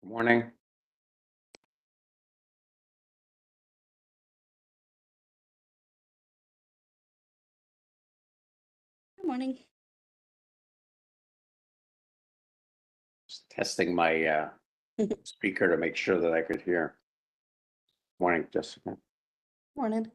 Morning. Good morning. Just testing my speaker to make sure that I could hear. Morning, Jessica. Morning.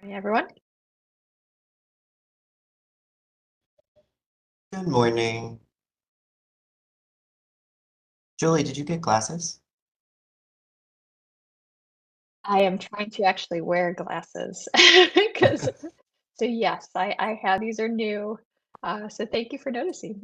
Morning, everyone. Good morning. Julie, did you get glasses? I am trying to actually wear glasses because, so yes, I have, these are new. So thank you for noticing.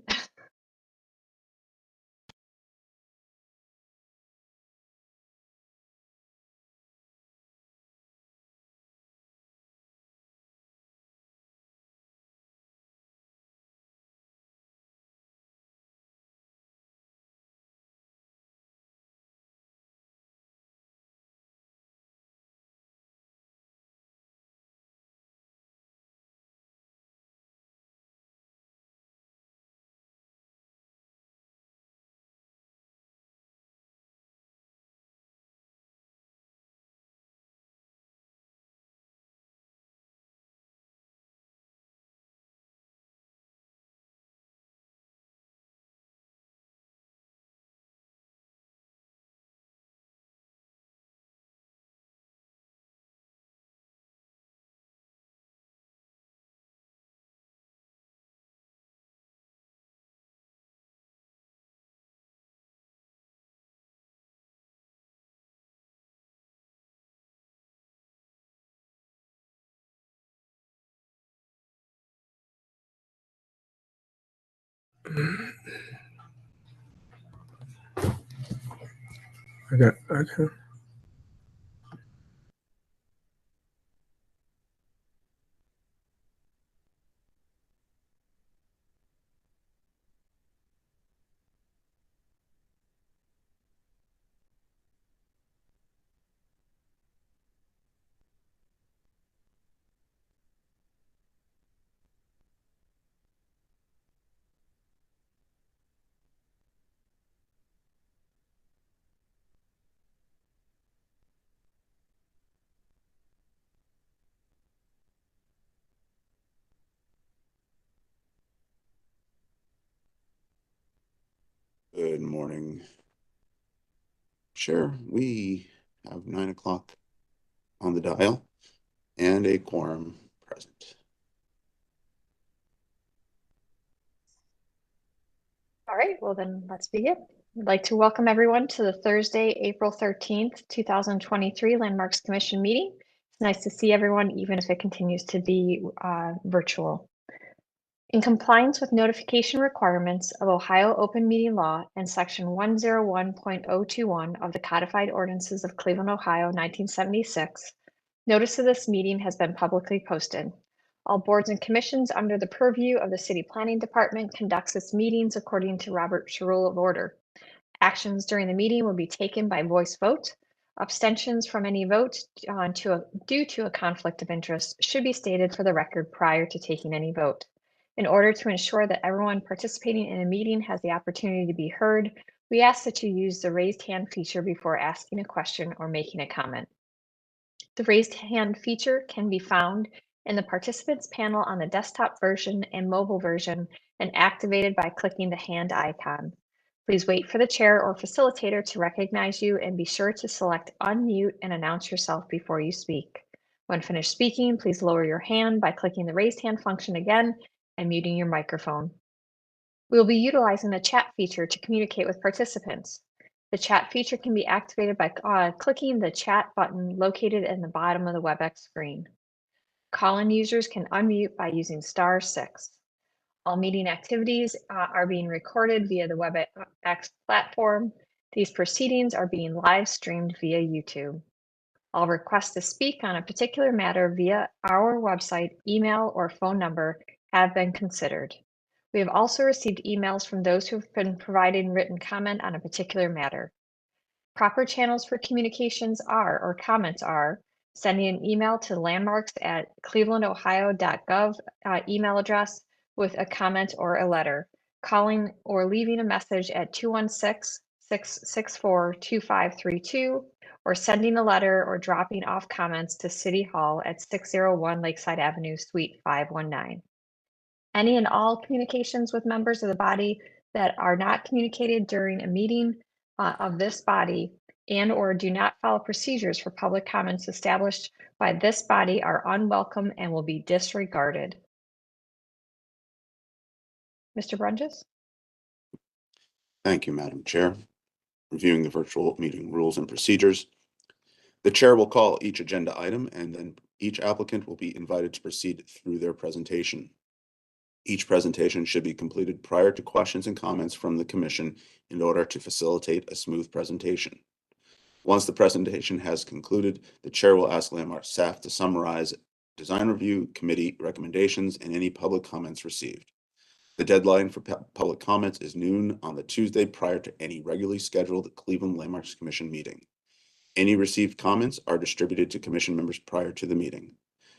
Okay. Good morning. Sure, we have 9 o'clock on the dial and a quorum present. All right, well then let's begin. I'd like to welcome everyone to the Thursday, April 13th, 2023 Landmarks Commission meeting. It's nice to see everyone, even if it continues to be virtual. In compliance with notification requirements of Ohio Open Meeting Law and Section 101.021 of the Codified Ordinances of Cleveland, Ohio, 1976, notice of this meeting has been publicly posted. All boards and commissions under the purview of the City Planning Department conducts its meetings according to Robert's Rule of Order. Actions during the meeting will be taken by voice vote. Abstentions from any vote due to a conflict of interest should be stated for the record prior to taking any vote. In order to ensure that everyone participating in a meeting has the opportunity to be heard, we ask that you use the raised hand feature before asking a question or making a comment. The raised hand feature can be found in the participants panel on the desktop version and mobile version and activated by clicking the hand icon. Please wait for the chair or facilitator to recognize you and be sure to select unmute and announce yourself before you speak. When finished speaking, please lower your hand by clicking the raised hand function again and muting your microphone. We will be utilizing the chat feature to communicate with participants. The chat feature can be activated by clicking the chat button located in the bottom of the WebEx screen. Call-in users can unmute by using *6. All meeting activities are being recorded via the WebEx platform. These proceedings are being live streamed via YouTube. All requests to speak on a particular matter via our website, email, or phone number have been considered. We have also received emails from those who have been providing written comment on a particular matter. Proper channels for communications or comments are sending an email to landmarks@clevelandohio.gov email address with a comment or a letter, calling or leaving a message at 216-664-2532, or sending a letter or dropping off comments to City Hall at 601 Lakeside Avenue, Suite 519. Any and all communications with members of the body that are not communicated during a meeting of this body and/or do not follow procedures for public comments established by this body are unwelcome and will be disregarded. Mr. Brunges? Thank you, Madam Chair. Reviewing the virtual meeting rules and procedures. The chair will call each agenda item and then each applicant will be invited to proceed through their presentation. Each presentation should be completed prior to questions and comments from the commission in order to facilitate a smooth presentation. Once the presentation has concluded, the chair will ask Landmark staff to summarize design review committee recommendations and any public comments received. The deadline for public comments is noon on the Tuesday prior to any regularly scheduled Cleveland Landmarks Commission meeting. Any received comments are distributed to commission members prior to the meeting.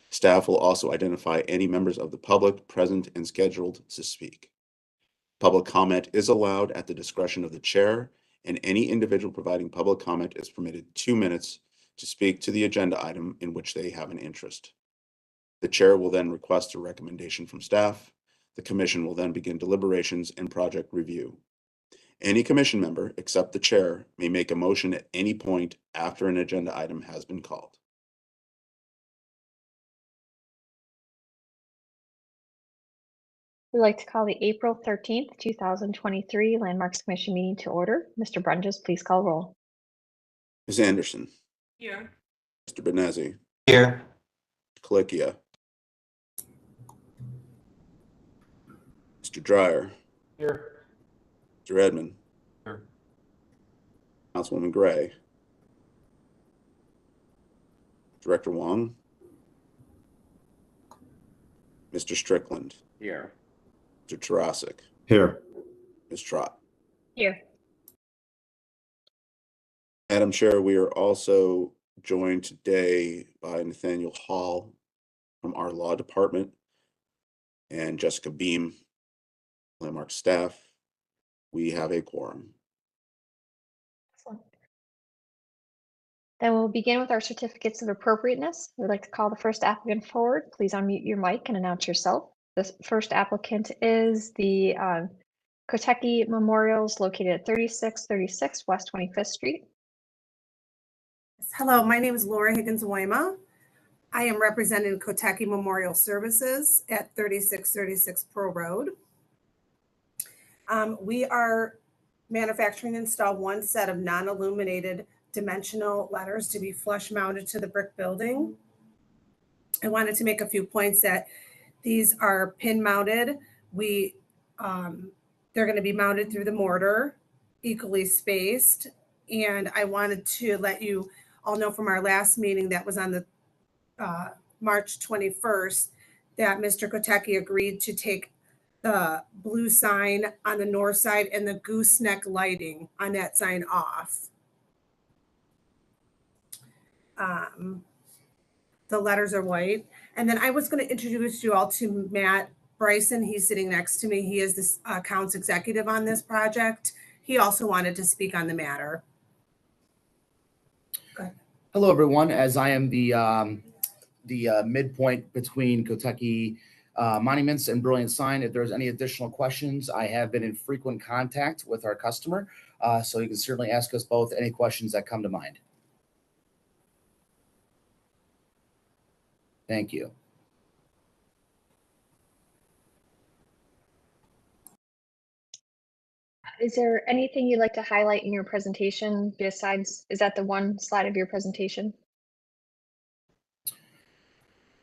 Staff will also identify any members of the public present and scheduled to speak. Public comment is allowed at the discretion of the chair, and any individual providing public comment is permitted 2 minutes to speak to the agenda item in which they have an interest. The chair will then request a recommendation from staff. The commission will then begin deliberations and project review. Any commission member, except the chair, may make a motion at any point after an agenda item has been called. We'd like to call the April 13th, 2023 Landmarks Commission meeting to order. Mr. Brunges, please call roll. Ms. Anderson. Here. Mr. Benezzi. Here. Colicchia. Mr. Dryer. Here. Mr. Edmond. Here. Councilwoman Gray. Director Wong. Mr. Strickland. Here. Mr. Tarasik. Here. Ms. Trott. Here. Madam Chair, we are also joined today by Nathaniel Hall from our law department and Jessica Beam, Landmark staff. We have a quorum. Excellent. Then we'll begin with our certificates of appropriateness. We'd like to call the first applicant forward. Please unmute your mic and announce yourself. The first applicant is the Kotecki Memorials located at 3636 West 25th Street. Hello, my name is Laura Higgins-Wayma. I am representing Kotecki Memorial Services at 3636 Pearl Road. We are manufacturing and install one set of non-illuminated dimensional letters to be flush mounted to the brick building. I wanted to make a few points that these are pin mounted. They're going to be mounted through the mortar, equally spaced. And I wanted to let you all know from our last meeting that was on the March 21st that Mr. Kotecki agreed to take the blue sign on the north side and the gooseneck lighting on that sign off. The letters are white. And then I was going to introduce you all to Matt Bryson. He's sitting next to me. He is the accounts executive on this project. He also wanted to speak on the matter. Hello, everyone. As I am the midpoint between Kotecki Monuments and Brilliant Sign, if there's any additional questions, I have been in frequent contact with our customer, so you can certainly ask us both any questions that come to mind. Thank you. Is there anything you'd like to highlight in your presentation besides, is that the one slide of your presentation?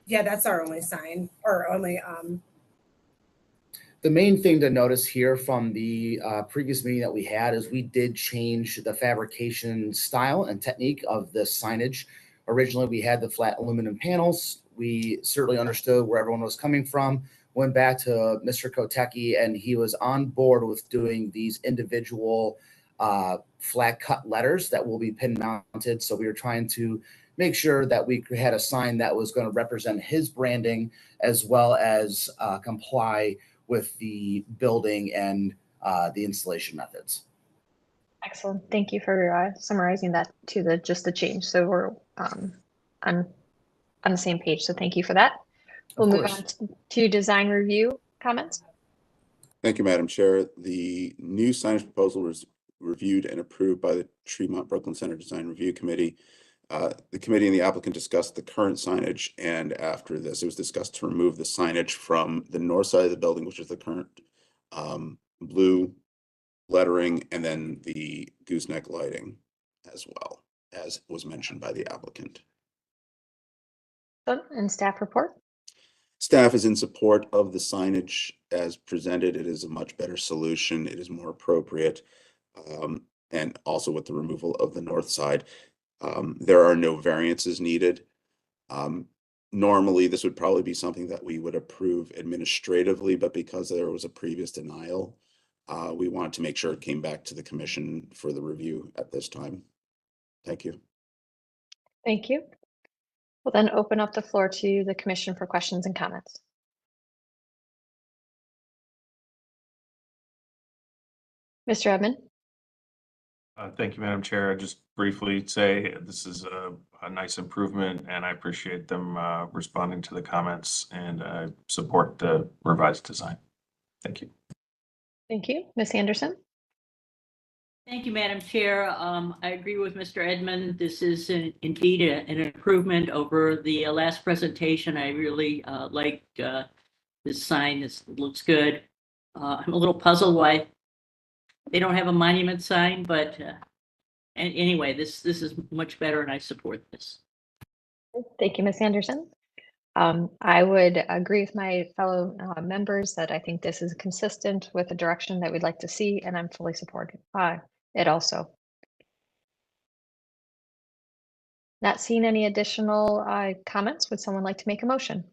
Yeah, that's our only sign or only. The main thing to notice here from the previous meeting that we had is we did change the fabrication style and technique of the signage. Originally, we had the flat aluminum panels. We certainly understood where everyone was coming from. Went back to Mr. Kotecki, and he was on board with doing these individual flat cut letters that will be pin mounted. So we were trying to make sure that we had a sign that was going to represent his branding as well as comply with the building and the installation methods. Excellent. Thank you for summarizing that to just the change. So we're on the same page. So thank you for that. We'll move on to design review comments. Thank you, Madam Chair. The new signage proposal was reviewed and approved by the Tremont Brooklyn Center Design Review Committee. The committee and the applicant discussed the current signage, and after this, it was discussed to remove the signage from the north side of the building, which is the current blue lettering, and then the gooseneck lighting as well, as was mentioned by the applicant. And staff report? Staff is in support of the signage as presented. It is a much better solution. It is more appropriate. And also with the removal of the north side, there are no variances needed. Normally, this would probably be something that we would approve administratively, but because there was a previous denial, we wanted to make sure it came back to the commission for the review at this time. Thank you. Thank you. We'll then open up the floor to the commission for questions and comments. Mr. Edmond? Thank you, Madam Chair. I'd just briefly say this is a nice improvement, and I appreciate them responding to the comments, and I support the revised design. Thank you. Thank you. Ms. Anderson? Thank you, Madam Chair. I agree with Mr. Edmond. This is indeed an improvement over the last presentation. I really like this sign. This looks good. I'm a little puzzled why they don't have a monument sign, but anyway, this is much better, and I support this. Thank you, Ms. Anderson. I would agree with my fellow members that I think this is consistent with the direction that we'd like to see, and I'm fully supportive it also. Not seeing any additional comments, would someone like to make a motion?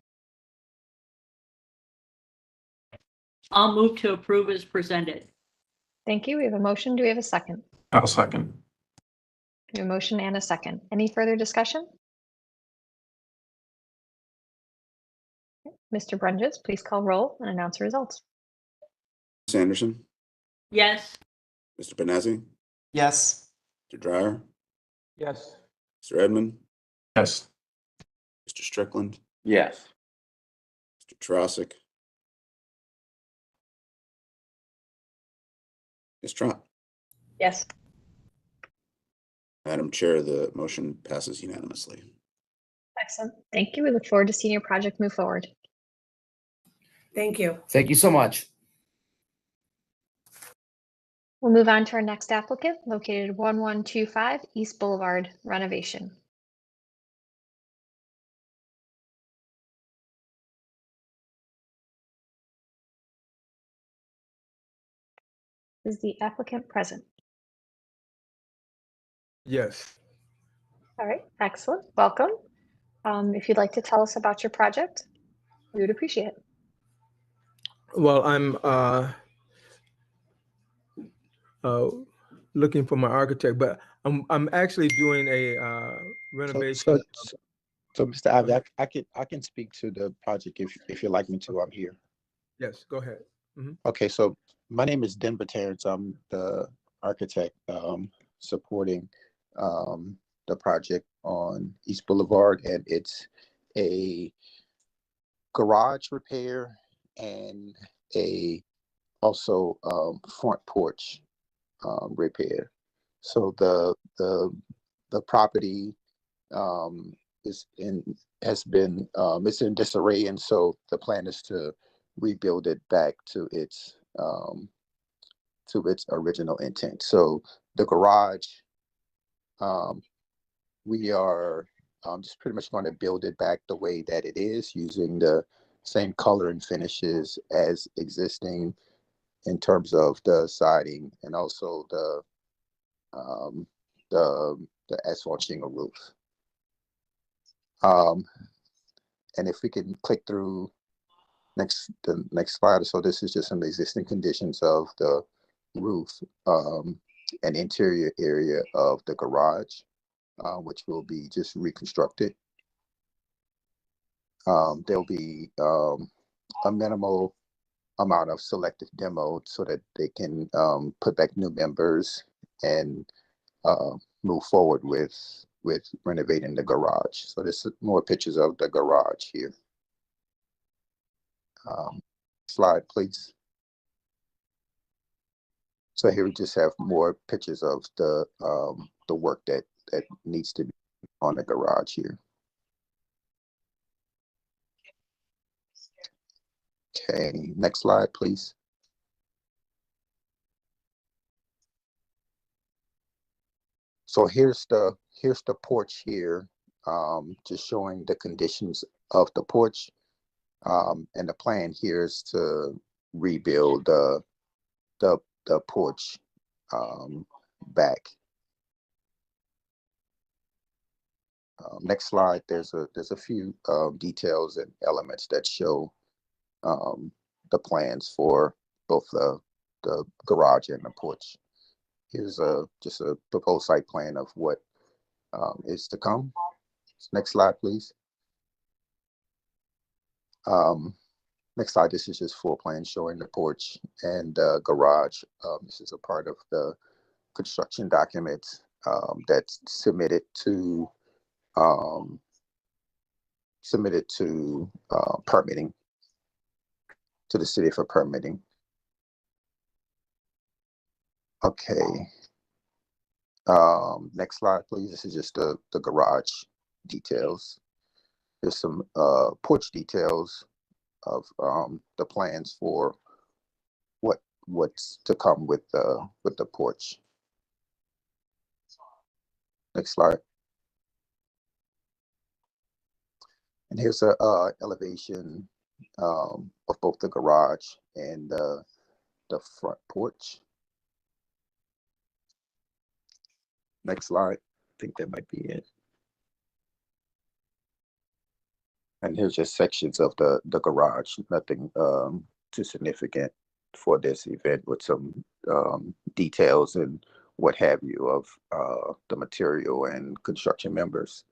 I'll move to approve as presented. Thank you. We have a motion. Do we have a second? I'll second. We have a motion and a second. Any further discussion? Mr. Brunges, please call roll and announce the results. Ms. Anderson, Yes. Mr. Benazzi, Yes. Mr. Dryer, Yes. Mr. Edmond, Yes. Mr. Strickland, Yes. Mr. Trosik, Ms. Trot. Yes. Madam Chair, the motion passes unanimously. Excellent. Thank you. We look forward to seeing your project move forward. Thank you. Thank you so much. We'll move on to our next applicant, located 1125 East Boulevard renovation. Is the applicant present? Yes. All right, excellent. Welcome. If you'd like to tell us about your project, we would appreciate it. Well, I'm looking for my architect, but I'm actually doing a renovation. So Mr. Ivey, I can speak to the project if you'd like me to. I'm here. Yes, go ahead. Okay, so my name is Denver Terrence. I'm the architect supporting the project on East Boulevard, and it's a garage repair and also front porch repair. So the property it's in disarray, and so the plan is to rebuild it back to its original intent. So the garage, we are just pretty much going to build it back the way that it is, using the same color and finishes as existing in terms of the siding and also the asphalt shingle roof. And if we can click through the next slide. So this is just some existing conditions of the roof and interior area of the garage, which will be just reconstructed. There'll be a minimal amount of selective demo so that they can put back new members and move forward with renovating the garage. So there's more pictures of the garage here. Slide, please. So here we just have more pictures of the work that needs to be on the garage here. Okay, next slide, please. So here's the porch here, just showing the conditions of the porch. And the plan here is to rebuild the porch back. Next slide. There's a few details and elements that show the plans for both the garage and the porch. Here's just a proposed site plan of what is to come. Next slide, please. Next slide. This is just floor plan showing the porch and garage. This is a part of the construction documents that's submitted to permitting, to the city for permitting. Okay. Next slide, please. This is just the garage details. There's some porch details of the plans for what's to come with the porch. Next slide. And here's a elevation of both the garage and the front porch. Next slide. I think that might be it. And here's just sections of the garage. Nothing too significant for this event, with some details and what have you of the material and construction members.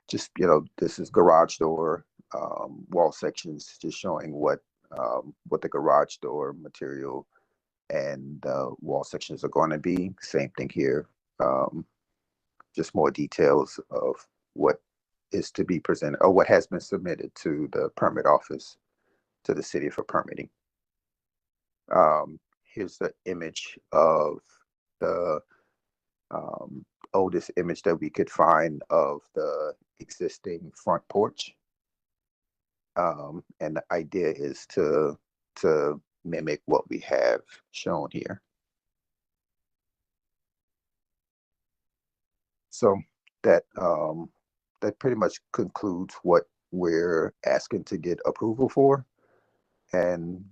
Just, this is garage door wall sections, just showing what the garage door material and wall sections are going to be. Same thing here. Just more details of what is to be presented, or what has been submitted to the permit office, to the city for permitting. Here's the image of the oldest image that we could find of the existing front porch. And the idea is to mimic what we have shown here. So that pretty much concludes what we're asking to get approval for, and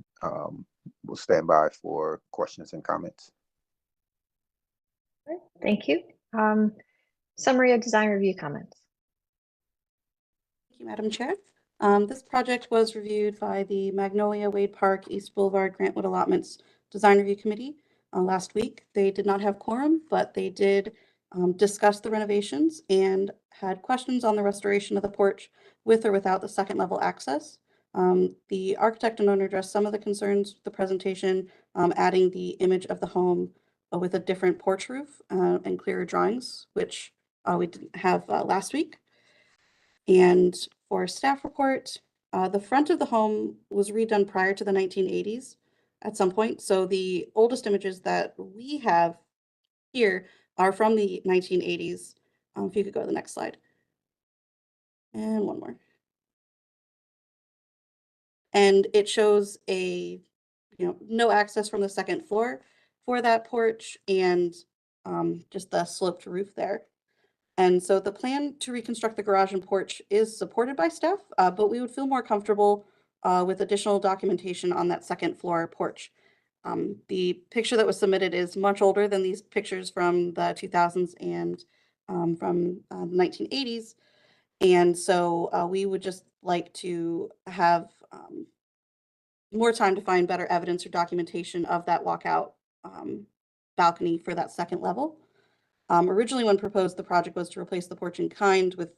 we'll stand by for questions and comments. Thank you. Summary of design review comments. Thank you, Madam Chair. This project was reviewed by the Magnolia Wade Park East Boulevard Grantwood Allotments Design Review Committee last week. They did not have quorum, but they did discuss the renovations and had questions on the restoration of the porch with or without the second level access. The architect and owner addressed some of the concerns with the presentation, adding the image of the home with a different porch roof and clearer drawings, which we didn't have last week. And for staff report, the front of the home was redone prior to the 1980s at some point. So the oldest images that we have here are from the 1980s. If you could go to the next slide. And one more. And it shows no access from the second floor for that porch, and just the sloped roof there. And so the plan to reconstruct the garage and porch is supported by staff, but we would feel more comfortable with additional documentation on that second floor porch. The picture that was submitted is much older than these pictures from the 2000s and from the 1980s. And so we would just like to have more time to find better evidence or documentation of that walkout balcony for that second level. Originally, when proposed, the project was to replace the porch in kind with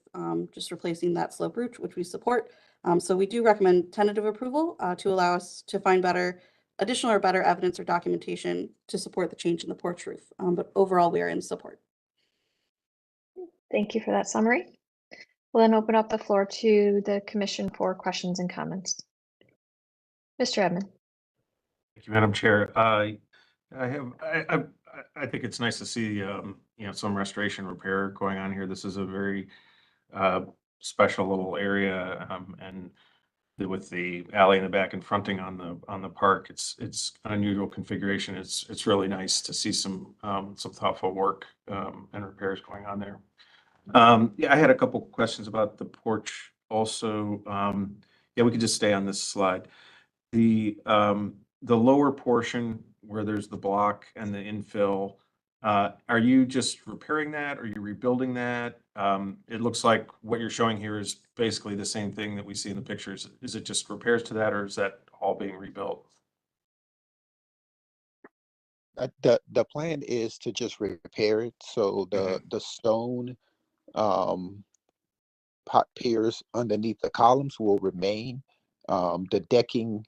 just replacing that slope roof, which we support. So we do recommend tentative approval to allow us to find additional or better evidence or documentation to support the change in the porch roof. But overall, we are in support. Thank you for that summary. We'll then open up the floor to the commission for questions and comments. Mr. Edmond. Thank you, Madam Chair. I think it's nice to see, you know, some restoration repair going on here. This is a very special little area, and with the alley in the back and fronting on the park, it's an unusual configuration. It's really nice to see some thoughtful work and repairs going on there. Yeah, I had a couple questions about the porch also. Yeah, we could just stay on this slide. The lower portion where there's the block and the infill, are you just repairing that? Are you rebuilding that? It looks like what you're showing here is basically the same thing that we see in the pictures. Is it just repairs to that, or is that all being rebuilt? The plan is to just repair it. So the stone pot piers underneath the columns will remain. The decking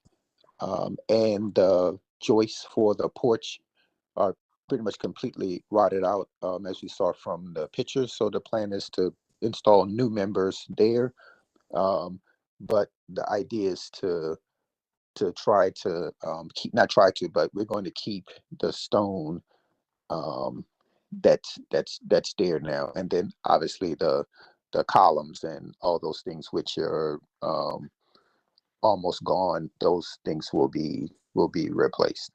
and the joists for the porch are pretty much completely rotted out, as we saw from the pictures. So the plan is to install new members there. But the idea is to try to keep, not try to, but we're going to keep the stone that's there now. And then obviously the columns and all those things which are almost gone, those things will be replaced.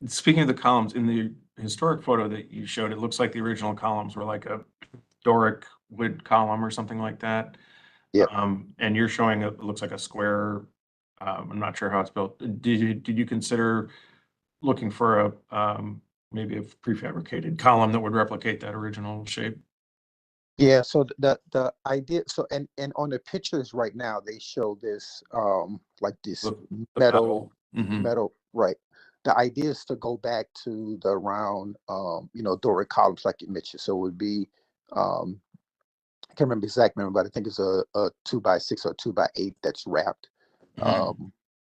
Speaking of the columns, in the historic photo that you showed, it looks like the original columns were like a Doric wood column or something like that. Yeah. And you're showing it looks like a square. I'm not sure how it's built. Did you consider looking for a maybe a prefabricated column that would replicate that original shape? Yeah, so the idea, so and on the pictures right now, they show this like this The metal Mhm. metal, right? The idea is to go back to the round Doric columns like you mentioned. So it would be I can't remember the exact number, but I think it's a 2x6 or 2x8 that's wrapped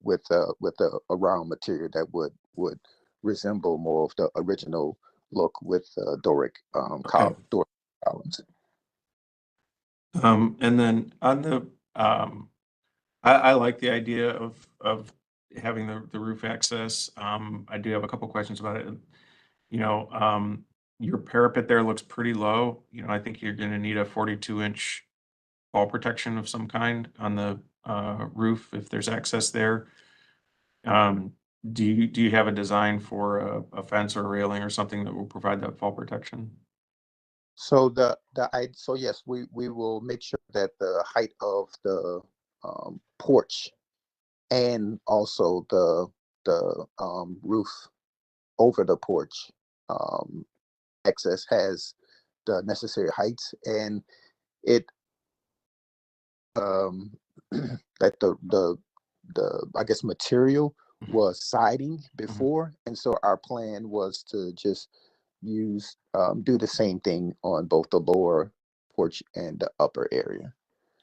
with a round material that would resemble more of the original look with Doric Doric columns. And then on the, I like the idea of having the roof access. I do have a couple questions about it. You know, your parapet there looks pretty low. You know, I think you're going to need a 42-inch fall protection of some kind on the roof if there's access there. Do you have a design for a fence or a railing or something that will provide that fall protection? So so yes, we will make sure that the height of the porch and also the roof over the porch access has the necessary heights, and it that the I guess material was siding before, and so our plan was to just use do the same thing on both the lower porch and the upper area.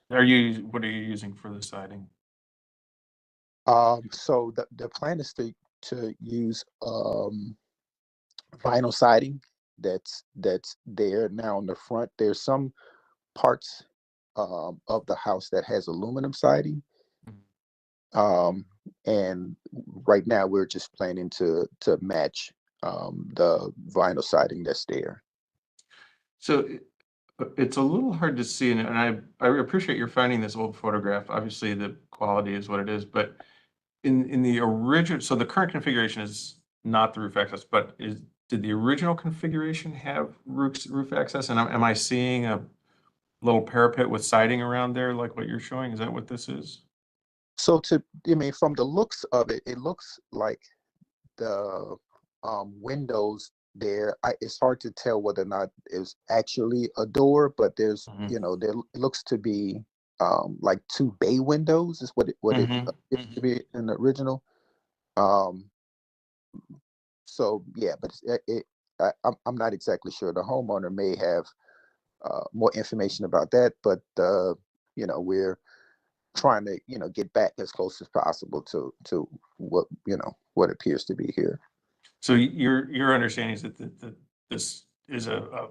What are you using for the siding? So the plan is to use vinyl siding that's there now on the front. There's some parts of the house that has aluminum siding. And right now we're just planning to match the vinyl siding that's there. So it's a little hard to see, and I appreciate your finding this old photograph. Obviously, the quality is what it is, but in the original, so the current configuration is not the roof access, but did the original configuration have roof access? And am I seeing a little parapet with siding around there like what you're showing? Is that what this is? So from the looks of it, it looks like the windows there. It's hard to tell whether or not it's actually a door, but there's there it looks to be like two bay windows is what it appears to be in the original. So yeah, but I'm not exactly sure. The homeowner may have more information about that, but we're trying to get back as close as possible to what appears to be here. So your understanding is that this is a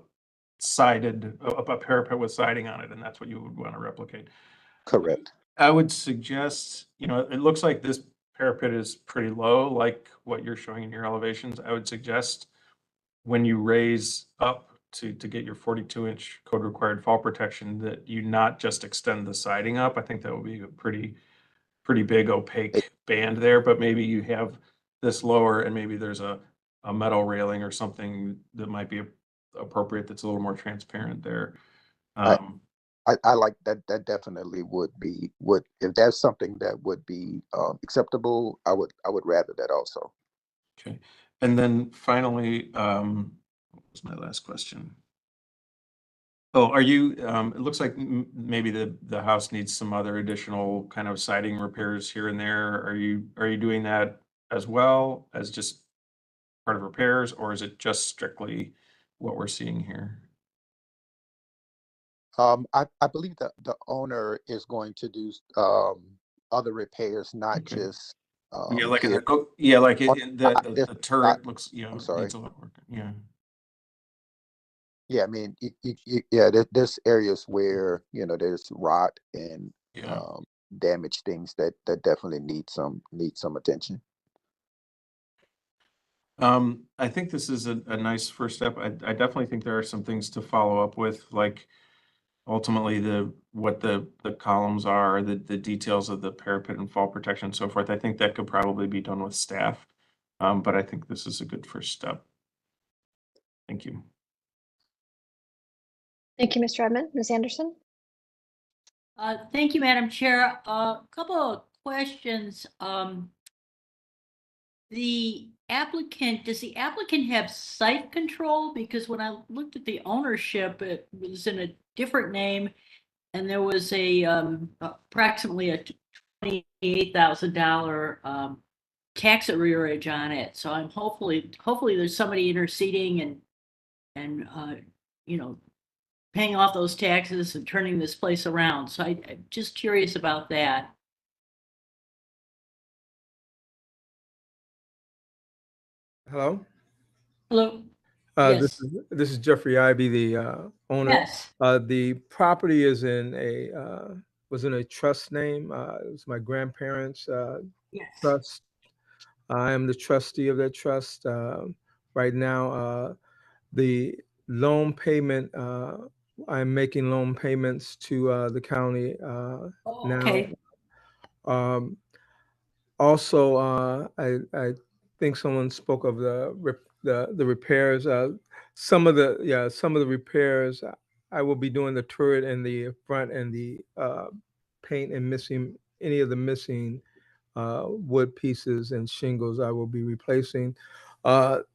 sided a parapet with siding on it, and that's what you would want to replicate. Correct. I would suggest, it looks like this parapet is pretty low, like what you're showing in your elevations, I would suggest when you raise up to get your 42-inch code required fall protection, that you not just extend the siding up. I think that would be a pretty big opaque band there, but maybe you have this lower and maybe there's a metal railing or something that might be appropriate that's a little more transparent there. I like that. That definitely would if that's something that would be acceptable. I would rather that also. Okay. And then finally, what was my last question? Oh, are you, it looks like maybe the house needs some other additional kind of siding repairs here and there. Are you doing that as well as just part of repairs, or is it just strictly what we're seeing here? I believe that the owner is going to do other repairs, not Okay. just Yeah, like here. the turret looks, I'm sorry. needs a lot of work. Yeah. Yeah, I mean, there's areas where there's rot and Yeah. damaged things that definitely need some attention. I think this is a nice first step. I definitely think there are some things to follow up with, like ultimately what the columns are, the details of the parapet and fall protection and so forth. I think that could probably be done with staff. But I think this is a good first step. Thank you. Thank you, Mr. Edmond. Ms. Anderson? Thank you, Madam Chair. A couple of questions. Does the applicant have site control? Because when I looked at the ownership, it was in a different name, and there was a approximately a $28,000 tax arrearage on it. So I'm hopefully there's somebody interceding and paying off those taxes and turning this place around. So I'm just curious about that. Hello? Hello? This Yes. this is Jeffrey Ivy, the owner. Yes. The property is was in a trust name. It was my grandparents' Yes. trust. I am the trustee of that trust. Right now, the loan payment, I'm making loan payments to the county Oh, now. okay. Also, I think someone spoke of the repairs. Some of the repairs. I will be doing the turret in the front and the paint and missing any of the missing wood pieces and shingles. I will be replacing. The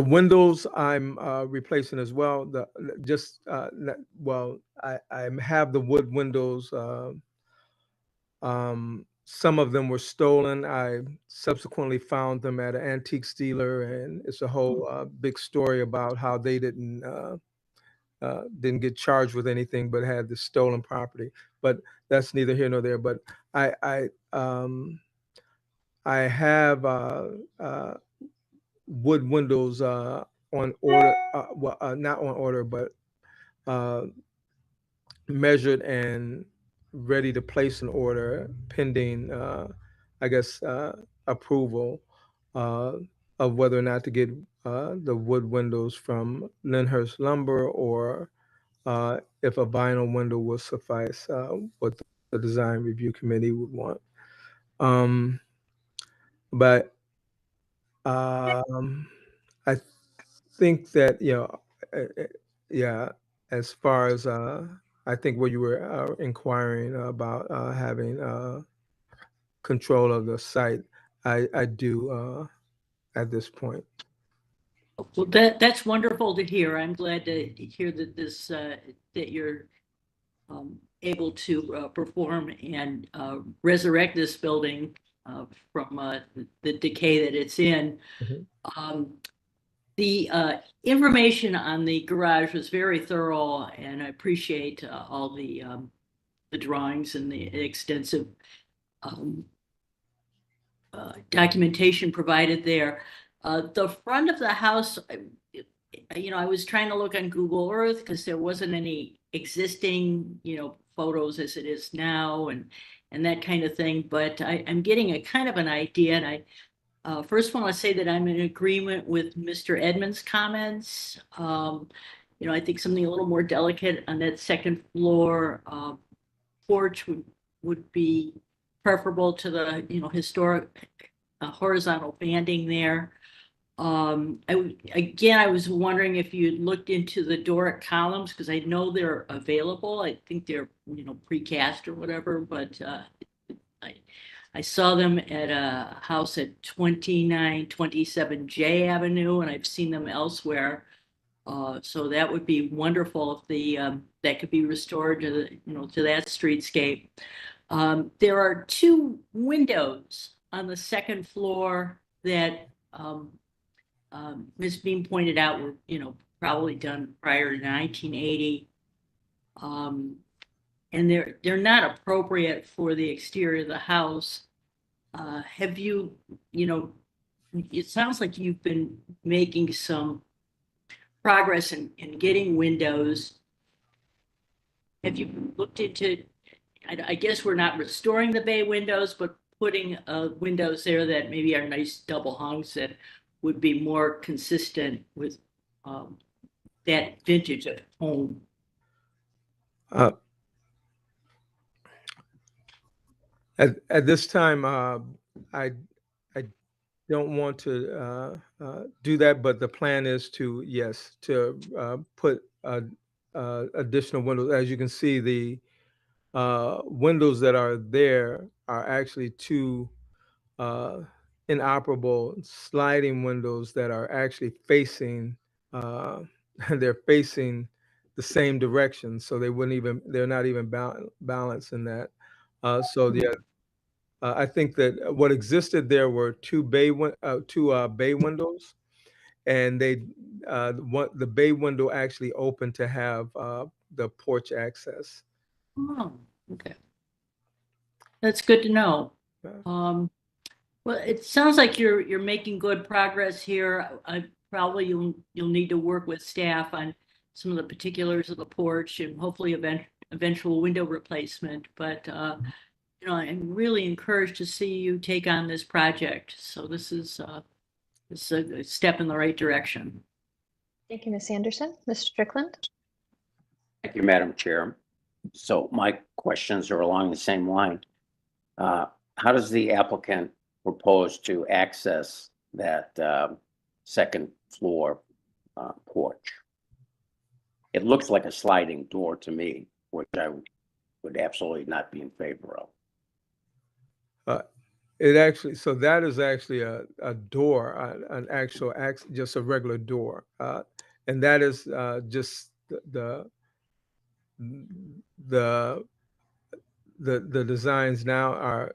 windows I'm replacing as well. I have the wood windows. Some of them were stolen. I subsequently found them at an antique dealer, and it's a whole big story about how they didn't get charged with anything, but had the stolen property. But that's neither here nor there. But I have wood windows on order. Not on order, but measured and ready to place an order pending, I guess, approval of whether or not to get the wood windows from Lyndhurst Lumber, or if a vinyl window will suffice, what the design review committee would want. But I think that, yeah, as far as I think what you were inquiring about having control of the site, I do at this point. Well, that's wonderful to hear. I'm glad to hear that that you're able to perform and resurrect this building from the decay that it's in. Mhm. The information on the garage was very thorough, and I appreciate all the drawings and the extensive documentation provided there. The front of the house, I was trying to look on Google Earth because there wasn't any existing, photos as it is now. and that kind of thing, but I'm getting a kind of an idea, and I first want to say that I'm in agreement with Mr. Edmonds' comments. You know, I think something a little more delicate on that second floor porch would be preferable to the, you know, historic horizontal banding there. Again, I was wondering if you looked into the Doric columns, because I know they're available. I think they're, you know, precast or whatever, but I saw them at a house at 2927 J Avenue, and I've seen them elsewhere. So that would be wonderful if the that could be restored to the, you know, to that streetscape. There are 2 windows on the second floor that Ms. Beam pointed out were, you know, probably done prior to 1980. And they're not appropriate for the exterior of the house. Have you, you know, it sounds like you've been making some progress in getting windows. Have you looked into, I guess we're not restoring the bay windows, but putting windows there that maybe are nice double hungs that would be more consistent with that vintage of home? At this time, I don't want to do that, but the plan is to, yes, to put additional windows. As you can see, the windows that are there are actually 2 inoperable sliding windows that are actually facing, they're facing the same direction, so they're not even balanced in that. So yeah, I think that what existed there were 2 bay windows, and the bay window actually opened to have the porch access. Oh, okay. That's good to know. Yeah. Well, it sounds like you're making good progress here. Probably you'll need to work with staff on some of the particulars of the porch and hopefully eventual window replacement. But you know, I'm really encouraged to see you take on this project. So this is a step in the right direction. Thank you, Ms. Anderson. Mr. Strickland? Thank you, Madam Chair. So my questions are along the same line. How does the applicant propose to access that second floor porch? It looks like a sliding door to me, which I would absolutely not be in favor of. So that is actually a door, an actual just a regular door, and that is just the designs now are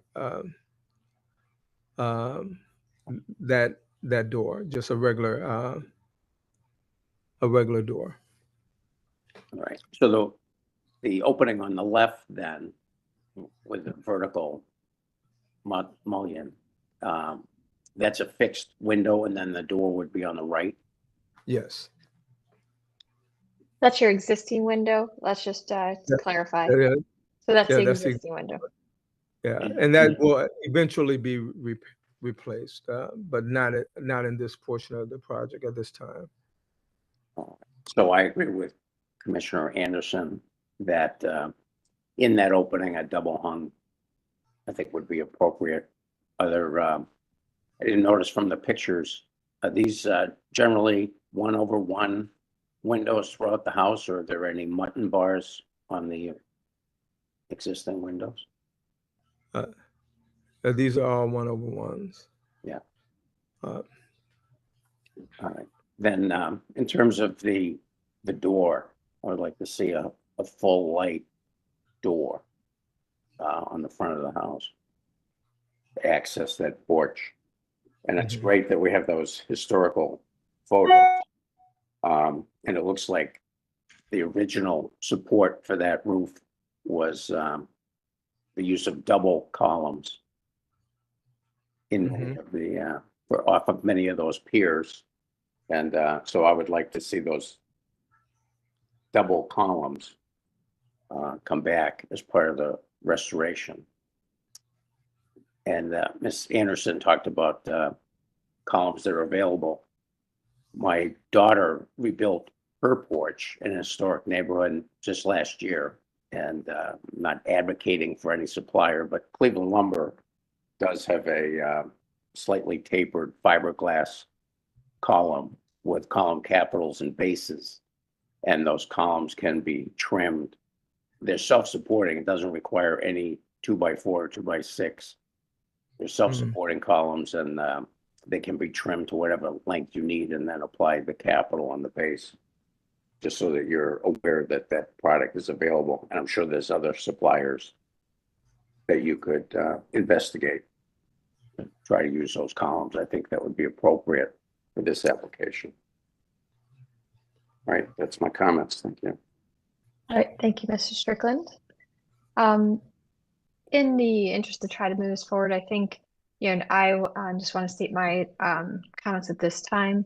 that door, just a regular door. All right. So the opening on the left then, with the vertical mullion, that's a fixed window, and then the door would be on the right. Yes. That's your existing window. Let's just to clarify. Yeah, So that's the that's existing window. yeah, and that will eventually be replaced, but not in this portion of the project at this time. So I agree with Commissioner Anderson that in that opening, a double hung, I think, would be appropriate. I didn't notice from the pictures, are these generally 1-over-1 windows throughout the house, or are there any mutton bars on the existing windows? These are all 1-over-1s. Yeah. All right. Then in terms of the door, I would like to see a full light door on the front of the house to access that porch. And it's great that we have those historical photos. And it looks like the original support for that roof was the use of double columns in many of the off of many of those piers. And so I would like to see those double columns come back as part of the restoration. And Ms. Anderson talked about columns that are available. My daughter rebuilt her porch in a historic neighborhood just last year. And I'm not advocating for any supplier, but Cleveland Lumber does have a slightly tapered fiberglass column with column capitals and bases. And those columns can be trimmed. They're self-supporting. It doesn't require any 2x4 or 2x6. They're self-supporting columns, and they can be trimmed to whatever length you need and then apply the capital on the base, just so that you're aware that that product is available. And I'm sure there's other suppliers that you could investigate. Try to use those columns. I think that would be appropriate for this application. All right, that's my comments. Thank you. All right, thank you, Mr. Strickland. In the interest to try to move this forward, I think, and I just want to state my comments at this time.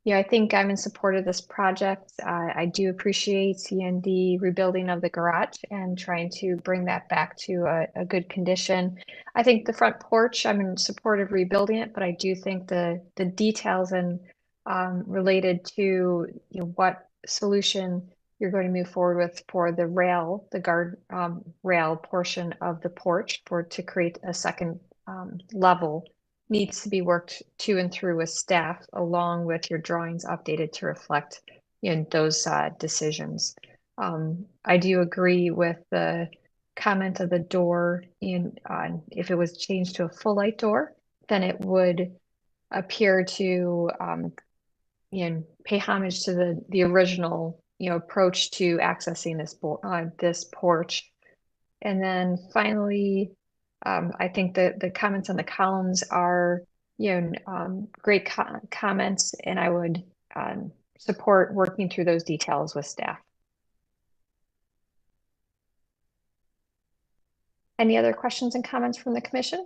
I think I'm in support of this project. I do appreciate the rebuilding of the garage and trying to bring that back to a good condition. I think the front porch, I'm in support of rebuilding it, but I do think the details and related to what solution you're going to move forward with for the rail, the guard rail portion of the porch to create a second level needs to be worked to and through with staff, along with your drawings updated to reflect those decisions. I do agree with the comment of the door if it was changed to a full light door, then it would appear to pay homage to the original approach to accessing this porch. And then finally, I think that the comments on the columns are great comments, and I would support working through those details with staff. Any other questions and comments from the commission?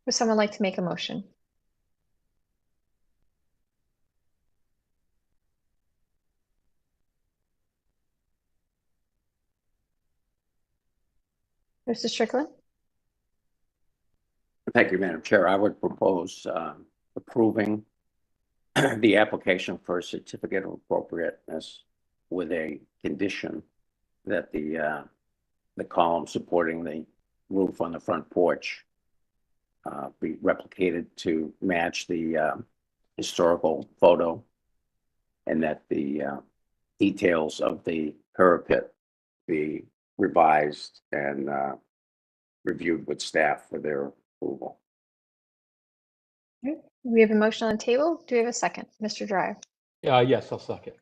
Would someone like to make a motion? Mr. Strickland? Thank you, Madam Chair. I would propose approving the application for a certificate of appropriateness with a condition that the column supporting the roof on the front porch be replicated to match the historical photo, and that the details of the parapet be revised and reviewed with staff for their approval. Okay. We have a motion on the table. Do we have a second? Mr. Dryer? Yes, I'll second.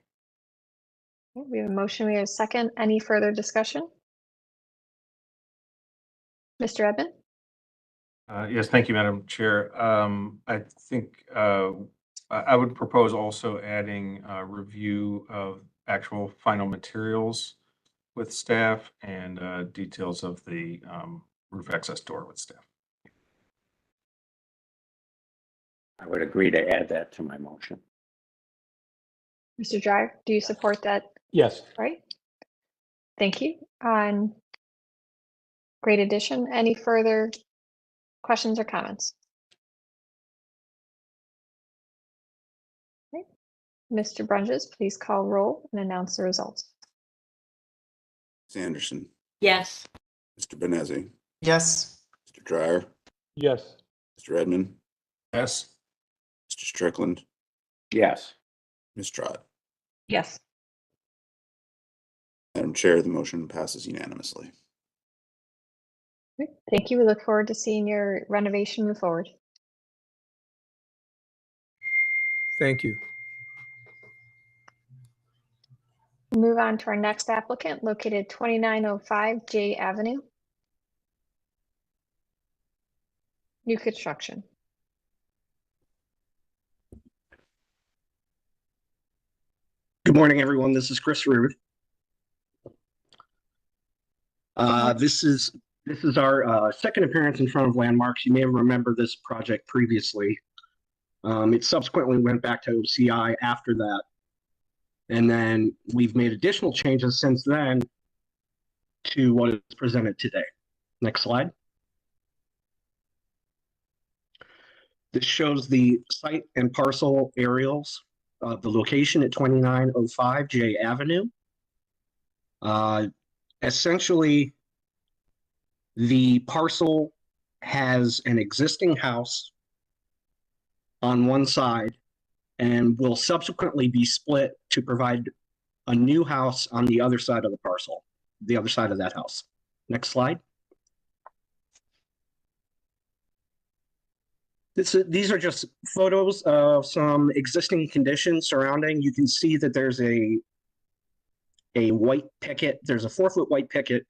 Okay, we have a motion. We have a second. Any further discussion? Mr. Edmond? Yes, thank you, Madam Chair. I think I would propose also adding a review of actual final materials with staff and details of the roof access door with staff. I would agree to add that to my motion. Mr. Dryer, do you support that? Yes. Right. Thank you. Great addition. Any further questions or comments? Okay. Mr. Brunges, please call roll and announce the results. Ms. Anderson, Yes. Mr. Benezi, Yes. Mr. Dryer, Yes. Mr. Edmond, Yes. Mr. Strickland, Yes. Ms. Trott. Yes. Madam Chair, the motion passes unanimously. Okay. Thank you. We look forward to seeing your renovation move forward. Thank you. Move on to our next applicant located 2905 J Avenue. New construction. Good morning, everyone. This is Chris Rude. This is our second appearance in front of Landmarks. You may remember this project previously. It subsequently went back to OCI after that. And then we've made additional changes since then to what is presented today. Next slide. This shows the site and parcel aerials of the location at 2905 J Avenue. Essentially, the parcel has an existing house on one side and will subsequently be split to provide a new house on the other side of the parcel, the other side of that house. Next slide. These are just photos of some existing conditions surrounding. You can see that there's a white picket, there's a 4-foot white picket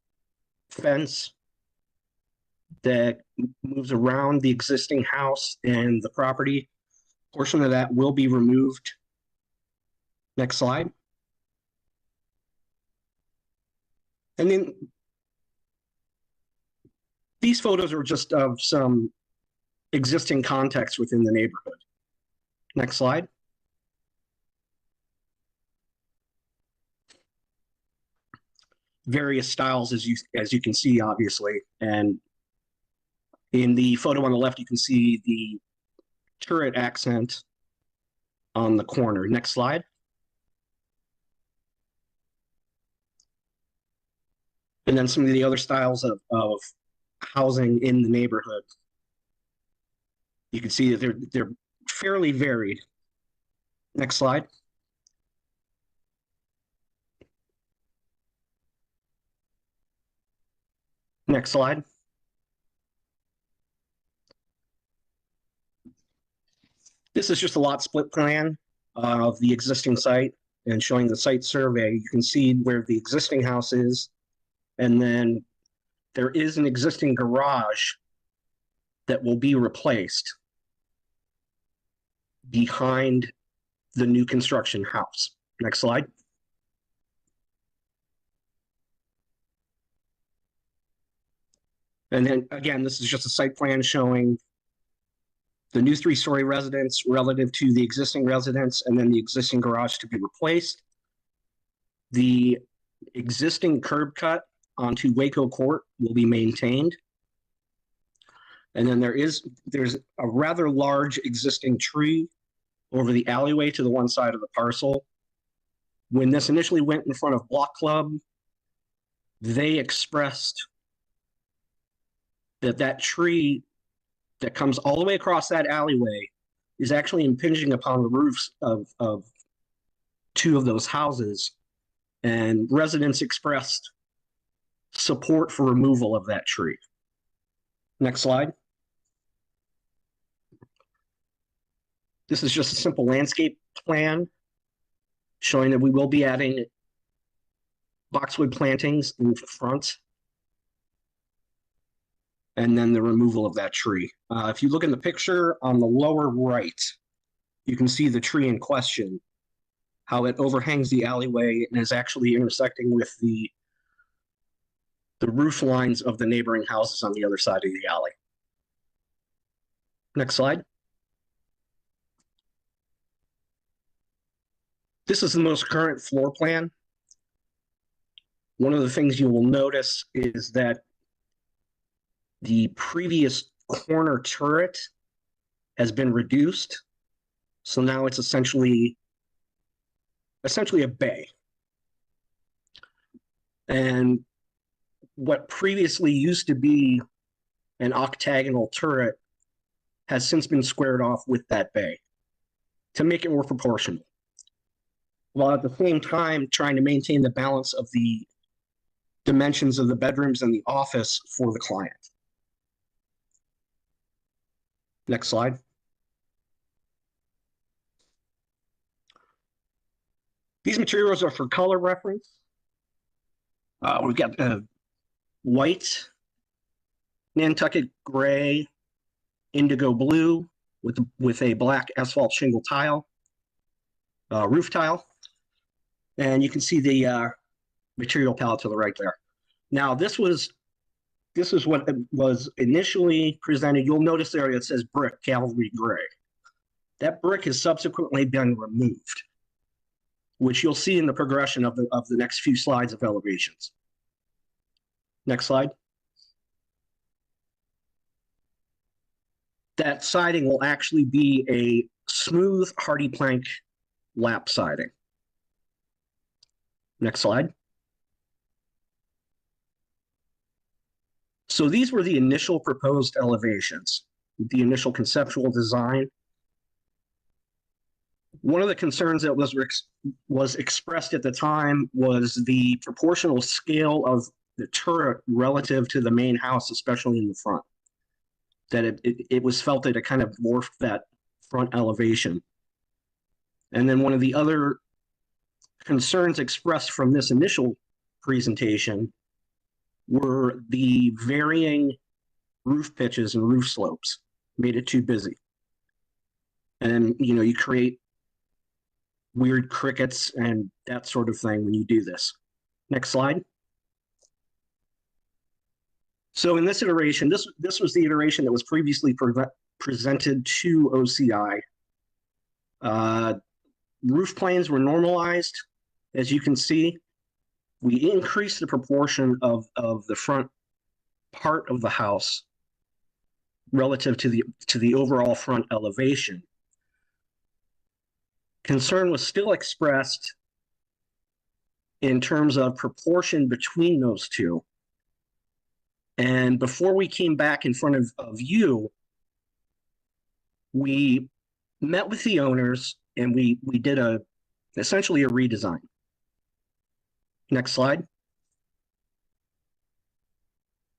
fence that moves around the existing house and the property. Portion of that will be removed. Next slide. And then these photos are just of some existing context within the neighborhood. Next slide. Various styles, as you can see, obviously, and in the photo on the left, you can see the turret accent on the corner. Next slide. And then some of the other styles of housing in the neighborhood. You can see that they're fairly varied. Next slide. Next slide. This is just a lot split plan of the existing site and showing the site survey. You can see where the existing house is, and then there is an existing garage that will be replaced behind the new construction house. Next slide. And then again, this is just a site plan showing the new 3-story residence relative to the existing residence, and then the existing garage to be replaced. The existing curb cut onto Waco Court will be maintained. And then there's a rather large existing tree over the alleyway to the one side of the parcel. When this initially went in front of Block Club, they expressed that tree that comes all the way across that alleyway is actually impinging upon the roofs of 2 of those houses, and residents expressed support for removal of that tree. Next slide. This is just a simple landscape plan showing that we will be adding boxwood plantings in front, and then the removal of that tree. If you look in the picture on the lower right, you can see the tree in question, how it overhangs the alleyway and is actually intersecting with the roof lines of the neighboring houses on the other side of the alley. Next slide. This is the most current floor plan. One of the things you will notice is that the previous corner turret has been reduced. So now it's essentially a bay. And what previously used to be an octagonal turret has since been squared off with that bay to make it more proportional, while at the same time trying to maintain the balance of the dimensions of the bedrooms and the office for the client. Next slide. These materials are for color reference. We've got white, Nantucket gray, indigo blue with a black asphalt shingle tile, roof tile, and you can see the material palette to the right there. Now this is what was initially presented. You'll notice there it says brick, cavalry gray. That brick has subsequently been removed, which you'll see in the progression of the next few slides of elevations. Next slide. That siding will actually be a smooth hardy plank lap siding. Next slide. So these were the initial proposed elevations, the initial conceptual design. One of the concerns that was expressed at the time was the proportional scale of the turret relative to the main house, especially in the front. That it was felt that it kind of dwarfed that front elevation. And then one of the other concerns expressed from this initial presentation were the varying roof pitches and roof slopes made it too busy. And, you know, you create weird crickets and that sort of thing when you do this. Next slide. So in this iteration, this was the iteration that was previously presented to OCI. Roof planes were normalized. As you can see, we increased the proportion of the front part of the house relative to the overall front elevation. Concern was still expressed in terms of proportion between those two. And before we came back in front of you, we met with the owners and we did essentially a redesign. Next slide.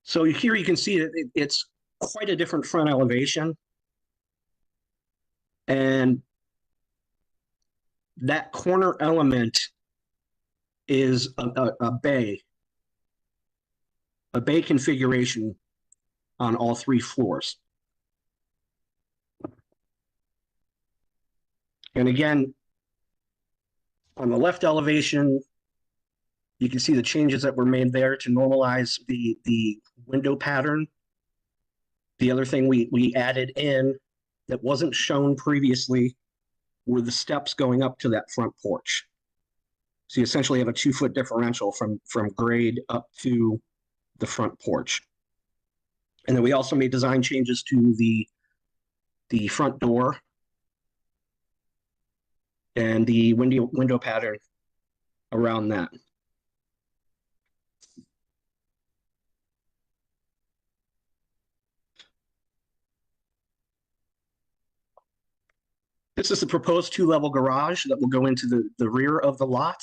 So here you can see that it's quite a different front elevation. And that corner element is a bay configuration on all 3 floors. And again, on the left elevation, you can see the changes that were made there to normalize the window pattern. The other thing we added in that wasn't shown previously were the steps going up to that front porch. So you essentially have a 2-foot differential from grade up to the front porch. And then we also made design changes to the front door and the window pattern around that. This is the proposed 2-level garage that will go into the rear of the lot.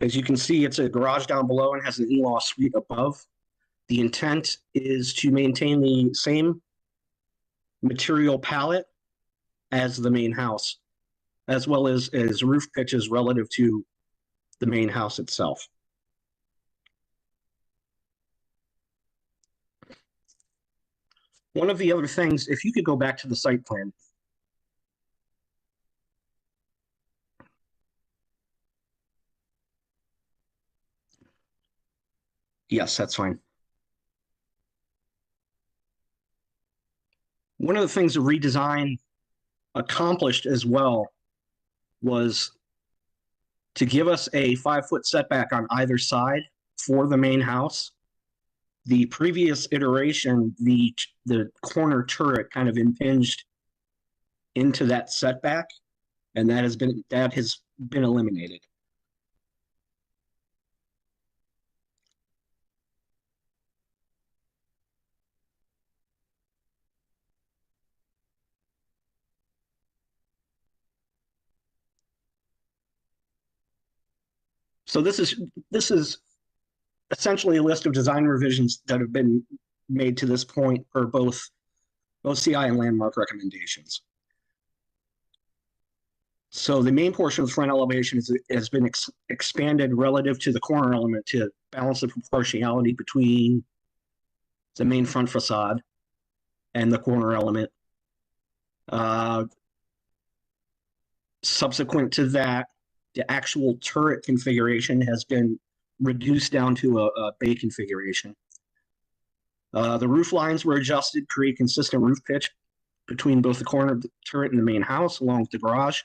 As you can see, it's a garage down below and has an in-law suite above. The intent is to maintain the same material palette as the main house, as well as roof pitches relative to the main house itself. One of the other things, if you could go back to the site plan. Yes, that's fine. One of the things the redesign accomplished as well was to give us a 5-foot setback on either side for the main house. The previous iteration, the corner turret kind of impinged into that setback, and that has been eliminated. So this is essentially a list of design revisions that have been made to this point for both OCI and landmark recommendations. So the main portion of the front elevation has been expanded relative to the corner element to balance the proportionality between the main front facade and the corner element. Subsequent to that, the actual turret configuration has been reduced down to a bay configuration. The roof lines were adjusted to create consistent roof pitch between both the corner of the turret and the main house, along with the garage.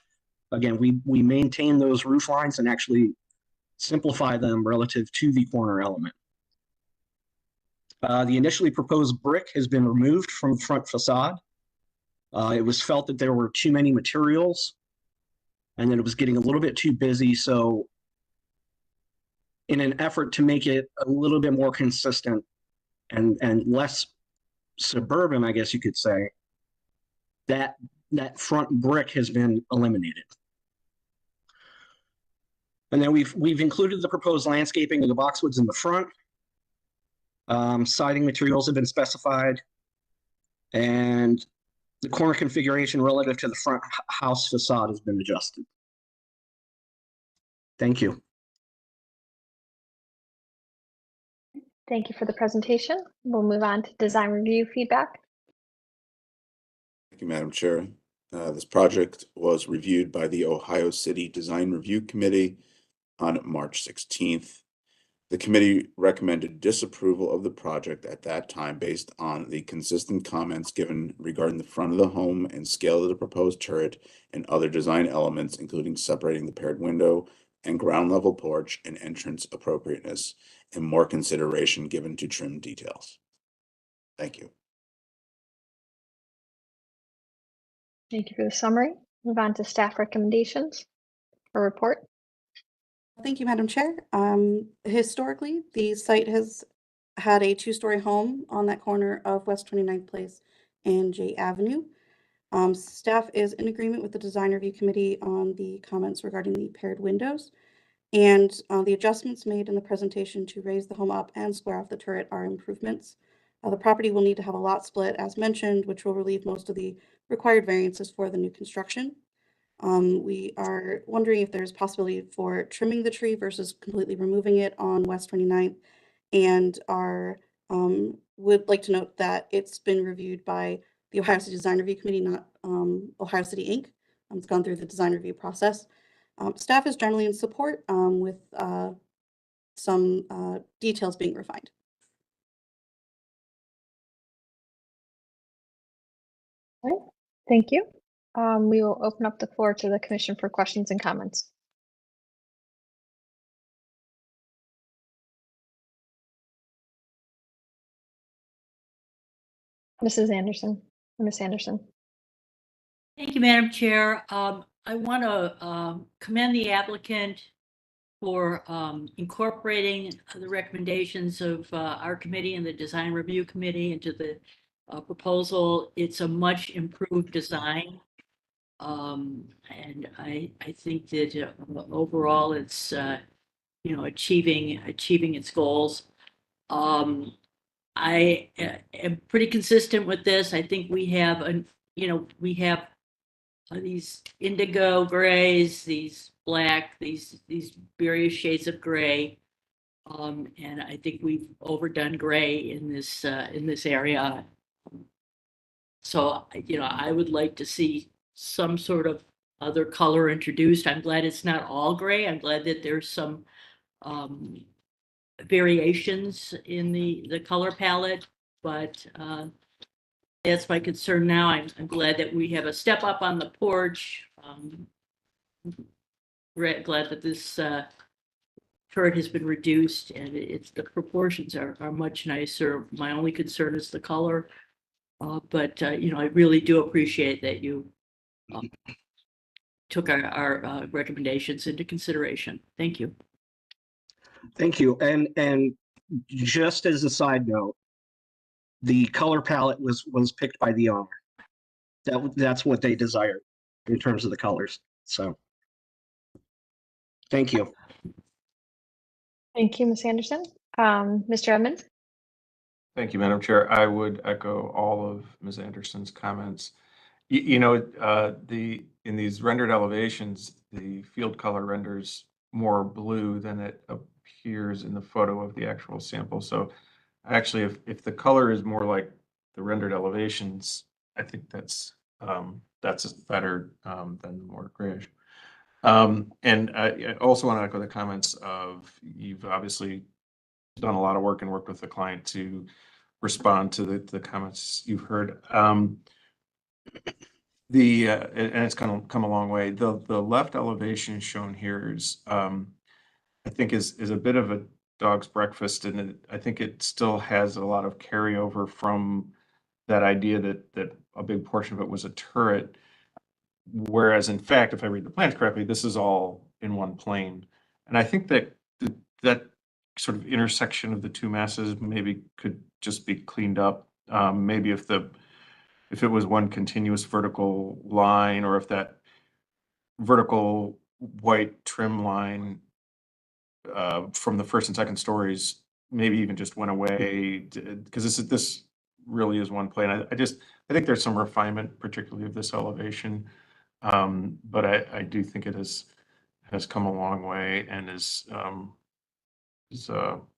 Again, we maintained those roof lines and actually simplify them relative to the corner element. The initially proposed brick has been removed from the front facade. It was felt that there were too many materials and that it was getting a little bit too busy. So in an effort to make it a little bit more consistent and less suburban, I guess you could say, that front brick has been eliminated. And then we've included the proposed landscaping of the boxwoods in the front. Siding materials have been specified, and the corner configuration relative to the front house facade has been adjusted. Thank you. Thank you for the presentation. We'll move on to design review feedback. Thank you, Madam Chair. This project was reviewed by the Ohio City Design Review Committee on March 16th. The committee recommended disapproval of the project at that time based on the consistent comments given regarding the front of the home and scale of the proposed turret and other design elements, including separating the paired window and ground level porch and entrance appropriateness, and more consideration given to trim details. Thank you. Thank you for the summary. Move on to staff recommendations or report. Thank you, Madam Chair. Historically, the site has had a two-story home on that corner of West 29th Place and J Avenue. Staff is in agreement with the Design Review Committee on the comments regarding the paired windows, and the adjustments made in the presentation to raise the home up and square off the turret are improvements. The property will need to have a lot split, as mentioned, which will relieve most of the required variances for the new construction. We are wondering if there's possibility for trimming the tree versus completely removing it on West 29th, and would like to note that it's been reviewed by the Ohio City Design Review Committee, not Ohio City Inc. It's gone through the design review process. Staff is generally in support with some details being refined. All right, thank you. We will open up the floor to the commission for questions and comments. Mrs. Anderson, Ms. Anderson. Thank you, Madam Chair. I want to commend the applicant for incorporating the recommendations of our committee and the Design Review Committee into the proposal. It's a much improved design. And I think that overall it's achieving its goals. I am pretty consistent with this. I think we have these indigo grays, these black, these various shades of gray, and I think we've overdone gray in this area. So I would like to see some sort of other color introduced. I'm glad it's not all gray. I'm glad that there's some variations in the color palette, but that's my concern now. I'm glad that we have a step up on the porch. Glad that this turret has been reduced and the proportions are much nicer. My only concern is the color, but I really do appreciate that you took our recommendations into consideration. Thank you. Thank you. And just as a side note, the color palette was picked by the owner. That's what they desired in terms of the colors. So thank you. Thank you, Ms. Anderson. Mr. Edmonds? Thank you, Madam Chair. I would echo all of Ms. Anderson's comments. In these rendered elevations, the field color renders more blue than it appears in the photo of the actual sample. So actually, if the color is more like the rendered elevations, I think that's better than the more grayish. And I also want to echo the comments of, you've obviously done a lot of work and worked with the client to respond to the comments you've heard. And it's kind of come a long way. The left elevation shown here is I think is a bit of a dog's breakfast, and I think it still has a lot of carryover from that idea that a big portion of it was a turret. Whereas in fact, if I read the plans correctly, this is all in one plane. And I think that that sort of intersection of the two masses maybe could just be cleaned up. Maybe if it was one continuous vertical line, or if that vertical white trim line from the first and second stories maybe even just went away, because this really is one plane. I think there's some refinement, particularly of this elevation. But I do think it has come a long way and is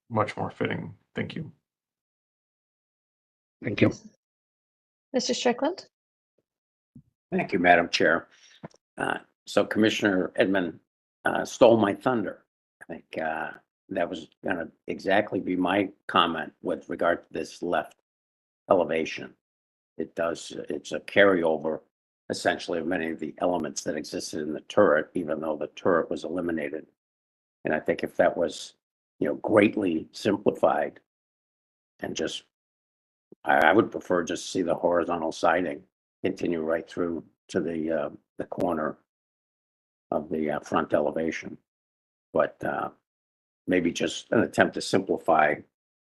much more fitting. Thank you. Thank you. Mr. Strickland? Thank you, Madam Chair. So Commissioner Edmund stole my thunder. I think that was going to exactly be my comment with regard to this left elevation. It's a carryover essentially of many of the elements that existed in the turret, even though the turret was eliminated. And I think if that was, greatly simplified and just, I would prefer just to see the horizontal siding continue right through to the corner of the front elevation. But maybe just an attempt to simplify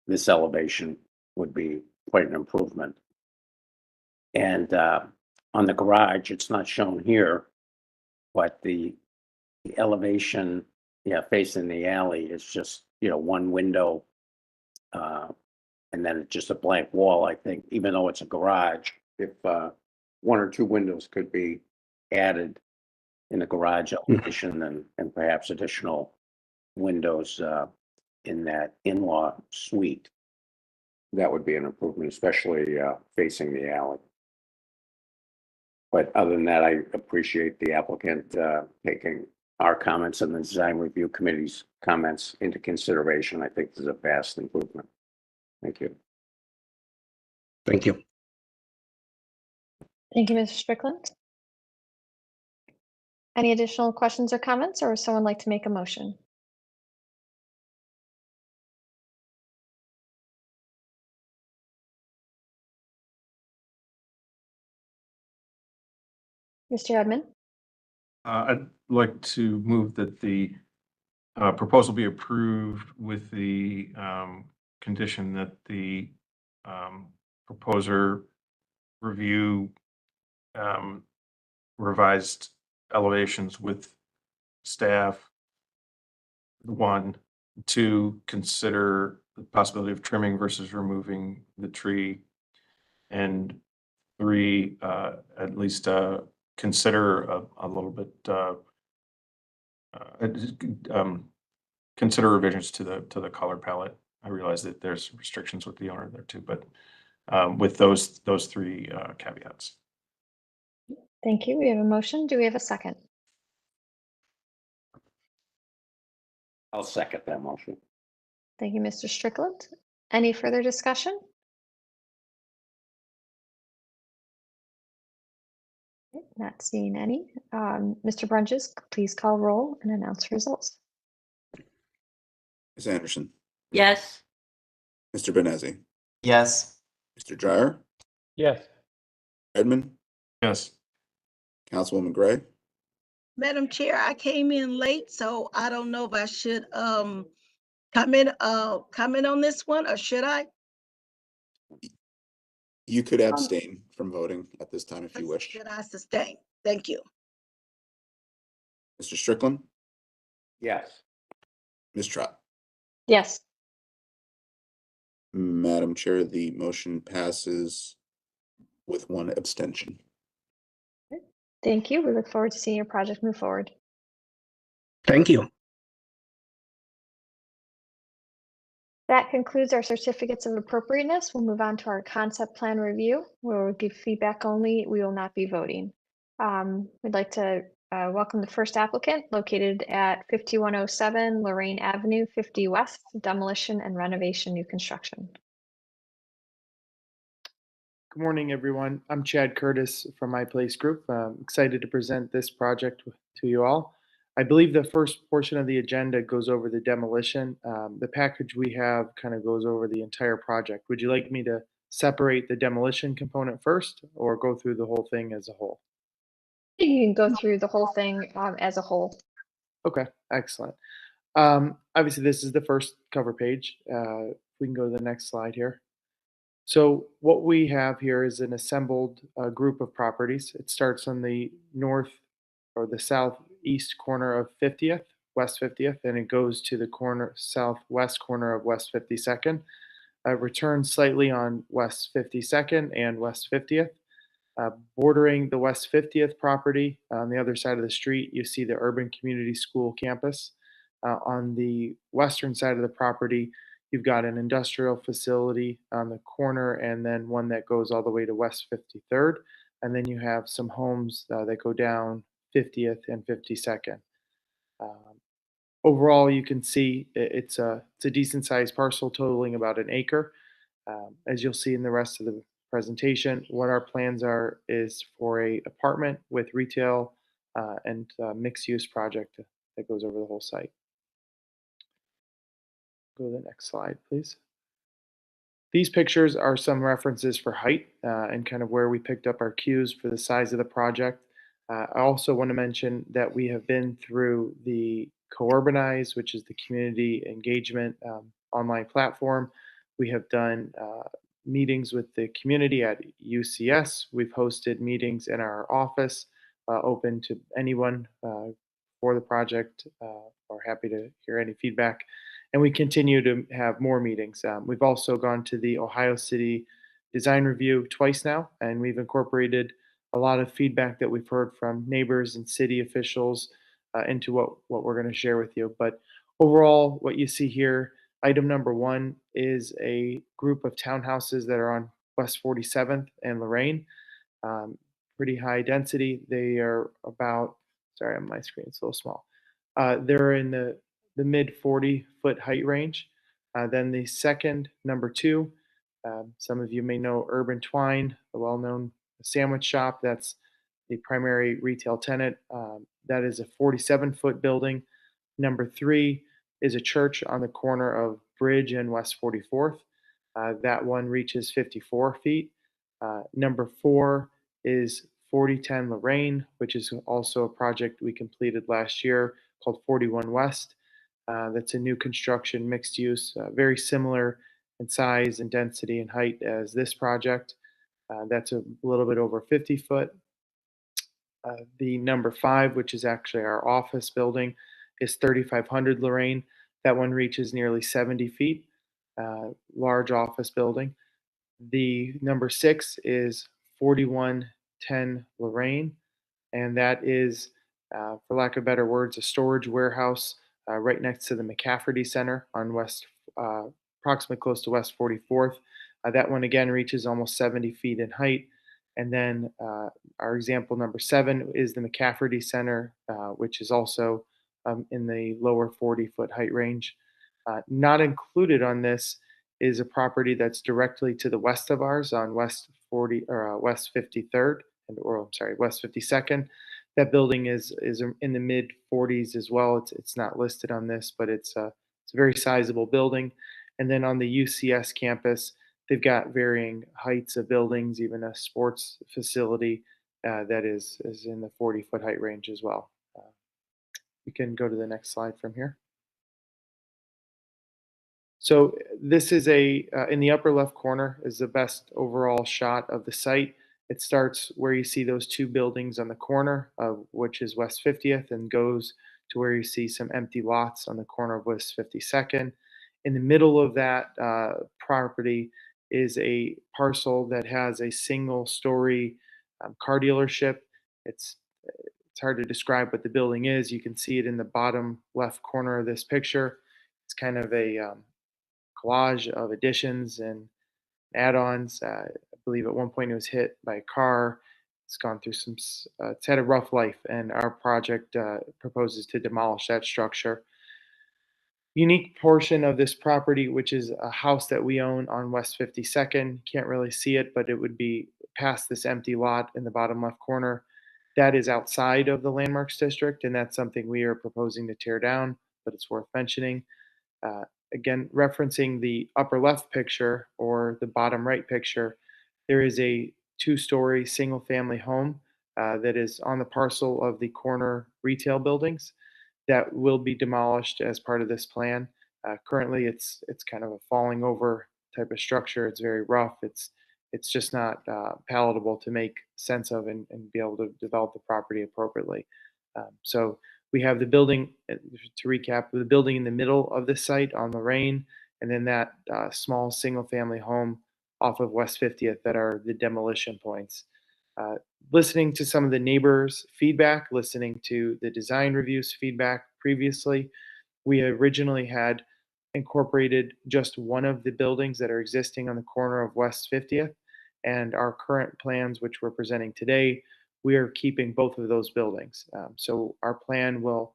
this elevation would be quite an improvement. And on the garage, it's not shown here, but the elevation, facing the alley is just, one window, and then it's just a blank wall. I think, even though it's a garage, if one or two windows could be added in the garage elevation, and perhaps additional windows in that in-law suite, that would be an improvement, especially facing the alley. But other than that, I appreciate the applicant taking our comments and the design review committee's comments into consideration. I think this is a vast improvement. Thank you. Thank you. Thank you, Mr. Strickland. Any additional questions or comments, or would someone like to make a motion? Mr. Edmund? I'd like to move that the proposal be approved with the condition that the proposer review revised elevations with staff. One, to consider the possibility of trimming versus removing the tree. And three, at least consider a little bit, consider revisions to the color palette. I realize that there's restrictions with the owner there too, but with those three caveats. Thank you. We have a motion. Do we have a second? I'll second that motion. Thank you, Mr. Strickland. Any further discussion? Not seeing any. Mr. Brunges, please call roll and announce results. Ms. Anderson, Yes. Mr. Benezzi, Yes. Mr. Dryer, Yes. Edmund, Yes. Councilwoman Gray. Madam Chair, I came in late, so I don't know if I should comment on this one, or should I? You could abstain from voting at this time if you wish. Should I sustain? Thank you. Mr. Strickland, Yes. Ms. Trott. Yes. Madam Chair, the motion passes with one abstention. Thank you. We look forward to seeing your project move forward. Thank you. That concludes our certificates of appropriateness. We'll move on to our concept plan review, where we'll give feedback only. We will not be voting. We'd like to welcome the first applicant, located at 5107 Lorraine Avenue, 50 West, demolition and renovation new construction. Good morning, everyone. I'm Chad Curtis from My Place Group. I'm excited to present this project to you all. I believe the first portion of the agenda goes over the demolition. The package we have kind of goes over the entire project. Would you like me to separate the demolition component first or go through the whole thing as a whole? You can go through the whole thing as a whole. Okay, excellent. Obviously, this is the first cover page. We can go to the next slide here. So what we have here is an assembled group of properties. It starts on the north or the southeast corner of 50th, West 50th, and it goes to the southwest corner of West 52nd. Returns slightly on West 52nd and West 50th. Bordering the West 50th property, on the other side of the street, you see the Urban Community School campus. On the western side of the property, you've got an industrial facility on the corner and then one that goes all the way to West 53rd. And then you have some homes that go down 50th and 52nd. Overall, you can see it's a decent sized parcel totaling about an acre. As you'll see in the rest of the presentation, what our plans are is for a apartment with retail and mixed use project that goes over the whole site. Go to the next slide, please. These pictures are some references for height and kind of where we picked up our cues for the size of the project. I also want to mention that we have been through the Co-Urbanize, which is the community engagement online platform. We have done meetings with the community at UCS. We've hosted meetings in our office, open to anyone for the project, or happy to hear any feedback. And we continue to have more meetings. We've also gone to the Ohio City Design Review twice now, and we've incorporated a lot of feedback that we've heard from neighbors and city officials into what we're going to share with you. But overall, what you see here, item number 1 is a group of townhouses that are on West 47th and Lorraine. Pretty high density. They are about, sorry, on my screen, it's a little small. They're in the mid 40-foot height range. Then the second, number 2, some of you may know Urban Twine, the well-known sandwich shop. That's the primary retail tenant. That is a 47-foot building. Number 3 is a church on the corner of Bridge and West 44th. That one reaches 54 feet. Number 4 is 4010 Lorraine, which is also a project we completed last year called 41 West. That's a new construction, mixed use, very similar in size and density and height as this project. That's a little bit over 50 foot. The number 5, which is actually our office building, is 3500 Lorraine. That one reaches nearly 70 feet, large office building. The number 6 is 4110 Lorraine, and that is, for lack of better words, a storage warehouse right next to the McCafferty Center on West, approximately close to West 44th. That one again reaches almost 70 feet in height. And then our example number 7 is the McCafferty Center, which is also in the lower 40-foot height range. Not included on this is a property that's directly to the west of ours on West 53rd, West 52nd. That building is in the mid 40s as well. It's not listed on this, but it's a very sizable building. And then on the UCS campus, they've got varying heights of buildings, even a sports facility that is in the 40-foot height range as well. We can go to the next slide from here. So this is in the upper left corner is the best overall shot of the site. It starts where you see those 2 buildings on the corner, which is West 50th, and goes to where you see some empty lots on the corner of West 52nd. In the middle of that property is a parcel that has a single-story car dealership. It's hard to describe what the building is. You can see it in the bottom left corner of this picture. It's kind of a collage of additions and add-ons. I believe at one point it was hit by a car. It's gone through it's had a rough life, and our project proposes to demolish that structure. Unique portion of this property, which is a house that we own on West 52nd. Can't really see it, but it would be past this empty lot in the bottom left corner. That is outside of the landmarks district, and that's something we are proposing to tear down, but it's worth mentioning. Uh, Again, referencing the upper left picture or the bottom right picture, there is a 2-story single family home that is on the parcel of the corner retail buildings that will be demolished as part of this plan. Currently, it's kind of a falling over type of structure. It's very rough. It's just not palatable to make sense of and be able to develop the property appropriately. So we have the building, to recap, the building in the middle of the site on Lorraine, and then that small single family home off of West 50th that are the demolition points. Uh, Listening to some of the neighbors' feedback, listening to the design reviews feedback previously, we originally had incorporated just one of the buildings that are existing on the corner of West 50th, and our current plans, which we're presenting today, we are keeping both of those buildings. So our plan will,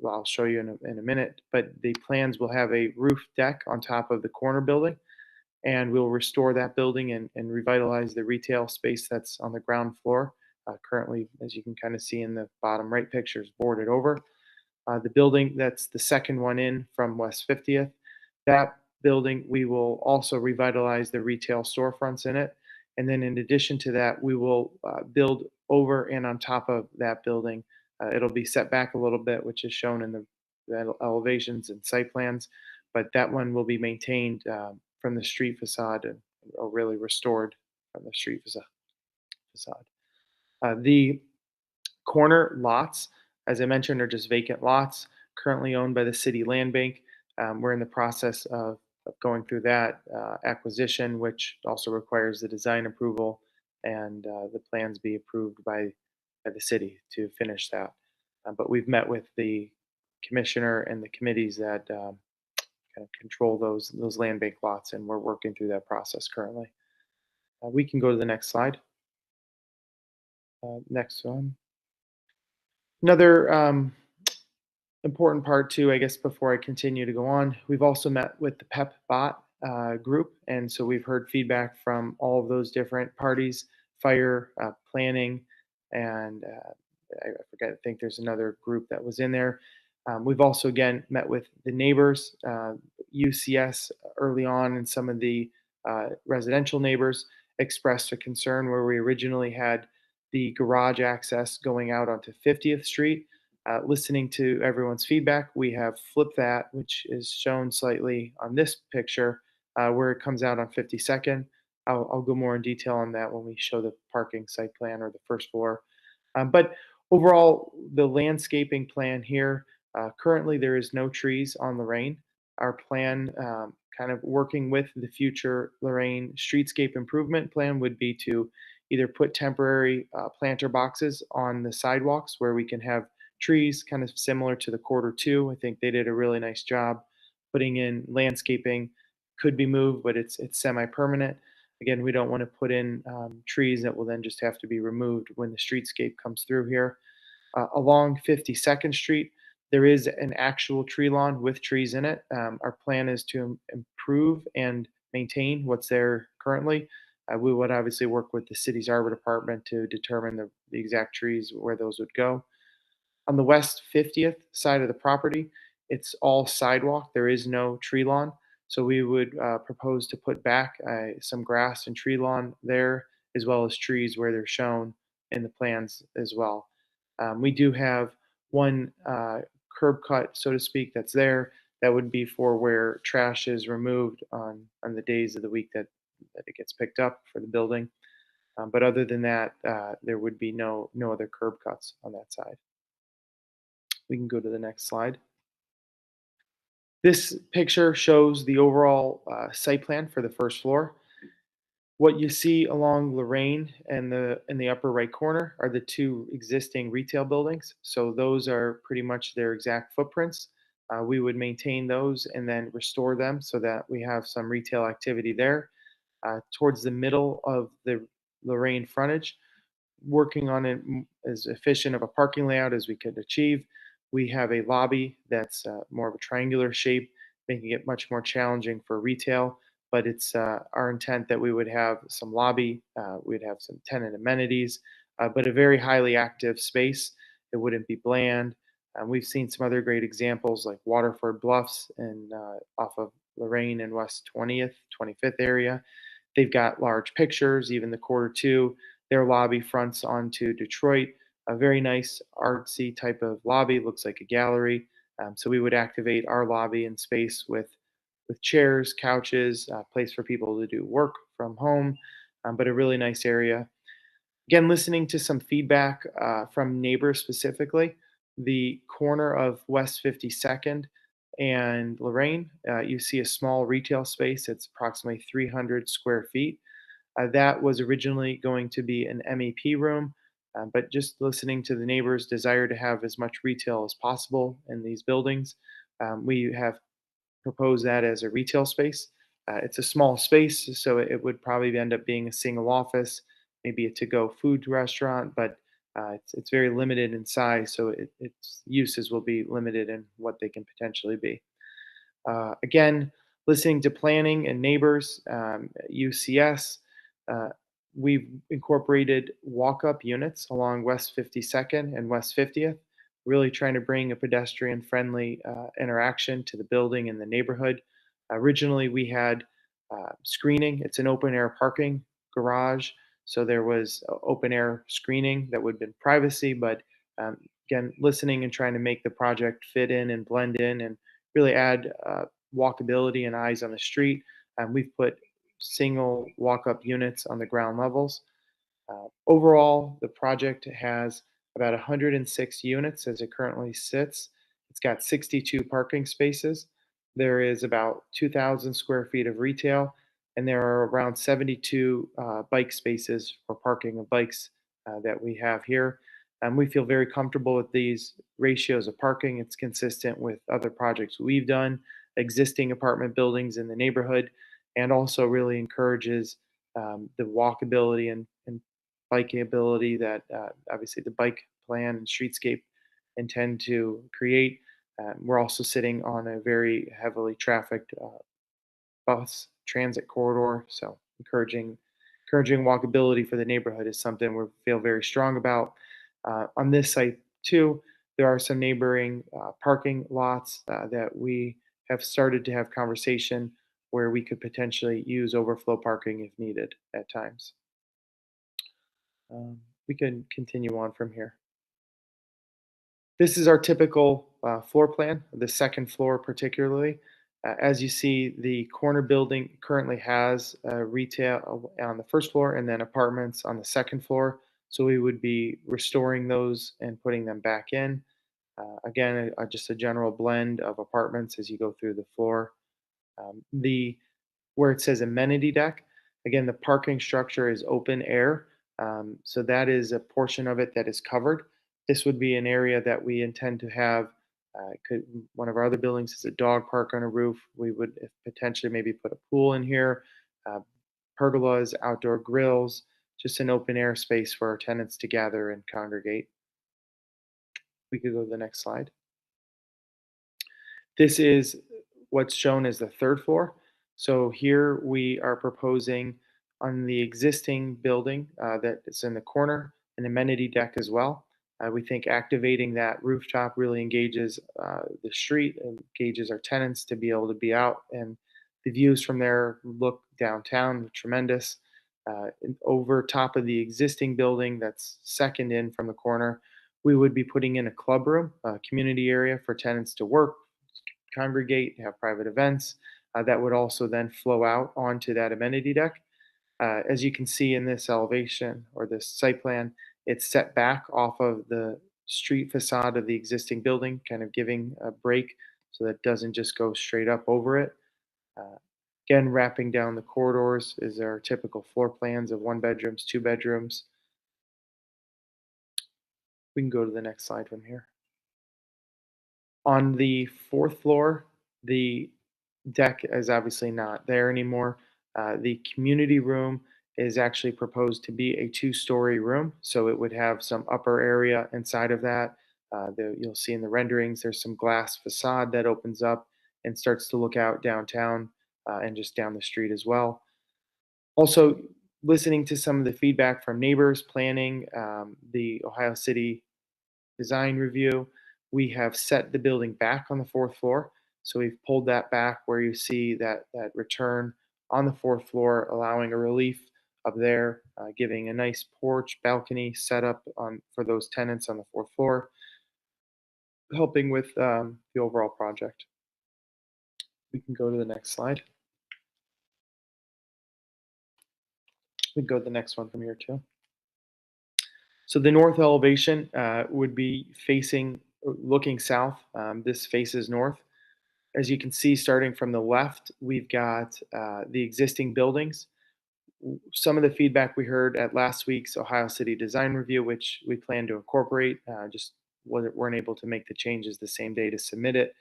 I'll show you in a minute, but the plans will have a roof deck on top of the corner building, and we'll restore that building and revitalize the retail space that's on the ground floor. Currently, as you can kind of see in the bottom right picture, is boarded over. The building that's the second one in from West 50th, that building, we will also revitalize the retail storefronts in it. And then in addition to that, we will build over and on top of that building. It'll be set back a little bit, which is shown in the elevations and site plans, but that one will be maintained from the street facade or really restored from the street facade. The corner lots, as I mentioned, are just vacant lots currently owned by the city land bank. We're in the process of going through that acquisition, which also requires the design approval and the plans be approved by the city to finish that. But we've met with the commissioner and the committees that kind of control those land bank lots, and we're working through that process currently. We can go to the next slide. Next one. Another important part too, I guess, before I continue to go on, we've also met with the PEP bot group, and so we've heard feedback from all of those different parties, fire, planning, and I forget, I think there's another group that was in there. We've also, again, met with the neighbors, UCS early on, and some of the residential neighbors expressed a concern where we originally had the garage access going out onto 50th Street. Listening to everyone's feedback, we have flipped that, which is shown slightly on this picture, where it comes out on 52nd. I'll go more in detail on that when we show the parking site plan or the first floor. But overall, the landscaping plan here, currently there is no trees on Lorraine. Our plan, kind of working with the future Lorraine streetscape improvement plan, would be to either put temporary planter boxes on the sidewalks where we can have trees kind of similar to the quarter two. I think they did a really nice job putting in landscaping. Could be moved, but it's semi-permanent. Again, we don't want to put in trees that will then just have to be removed when the streetscape comes through here. Along 52nd Street, there is an actual tree lawn with trees in it. Our plan is to improve and maintain what's there currently. We would obviously work with the city's arbor department to determine the exact trees where those would go. On the West 50th side of the property, it's all sidewalk. There is no tree lawn. So we would propose to put back some grass and tree lawn there, as well as trees where they're shown in the plans as well. We do have one curb cut, so to speak, that's there. That would be for where trash is removed on the days of the week that it gets picked up for the building. But other than that, there would be no other curb cuts on that side. We can go to the next slide. This picture shows the overall site plan for the first floor. What you see along Lorraine and in the upper right corner are the two existing retail buildings. So those are pretty much their exact footprints. We would maintain those and then restore them so that we have some retail activity there. Towards the middle of the Lorraine frontage, working on it as efficient of a parking layout as we could achieve. We have a lobby that's more of a triangular shape, making it much more challenging for retail. But it's our intent that we would have some lobby, we'd have some tenant amenities, but a very highly active space. It wouldn't be bland. We've seen some other great examples like Waterford Bluffs and off of Lorraine and West 20th, 25th area. They've got large pictures, even the quarter two. Their lobby fronts onto Detroit, a very nice artsy type of lobby, looks like a gallery. So we would activate our lobby and space with chairs, couches, a place for people to do work from home, but a really nice area. Again, listening to some feedback from neighbors specifically, the corner of West 52nd and Lorraine, you see a small retail space. It's approximately 300 square feet. That was originally going to be an MEP room, but just listening to the neighbors' desire to have as much retail as possible in these buildings, we have proposed that as a retail space. It's a small space, so it would probably end up being a single office, maybe a to-go food restaurant, but it's very limited in size, so its uses will be limited in what they can potentially be. Again, listening to planning and neighbors, UCS, uh, we've incorporated walk-up units along West 52nd and West 50th, really trying to bring a pedestrian-friendly interaction to the building and the neighborhood. Originally, we had screening. It's an open-air parking garage, so there was open-air screening that would have been privacy, but again, listening and trying to make the project fit in and blend in and really add walkability and eyes on the street. We've put single walk-up units on the ground levels. Overall, the project has about 106 units as it currently sits. It's got 62 parking spaces. There is about 2,000 square feet of retail, and there are around 72 bike spaces for parking of bikes that we have here. We feel very comfortable with these ratios of parking. It's consistent with other projects we've done, existing apartment buildings in the neighborhood, and also really encourages the walkability and bikeability that obviously the bike plan and streetscape intend to create. We're also sitting on a very heavily trafficked bus transit corridor, so encouraging walkability for the neighborhood is something we feel very strong about. On this site too, there are some neighboring parking lots that we have started to have conversation where we could potentially use overflow parking if needed at times. We can continue on from here. This is our typical floor plan, the second floor particularly. As you see, the corner building currently has retail on the first floor and then apartments on the second floor. So we would be restoring those and putting them back in. Again, just a general blend of apartments as you go through the floor. Where it says amenity deck, again, the parking structure is open air. So that is a portion of it that is covered. This would be an area that we intend to have. One of our other buildings is a dog park on a roof. We would potentially maybe put a pool in here, pergolas, outdoor grills, just an open air space for our tenants to gather and congregate. We could go to the next slide. This is what's shown as the third floor. So here we are proposing on the existing building that is in the corner, an amenity deck as well. We think activating that rooftop really engages the street, engages our tenants to be able to be out, and the views from there look downtown, tremendous. Over top of the existing building that's second in from the corner, we would be putting in a club room, a community area for tenants to work, congregate, have private events. That would also then flow out onto that amenity deck. As you can see in this elevation or this site plan, it's set back off of the street facade of the existing building, kind of giving a break so that it doesn't just go straight up over it. Again, wrapping down the corridors is our typical floor plans of 1 bedrooms, 2 bedrooms. We can go to the next slide from here. On the fourth floor, the deck is obviously not there anymore. The community room is actually proposed to be a 2-story room, so it would have some upper area inside of that. You'll see in the renderings, there's some glass facade that opens up and starts to look out downtown and just down the street as well. Also, Listening to some of the feedback from neighbors, planning, the Ohio City design review, we have set the building back on the 4th floor. So we've pulled that back where you see that return on the 4th floor, allowing a relief up there, giving a nice porch balcony setup for those tenants on the 4th floor, helping with the overall project. We can go to the next slide. We can go to the next one from here too. So the north elevation would be looking south. This faces north. As you can see, starting from the left, we've got the existing buildings. Some of the feedback we heard at last week's Ohio City Design Review, which we plan to incorporate, just weren't able to make the changes the same day to submit it,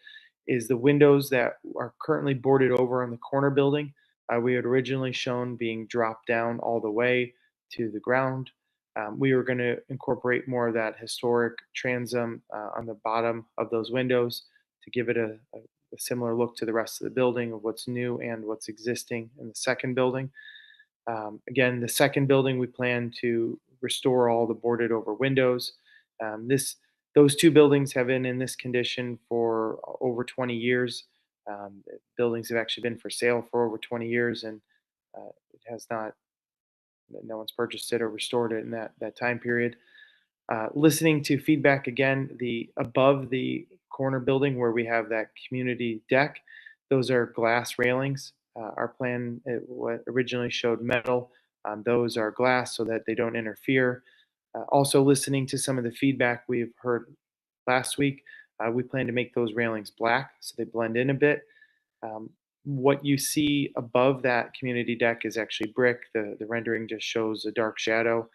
is the windows that are currently boarded over on the corner building. We had originally shown being dropped down all the way to the ground. We were going to incorporate more of that historic transom on the bottom of those windows to give it a similar look to the rest of the building of what's new and what's existing in the second building. Again, the second building, we plan to restore all the boarded over windows. Those two buildings have been in this condition for over 20 years. Buildings have actually been for sale for over 20 years, and it has not, no one's purchased it or restored it in that time period. Listening to feedback again, above the corner building where we have that community deck, those are glass railings. Our plan originally showed metal. Those are glass so that they don't interfere. Also listening to some of the feedback we've heard last week, we plan to make those railings black so they blend in a bit. What you see above that community deck is actually brick. The rendering just shows a dark shadow.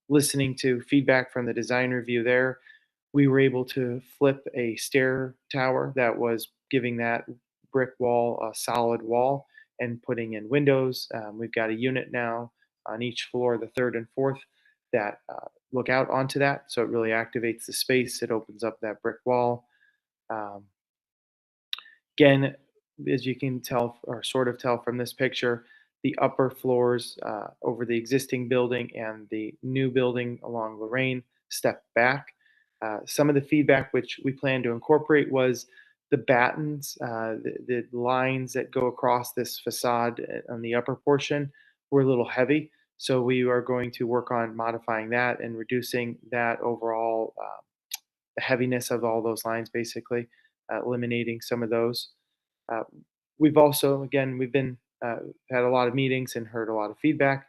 Listening to feedback from the design review there, we were able to flip a stair tower that was giving that brick wall a solid wall and putting in windows. We've got a unit now on each floor, the 3rd and 4th, that look out onto that. So it really activates the space. It opens up that brick wall. Again, as you can tell or sort of tell from this picture, the upper floors over the existing building and the new building along Lorraine step back. Some of the feedback which we plan to incorporate was the battens, the lines that go across this facade on the upper portion were a little heavy. So we are going to work on modifying that and reducing that overall, the heaviness of all those lines, basically, eliminating some of those. We've also, again, we've been had a lot of meetings and heard a lot of feedback.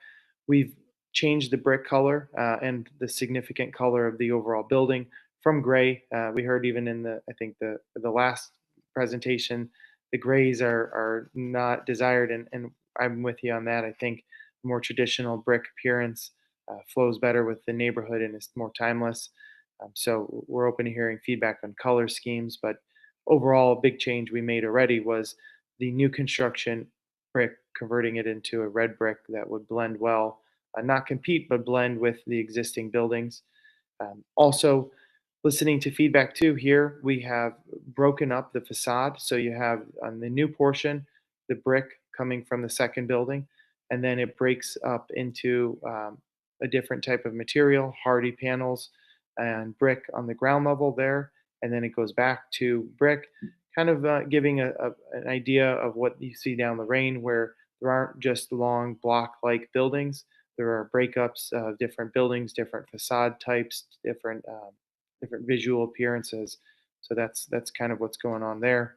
We've changed the brick color and the significant color of the overall building from gray. We heard even in I think the last presentation, the grays are not desired, and I'm with you on that. I think more traditional brick appearance flows better with the neighborhood and is more timeless. So we're open to hearing feedback on color schemes, but overall, a big change we made already was the new construction brick, converting it into a red brick that would blend well, not compete, but blend with the existing buildings. Also, listening to feedback too, here we have broken up the facade. So you have on the new portion, the brick coming from the second building, and then it breaks up into a different type of material, hardy panels and brick on the ground level there. And then it goes back to brick, kind of giving an idea of what you see down Lorraine, where there aren't just long block-like buildings. There are breakups of different buildings, different facade types, different visual appearances. So that's kind of what's going on there.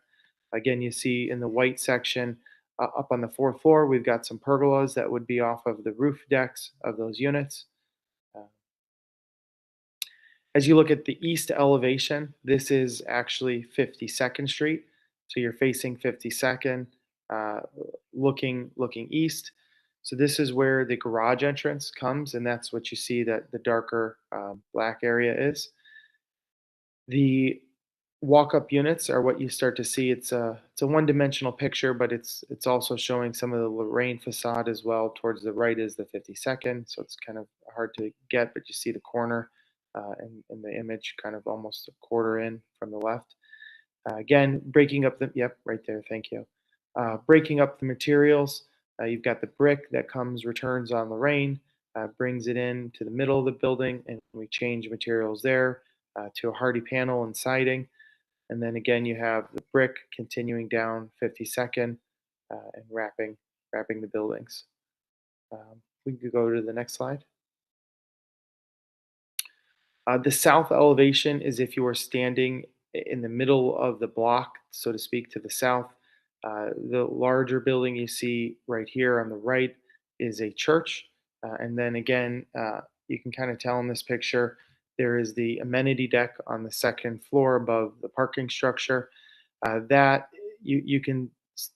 Again, you see in the white section up on the 4th floor, we've got some pergolas that would be off of the roof decks of those units. As you look at the east elevation, this is actually 52nd Street. So you're facing 52nd, looking east. So this is where the garage entrance comes, and that's what you see that the darker black area is. The walk-up units are what you start to see. It's a one-dimensional picture, but it's also showing some of the Lorraine facade as well. Towards the right is the 52nd, so it's kind of hard to get, but you see the corner in the image, kind of almost a quarter in from the left. Again, breaking up right there, thank you. Breaking up the materials. You've got the brick that returns on Lorraine, brings it in to the middle of the building, and we change materials there to a hardy panel and siding. And then again, you have the brick continuing down 52nd and wrapping the buildings. We could go to the next slide. The south elevation is if you are standing in the middle of the block, so to speak, to the south. The larger building you see right here on the right is a church. And then again, you can kind of tell in this picture, there is the amenity deck on the second floor above the parking structure. That you can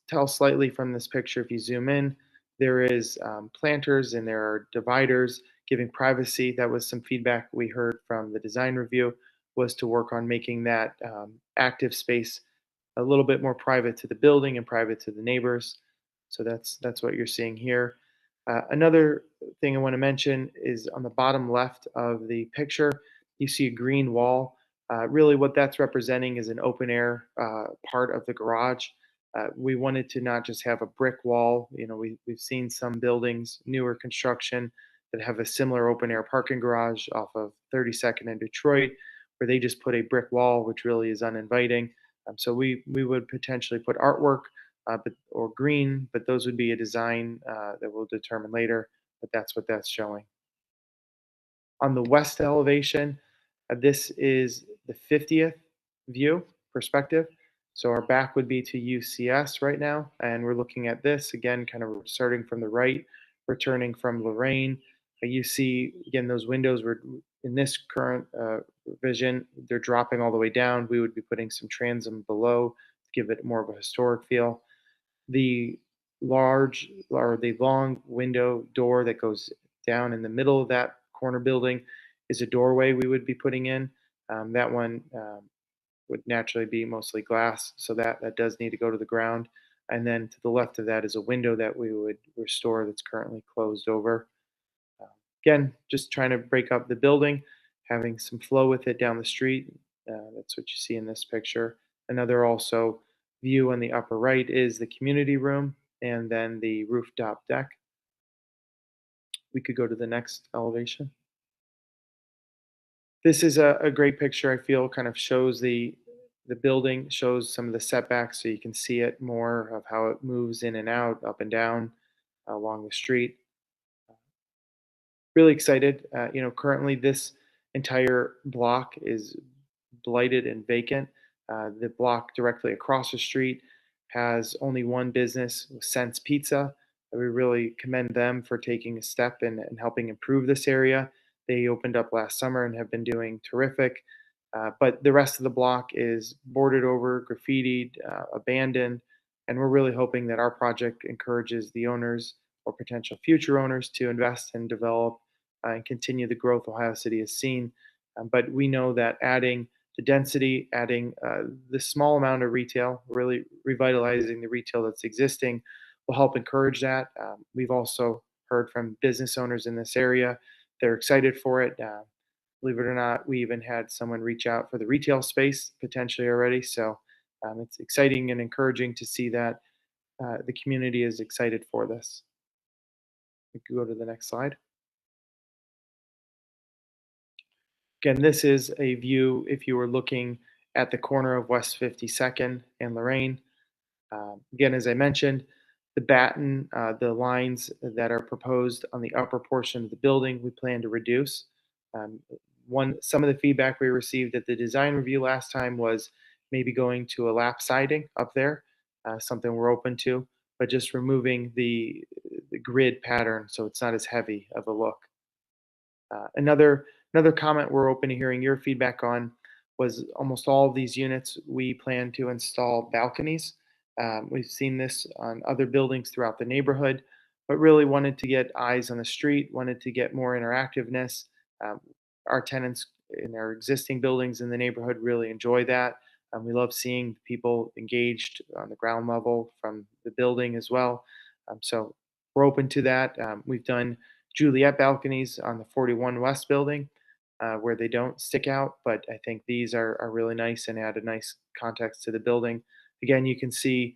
tell slightly from this picture if you zoom in. There is planters and there are dividers giving privacy. That was some feedback we heard from the design review, was to work on making that active space a little bit more private to the building and private to the neighbors. So that's what you're seeing here. Another thing I want to mention is on the bottom left of the picture, you see a green wall. Really what that's representing is an open air part of the garage. We wanted to not just have a brick wall. You know, we've seen some buildings, newer construction, that have a similar open air parking garage off of 32nd in Detroit, where they just put a brick wall, which really is uninviting. So we would potentially put artwork or green, but those would be a design that we'll determine later, but that's what that's showing. On the west elevation, this is the 50th view perspective. So our back would be to UCS right now, and we're looking at this again, kind of starting from the right, returning from Lorraine. You see, again, those windows were in this current vision, they're dropping all the way down. We would be putting some transom below to give it more of a historic feel. The long window door that goes down in the middle of that corner building is a doorway we would be putting in. That one would naturally be mostly glass, so that does need to go to the ground. And then to the left of that is a window that we would restore that's currently closed over. Again, just trying to break up the building, having some flow with it down the street. That's what you see in this picture. Another also view on the upper right is the community room and then the rooftop deck. We could go to the next elevation. This is a great picture, I feel, kind of shows the building, shows some of the setbacks so you can see it more of how it moves in and out, up and down along the street. Really excited. Currently this entire block is blighted and vacant. The block directly across the street has only one business, Sense Pizza. We really commend them for taking a step and helping improve this area. They opened up last summer and have been doing terrific. But the rest of the block is boarded over, graffitied, abandoned, and we're really hoping that our project encourages the owners or potential future owners to invest and develop and continue the growth Ohio City has seen. But we know that adding the density, adding the small amount of retail, really revitalizing the retail that's existing will help encourage that. We've also heard from business owners in this area. They're excited for it. Believe it or not, we even had someone reach out for the retail space potentially already. So it's exciting and encouraging to see that the community is excited for this. We could go to the next slide. Again, this is a view if you were looking at the corner of West 52nd and Lorraine. Again, as I mentioned, the batten, the lines that are proposed on the upper portion of the building, we plan to reduce. Some of the feedback we received at the design review last time was maybe going to a lap siding up there, something we're open to, but just removing the grid pattern so it's not as heavy of a look. Another comment we're open to hearing your feedback on was almost all of these units we plan to install balconies. We've seen this on other buildings throughout the neighborhood, but really wanted to get eyes on the street, wanted to get more interactiveness. Our tenants in our existing buildings in the neighborhood really enjoy that. We love seeing people engaged on the ground level from the building as well. So we're open to that. We've done Juliet balconies on the 41 West building where they don't stick out, but I think these are really nice and add a nice context to the building. Again, you can see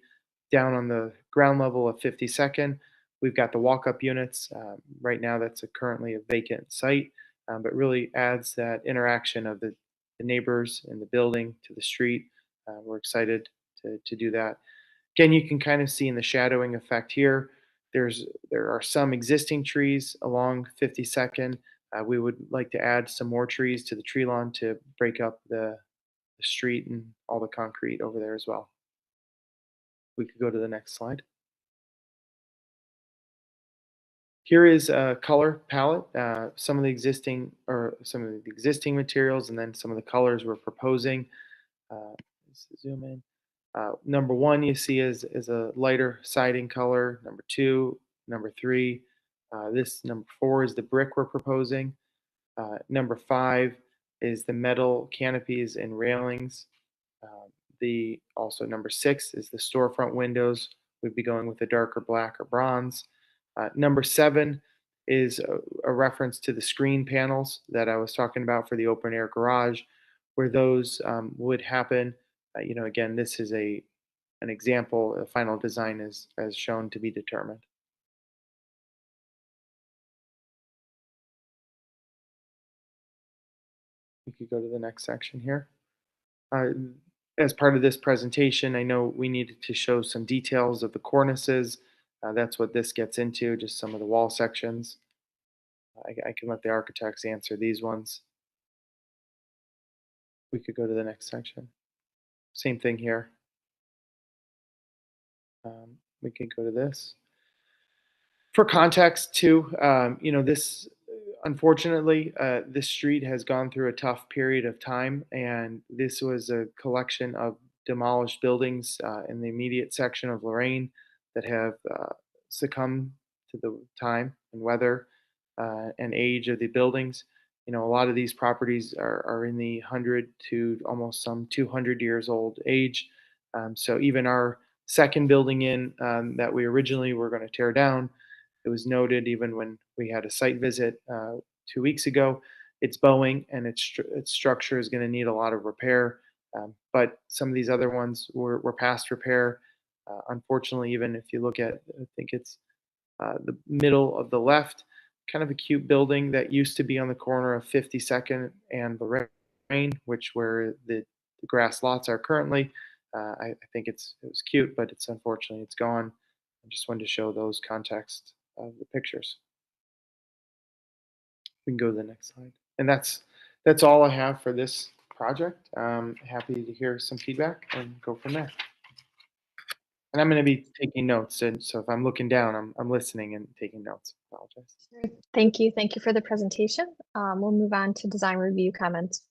down on the ground level of 52nd, We've got the walk-up units. Right now, that's currently a vacant site, but really adds that interaction of the neighbors in the building to the street. We're excited to do that. Again, you can kind of see in the shadowing effect here, there are some existing trees along 52nd. We would like to add some more trees to the tree lawn to break up the street and all the concrete over there as well. We could go to the next slide. Here is a color palette, some of the existing materials, and then some of the colors we're proposing. Let's zoom in. Number 1 you see is a lighter siding color. Number 2, number 3. This number 4 is the brick we're proposing. Number 5 is the metal canopies and railings. Also number 6 is the storefront windows. We'd be going with the darker black or bronze. Number 7 is a reference to the screen panels that I was talking about for the open air garage, where those would happen. Again, this is an example. The final design is as shown to be determined. We could go to the next section here. As part of this presentation, I know we needed to show some details of the cornices. That's what this gets into, just some of the wall sections. I can let the architects answer these ones. We could go to the next section. Same thing here. We could go to this. For context too, this, unfortunately, this street has gone through a tough period of time, and this was a collection of demolished buildings in the immediate section of Lorraine that have succumbed to the time and weather and age of the buildings. A lot of these properties are in the 100 to almost some 200 years old age. So even our second building that we originally were going to tear down, it was noted even when we had a site visit 2 weeks ago, it's bowing and its structure is going to need a lot of repair. But some of these other ones were past repair. Unfortunately, even if you look at, I think it's the middle of the left, kind of a cute building that used to be on the corner of 52nd and Lorraine, where the grass lots are currently. I think it was cute, but unfortunately it's gone. I just wanted to show those context of the pictures. We can go to the next slide. And that's all I have for this project. Happy to hear some feedback and go from there. And I'm going to be taking notes, and so if I'm looking down, I'm listening and taking notes. I apologize. Thank you. Thank you for the presentation. We'll move on to design review comments.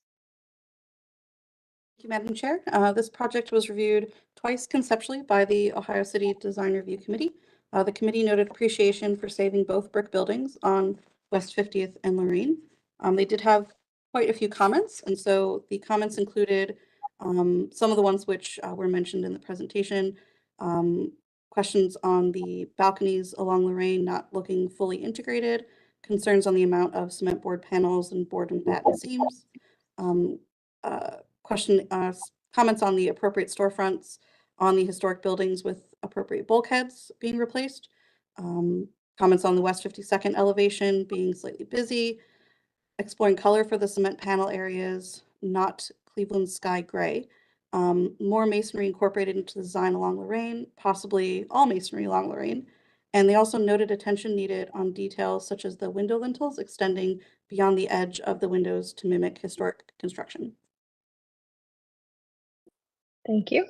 Thank you, Madam Chair. This project was reviewed twice conceptually by the Ohio City Design Review Committee. The committee noted appreciation for saving both brick buildings on West 50th and Lorraine. They did have quite a few comments, and so the comments included some of the ones which were mentioned in the presentation. Questions on the balconies along Lorraine not looking fully integrated, concerns on the amount of cement board panels and board and batten seams, comments on the appropriate storefronts on the historic buildings with appropriate bulkheads being replaced, comments on the West 52nd elevation being slightly busy, exploring color for the cement panel areas, not Cleveland sky gray, more masonry incorporated into the design along Lorraine, possibly all masonry along Lorraine. And they also noted attention needed on details such as the window lintels extending beyond the edge of the windows to mimic historic construction. Thank you.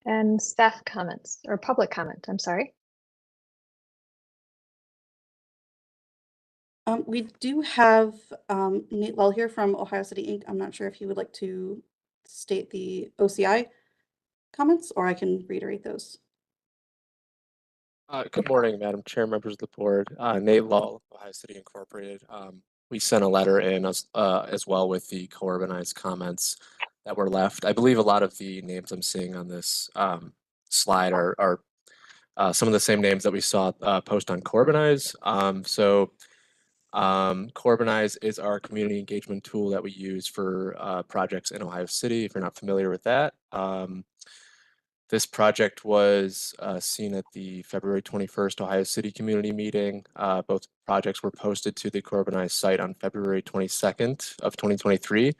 And staff comments, or public comment, I'm sorry. We do have Nate Lull here from Ohio City Inc. I'm not sure if you would like to state the OCI comments, or I can reiterate those. Good morning, Madam Chair, members of the board. Nate Lull, Ohio City Incorporated. We sent a letter in as well with the co-urbanized comments that were left. I believe a lot of the names I'm seeing on this slide are some of the same names that we saw post on co-urbanize. Co-urbanize is our community engagement tool that we use for projects in Ohio City, if you're not familiar with that. This project was seen at the February 21st Ohio City Community Meeting. Both projects were posted to the Corbinized site on February 22nd of 2023.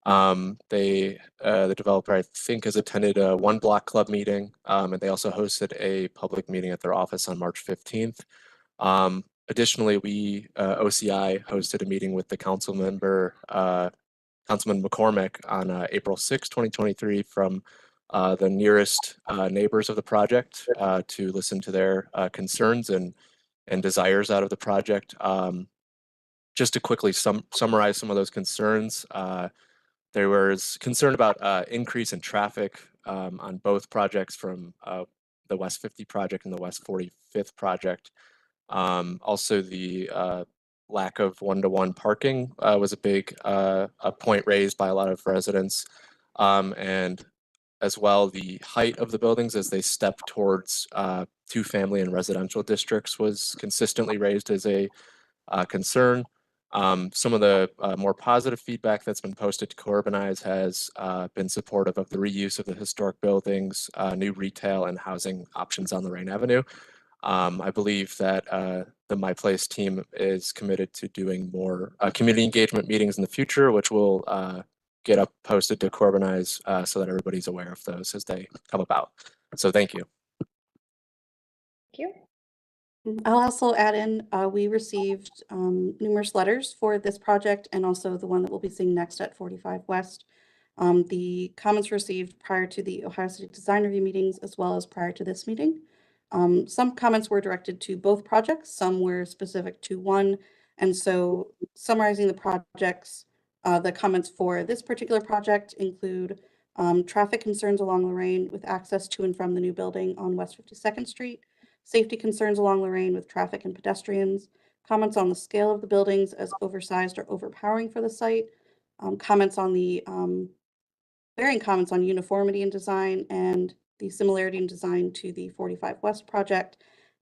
The developer, I think, has attended a One Block Club meeting, and they also hosted a public meeting at their office on March 15th. Additionally, OCI hosted a meeting with the Councilman McCormick on April 6, 2023 from the nearest neighbors of the project to listen to their concerns and desires out of the project. Just to quickly summarize some of those concerns, there was concern about increase in traffic on both projects from the West 50 project and the West 45th project. Also, the lack of one-to-one parking was a big a point raised by a lot of residents. And as well, the height of the buildings as they step towards two-family and residential districts was consistently raised as a concern. Some of the more positive feedback that's been posted to Corbinize has been supportive of the reuse of the historic buildings, new retail and housing options on Lorraine Avenue. I believe that the My Place team is committed to doing more community engagement meetings in the future, which will get up posted to Corbinize so that everybody's aware of those as they come about. So thank you. Thank you. I'll also add in, we received numerous letters for this project and also the one that we'll be seeing next at 45 West. The comments received prior to the Ohio City Design Review meetings as well as prior to this meeting. Some comments were directed to both projects, some were specific to one. And so summarizing the projects, the comments for this particular project include traffic concerns along Lorraine with access to and from the new building on West 52nd Street, safety concerns along Lorraine with traffic and pedestrians, comments on the scale of the buildings as oversized or overpowering for the site, comments on the varying comments on uniformity in design and the similarity in design to the 45 West project,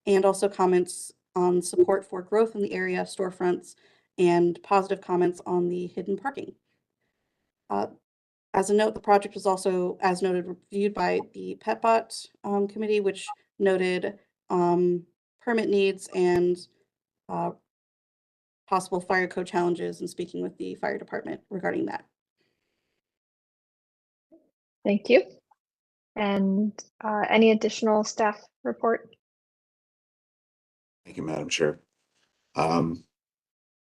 and also comments on support for growth in the area, storefronts, and positive comments on the hidden parking. As a note, the project was also, as noted, reviewed by the PetBot committee, which noted permit needs and possible fire code challenges and speaking with the fire department regarding that. Thank you. And any additional staff report? Thank you, Madam Chair.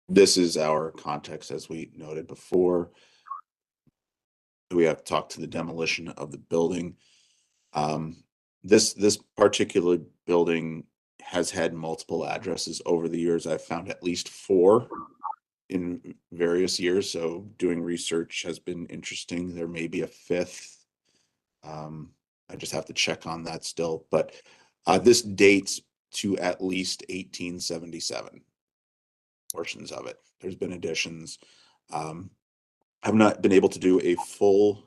This is our context, as we noted before. We have talked to the demolition of the building. This particular building has had multiple addresses over the years. I've found at least 4 in various years, so doing research has been interesting. There may be a 5th. I just have to check on that still, but this dates to at least 1877, portions of it. There's been additions. I've not been able to do a full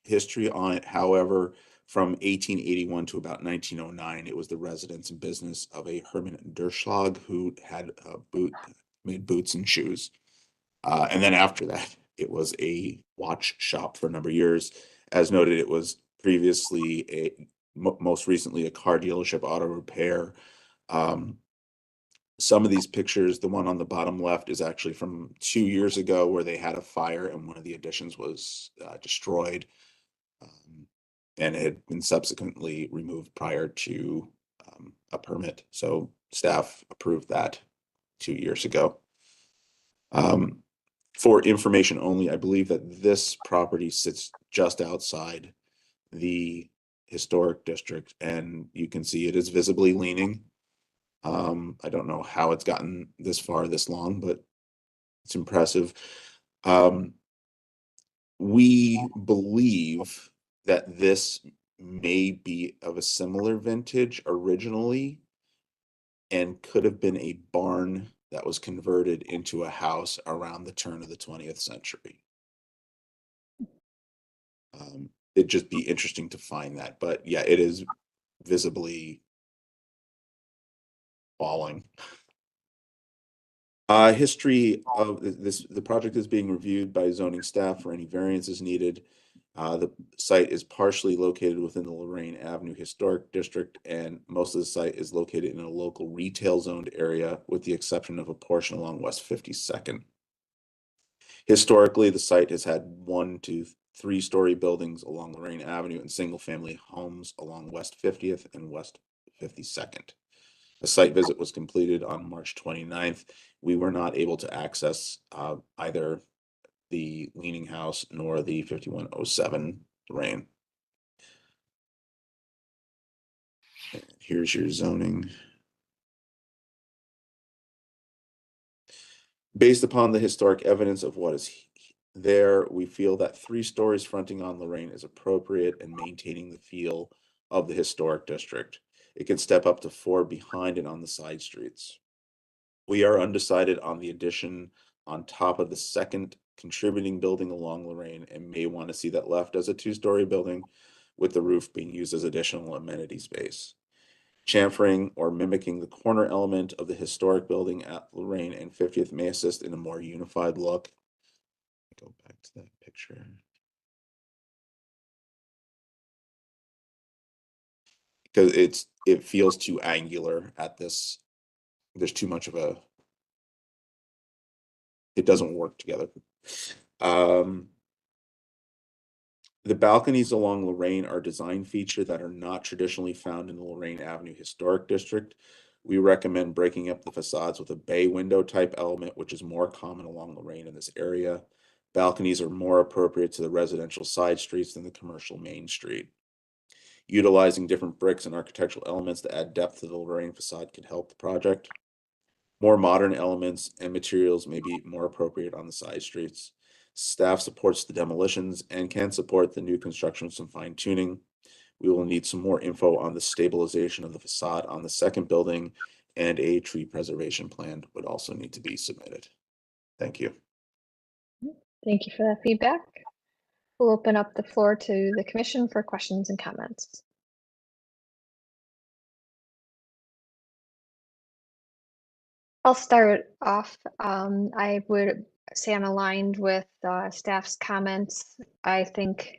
history on it. However, from 1881 to about 1909, it was the residence and business of a Hermann Durschlag who had made boots and shoes. And then after that, it was a watch shop for a number of years. As noted, it was previously most recently a car dealership, auto repair. Some of these pictures, the one on the bottom left is actually from 2 years ago where they had a fire and one of the additions was destroyed. And it had been subsequently removed prior to a permit. So staff approved that 2 years ago. For information only, I believe that this property sits just outside the historic district, and you can see it is visibly leaning. I don't know how it's gotten this far this long, but it's impressive. We believe that this may be of a similar vintage originally and could have been a barn that was converted into a house around the turn of the 20th century. It'd just be interesting to find that, but yeah, it is visibly falling. History of this, the project is being reviewed by zoning staff for any variances needed. The site is partially located within the Lorraine Avenue Historic District, and most of the site is located in a local retail zoned area, with the exception of a portion along West 52nd. Historically, the site has had 1 to 3-story buildings along Lorraine Avenue and single-family homes along West 50th and West 52nd. A site visit was completed on March 29th. We were not able to access either the Leaning House nor the 5107 Lorraine. And here's your zoning. Based upon the historic evidence of what is there, we feel that 3 stories fronting on Lorraine is appropriate and maintaining the feel of the historic district. It can step up to 4 behind and on the side streets. We are undecided on the addition on top of the second contributing building along Lorraine and may want to see that left as a 2-story building with the roof being used as additional amenity space. Chamfering or mimicking the corner element of the historic building at Lorraine and 50th may assist in a more unified look. Go back to that picture. Because it feels too angular at this. There's too much of a, it doesn't work together. The balconies along Lorraine are a design feature that are not traditionally found in the Lorraine Avenue Historic District. We recommend breaking up the facades with a bay window type element, which is more common along Lorraine in this area. Balconies are more appropriate to the residential side streets than the commercial main street. Utilizing different bricks and architectural elements to add depth to the Lorraine facade could help the project. More modern elements and materials may be more appropriate on the side streets. Staff supports the demolitions and can support the new construction with some fine tuning. We will need some more info on the stabilization of the facade on the second building, and a tree preservation plan would also need to be submitted. Thank you. Thank you for that feedback. We'll open up the floor to the commission for questions and comments. I'll start off. I would say I'm aligned with staff's comments. I think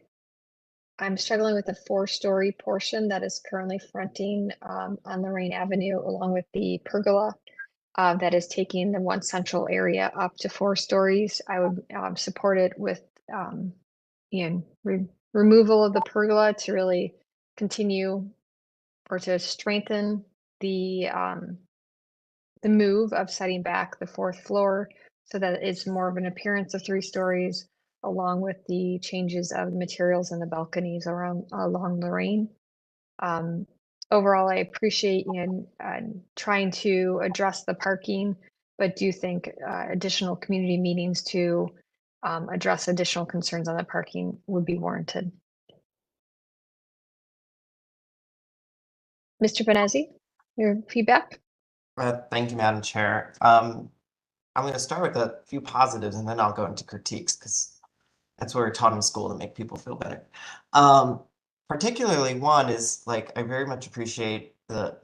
I'm struggling with the 4-story portion that is currently fronting on Lorraine Avenue, along with the pergola that is taking the one central area up to 4 stories. I would support it with removal of the pergola to really continue or to strengthen the move of setting back the 4th floor so that it's more of an appearance of 3 stories, along with the changes of materials in the balconies along Lorraine. Overall, I appreciate trying to address the parking, but do think additional community meetings to address additional concerns on the parking would be warranted. Mr. Benezzi, your feedback? Thank you, Madam Chair. I'm going to start with a few positives and then I'll go into critiques because that's what we're taught in school to make people feel better. Particularly one is like, I very much appreciate the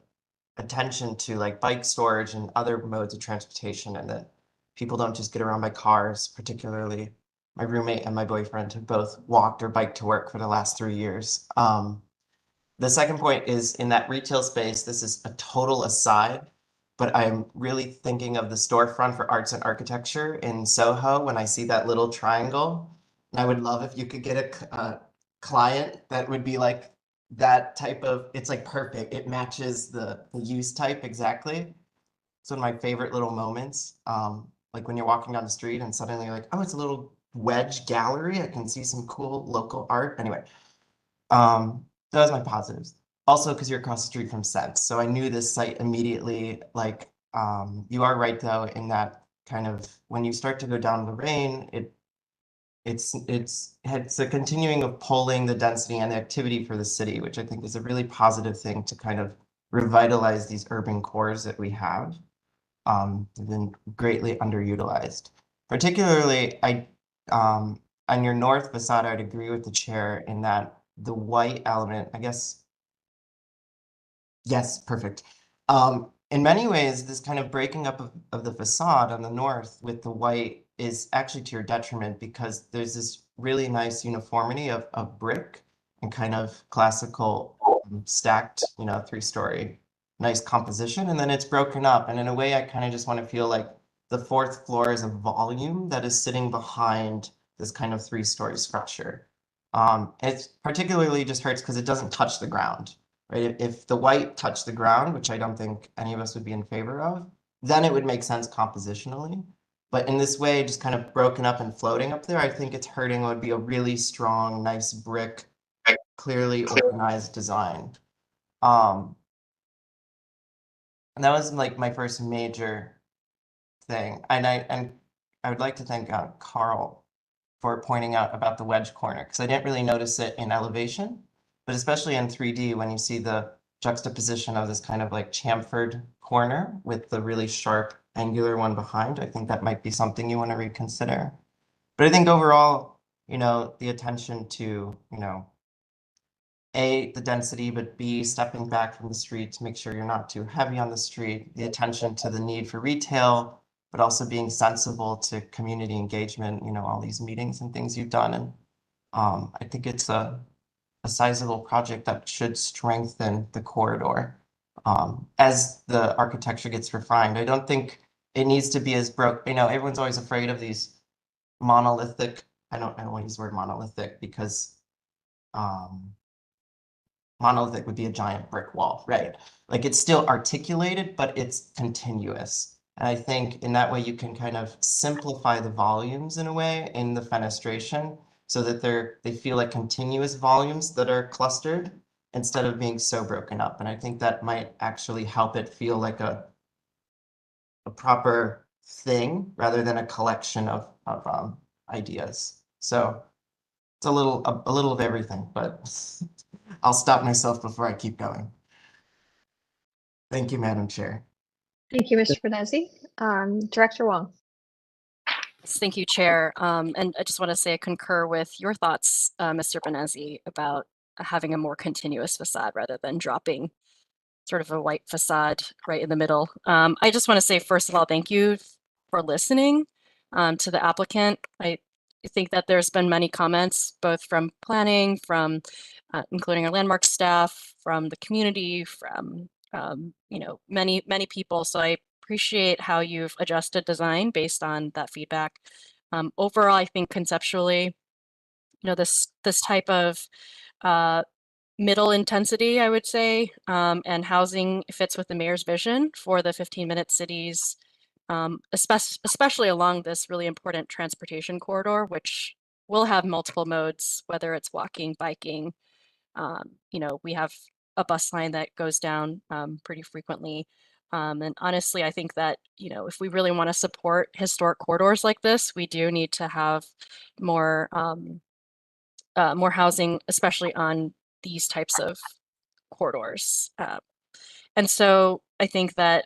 attention to like bike storage and other modes of transportation, and that people don't just get around by cars. Particularly my roommate and my boyfriend have both walked or biked to work for the last 3 years. The second point is in that retail space, this is a total aside, but I'm really thinking of the storefront for arts and architecture in Soho when I see that little triangle. And I would love if you could get a client that would be like that type of, it's like perfect. It matches the use type exactly. It's one of my favorite little moments. Like when you're walking down the street and suddenly you're like, oh, it's a little wedge gallery. I can see some cool local art. Anyway, those are my positives. Also, because you're across the street from Sense. So I knew this site immediately. Like, you are right though, in that kind of, when you start to go down Lorraine, it's a continuing of polling the density and the activity for the city, which I think is a really positive thing to kind of revitalize these urban cores that we have. They've been greatly underutilized. Particularly, on your north facade, I'd agree with the chair in that the white element, I guess. Yes, perfect. In many ways, this kind of breaking up of the facade on the north with the white is actually to your detriment because there's this really nice uniformity of brick and kind of classical stacked, 3-story, nice composition. And then it's broken up. And in a way, I kind of just want to feel like the 4th floor is a volume that is sitting behind this kind of 3-story structure. It particularly just hurts because it doesn't touch the ground, right? If the white touched the ground, which I don't think any of us would be in favor of, then it would make sense compositionally. But in this way, just kind of broken up and floating up there, I think it's hurting what would be a really strong, nice brick, clearly organized design. And that was like my first major thing. And I would like to thank Carl for pointing out about the wedge corner, because I didn't really notice it in elevation, but especially in 3D when you see the juxtaposition of this kind of like chamfered corner with the really sharp angular one behind. I think that might be something you want to reconsider. But I think overall, the attention to, A, the density, but B, stepping back from the street to make sure you're not too heavy on the street, the attention to the need for retail, but also being sensible to community engagement, all these meetings and things you've done. And I think it's a sizable project that should strengthen the corridor as the architecture gets refined. I don't think it needs to be as broke. Everyone's always afraid of these monolithic, I don't want to use the word monolithic because monolithic would be a giant brick wall, right? Like it's still articulated, but it's continuous. And I think in that way you can kind of simplify the volumes in a way in the fenestration so that they feel like continuous volumes that are clustered instead of being so broken up. And I think that might actually help it feel like a proper thing rather than a collection of ideas. So it's a little of everything, but I'll stop myself before I keep going. Thank you, Madam Chair. Thank you, Mr. Benezzi. Director Wong. Thank you, Chair. And I just want to say I concur with your thoughts, Mr. Benezzi, about having a more continuous facade rather than dropping sort of a white facade right in the middle. I just want to say, first of all, thank you for listening to the applicant. I think that there's been many comments, both from planning, from including our landmark staff, from the community, from many people. So I appreciate how you've adjusted design based on that feedback. Overall, I think conceptually, this type of middle intensity, I would say, and housing fits with the mayor's vision for the 15-minute cities, especially along this really important transportation corridor, which will have multiple modes, whether it's walking, biking. We have a bus line that goes down pretty frequently. And honestly, I think that, if we really want to support historic corridors like this, we do need to have more housing, especially on these types of corridors. And so I think that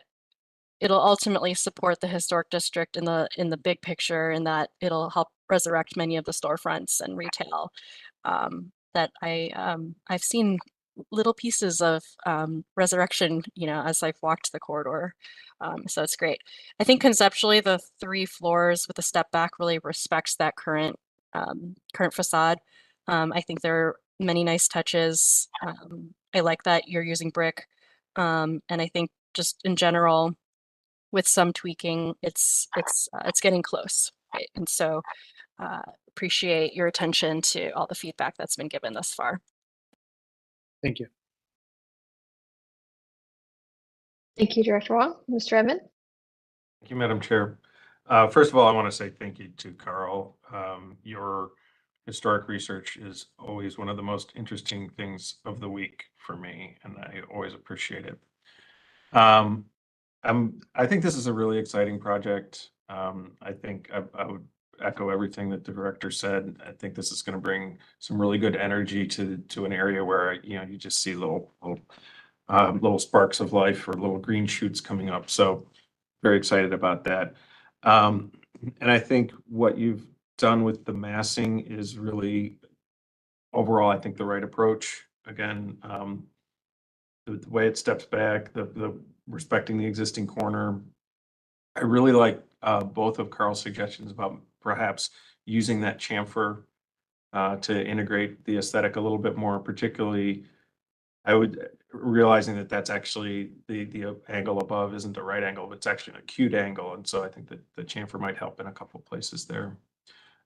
it'll ultimately support the historic district in the big picture, in that it'll help resurrect many of the storefronts and retail that I've seen little pieces of resurrection, as I've walked the corridor. So it's great. I think conceptually, the 3 floors with a step back really respects that current facade. I think there are many nice touches. I like that you're using brick. And I think just in general, with some tweaking, it's getting close. Right? And so appreciate your attention to all the feedback that's been given thus far. Thank you. Thank you, Director Wong. Mr. Edmond? Thank you, Madam Chair. First of all, I want to say thank you to Carl. Your historic research is always one of the most interesting things of the week for me, and I always appreciate it. I think this is a really exciting project. I think I would echo everything that the director said. I think this is going to bring some really good energy to an area where you just see little sparks of life or little green shoots coming up. So very excited about that. And I think what you've done with the massing is really overall, I think, the right approach. Again, the way it steps back, the respecting the existing corner. I really like both of Carl's suggestions about perhaps using that chamfer to integrate the aesthetic a little bit more, particularly realizing that that's actually the angle above isn't a right angle, but it's actually an acute angle. And so I think that the chamfer might help in a couple of places there.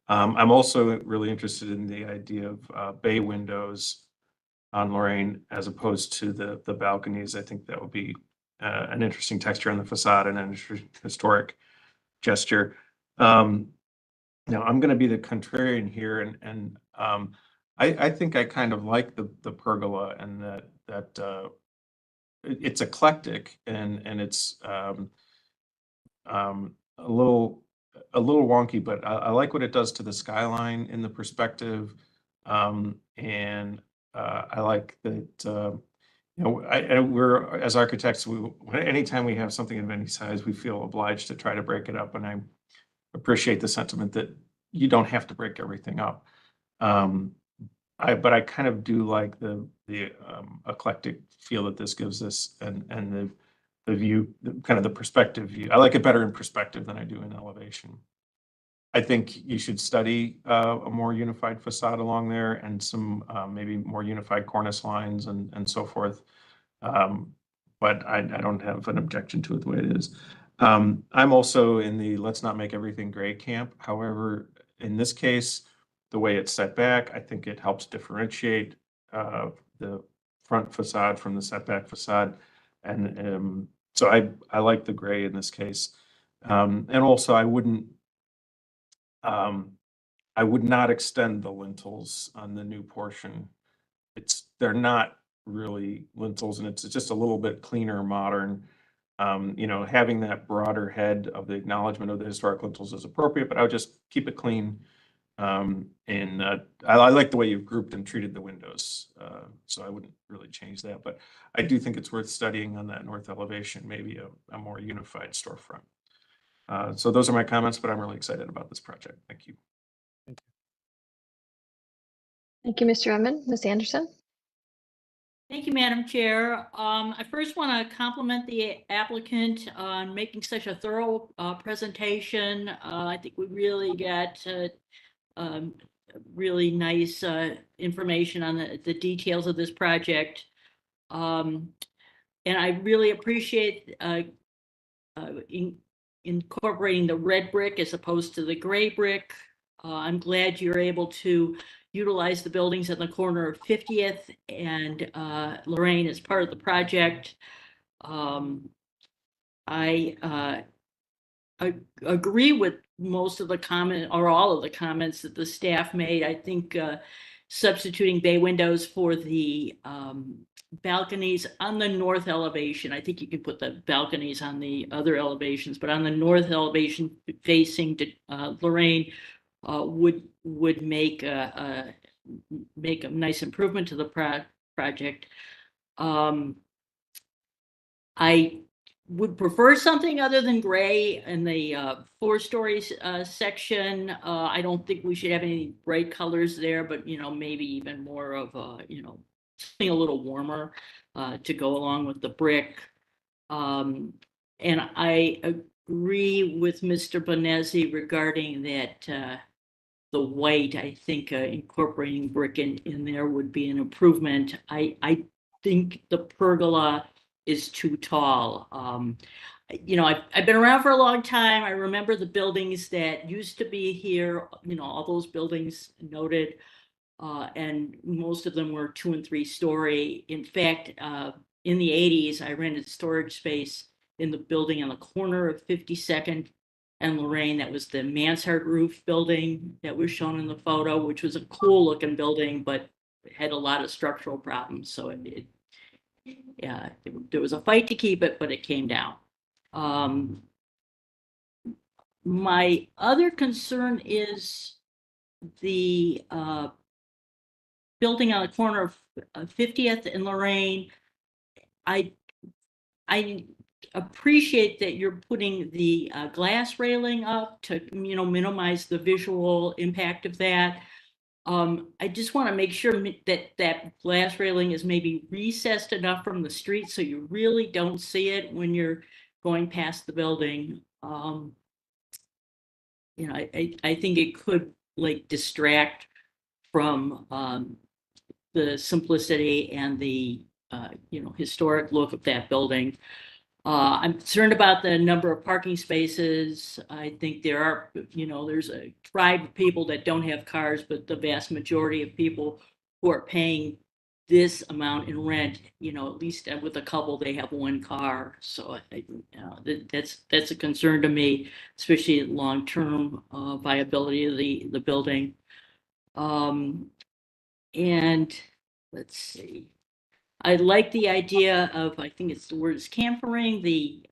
I'm also really interested in the idea of bay windows on Lorraine as opposed to the balconies. I think that would be an interesting texture on the facade and an historic gesture. Now I'm going to be the contrarian here, and I think I kind of like the pergola, and that it's eclectic and it's a little wonky, but I like what it does to the skyline in the perspective, and I like that. We're as architects, anytime we have something of any size, we feel obliged to try to break it up, and I appreciate the sentiment that you don't have to break everything up. But I kind of do like the eclectic feel that this gives us, and the view, kind of the perspective view. I like it better in perspective than I do in elevation. I think you should study a more unified facade along there, and some maybe more unified cornice lines and so forth. But I don't have an objection to it the way it is. I'm also in the let's not make everything gray camp. However, in this case, the way it's set back, I think it helps differentiate the front facade from the setback facade. And so I like the gray in this case. And also I would not extend the lintels on the new portion. They're not really lintels, and it's just a little bit cleaner, modern. Having that broader head of the acknowledgement of the historic lintels is appropriate, but I would just keep it clean. And I like the way you've grouped and treated the windows, so I wouldn't really change that. But I do think it's worth studying on that north elevation, maybe a more unified storefront. So those are my comments, but I'm really excited about this project. Thank you. Thank you, Mr. Edmond. Ms. Anderson? Thank you, Madam Chair. I first want to compliment the applicant on making such a thorough presentation. I think we really got really nice information on the details of this project. And I really appreciate incorporating the red brick as opposed to the gray brick. I'm glad you're able to utilize the buildings in the corner of 50th and Lorraine as part of the project. I agree with most of the comment or all of the comments that the staff made. I think substituting bay windows for the balconies on the north elevation. I think you can put the balconies on the other elevations, but on the north elevation facing to Lorraine would make a nice improvement to the project. I would prefer something other than gray in the 4 stories section. I don't think we should have any bright colors there, but maybe even more of something a little warmer to go along with the brick. And I agree with Mr. Bonezzi regarding that the white. I think incorporating brick in there would be an improvement. I think the pergola is too tall. I've been around for a long time. I remember the buildings that used to be here, all those buildings noted, and most of them were 2 and 3 story. In fact, in the 80s, I rented storage space in the building on the corner of 52nd and Lorraine. That was the mansard roof building that was shown in the photo, which was a cool looking building, but it had a lot of structural problems. So there was a fight to keep it, but it came down. My other concern is the building on the corner of 50th and Lorraine. I appreciate that you're putting the glass railing up to minimize the visual impact of that. I just want to make sure that glass railing is maybe recessed enough from the street so you really don't see it when you're going past the building. you know, I think it could like distract from the simplicity and the you know, historic look of that building. I'm concerned about the number of parking spaces. I think there are, you know, there's a tribe of people that don't have cars, but the vast majority of people who are paying this amount in rent, you know, at least with a couple, they have one car. So you know, that's a concern to me, especially long-term viability of the building. And let's see. I like the idea of, I think it's the word is campering, the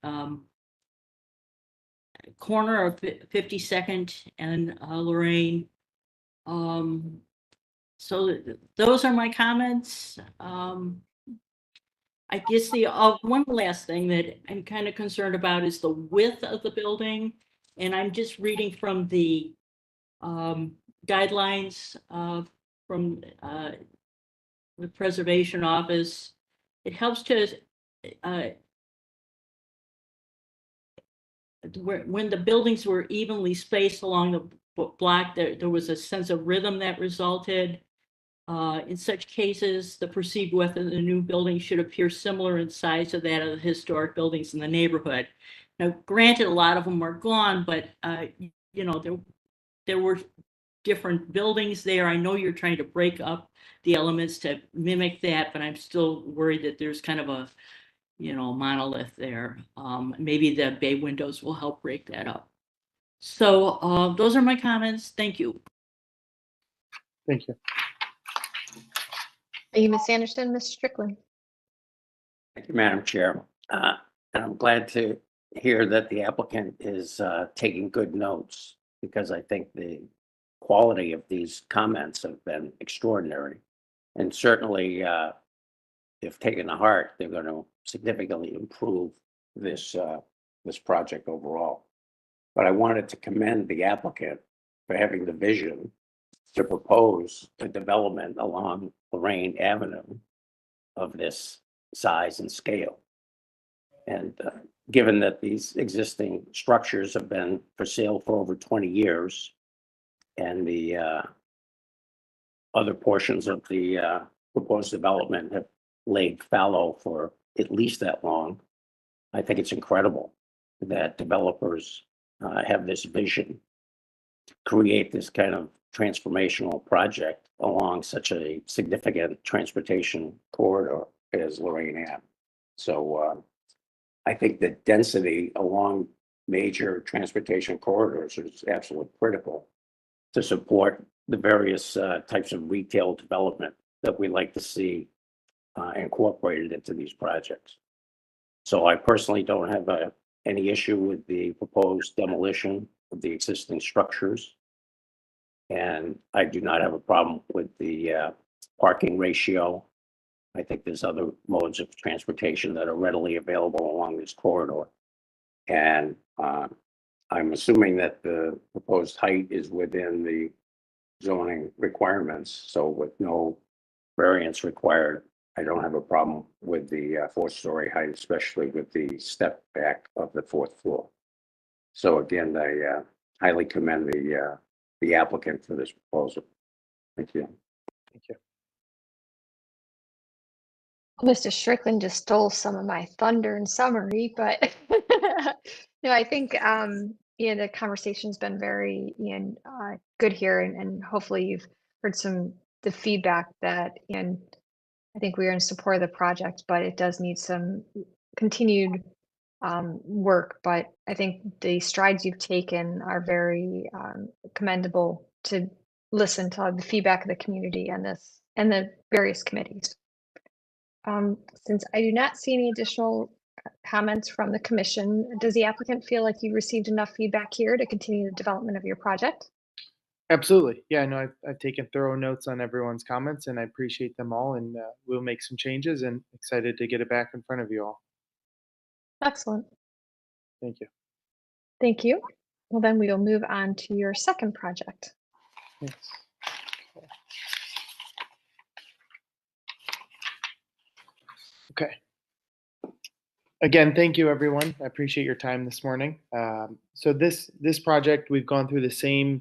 corner of 52nd and Lorraine. So those are my comments. I guess the one last thing that I'm kind of concerned about is the width of the building. And I'm just reading from the guidelines from the Preservation Office. It helps to when the buildings were evenly spaced along the block, there was a sense of rhythm that resulted. In such cases, the perceived width of the new building should appear similar in size to that of the historic buildings in the neighborhood. Now, granted, a lot of them are gone, but you know, there were different buildings there. I know you're trying to break up the elements to mimic that, but I'm still worried that there's kind of a, you know, monolith there. Maybe the bay windows will help break that up. So those are my comments. Thank you. Thank you. Thank you, Ms. Anderson. Ms. Strickland. Thank you, Madam Chair. And I'm glad to hear that the applicant is taking good notes, because I think the quality of these comments have been extraordinary. And certainly, if taken to heart, they're going to significantly improve this this project overall. But I wanted to commend the applicant for having the vision to propose a development along Lorraine Avenue of this size and scale. And given that these existing structures have been for sale for over 20 years, and the other portions of the proposed development have laid fallow for at least that long, I think it's incredible that developers have this vision to create this kind of transformational project along such a significant transportation corridor as Lorraine Ave. So I think the density along major transportation corridors is absolutely critical to support the various types of retail development that we like to see incorporated into these projects. So I personally don't have any issue with the proposed demolition of the existing structures. And I do not have a problem with the parking ratio. I think there's other modes of transportation that are readily available along this corridor. And I'm assuming that the proposed height is within the zoning requirements. So with no variance required, I don't have a problem with the 4-story height, especially with the step back of the 4th floor. So again, I highly commend the applicant for this proposal. Thank you. Thank you. Mr. Strickland just stole some of my thunder and summary, but no, I think yeah, the conversation's been very good here, and hopefully you've heard the feedback that I think we are in support of the project, but it does need some continued work. But I think the strides you've taken are very commendable to listen to the feedback of the community and the various committees. Since I do not see any additional comments from the commission, does the applicant feel like you received enough feedback here to continue the development of your project? Absolutely. Yeah, no, I've taken thorough notes on everyone's comments, and I appreciate them all, and we'll make some changes, and excited to get it back in front of you all. Excellent. Thank you. Thank you. Well, then we will move on to your second project. Yes. Okay. Again, thank you, everyone. I appreciate your time this morning. So this project, we've gone through the same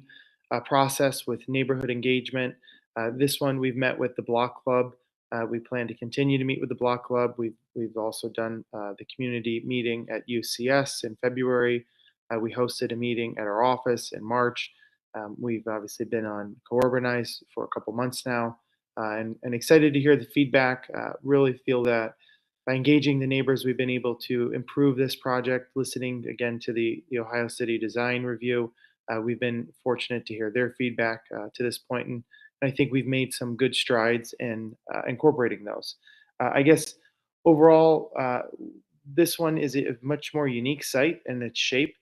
process with neighborhood engagement. This one, we've met with the Block Club. We plan to continue to meet with the Block Club. We've also done the community meeting at UCS in February. We hosted a meeting at our office in March. We've obviously been on Co-Urbanize for a couple months now, and excited to hear the feedback. Really feel that by engaging the neighbors, we've been able to improve this project. Listening again to the Ohio City Design Review, we've been fortunate to hear their feedback to this point, and I think we've made some good strides in incorporating those. I guess overall, this one is a much more unique site in its shape,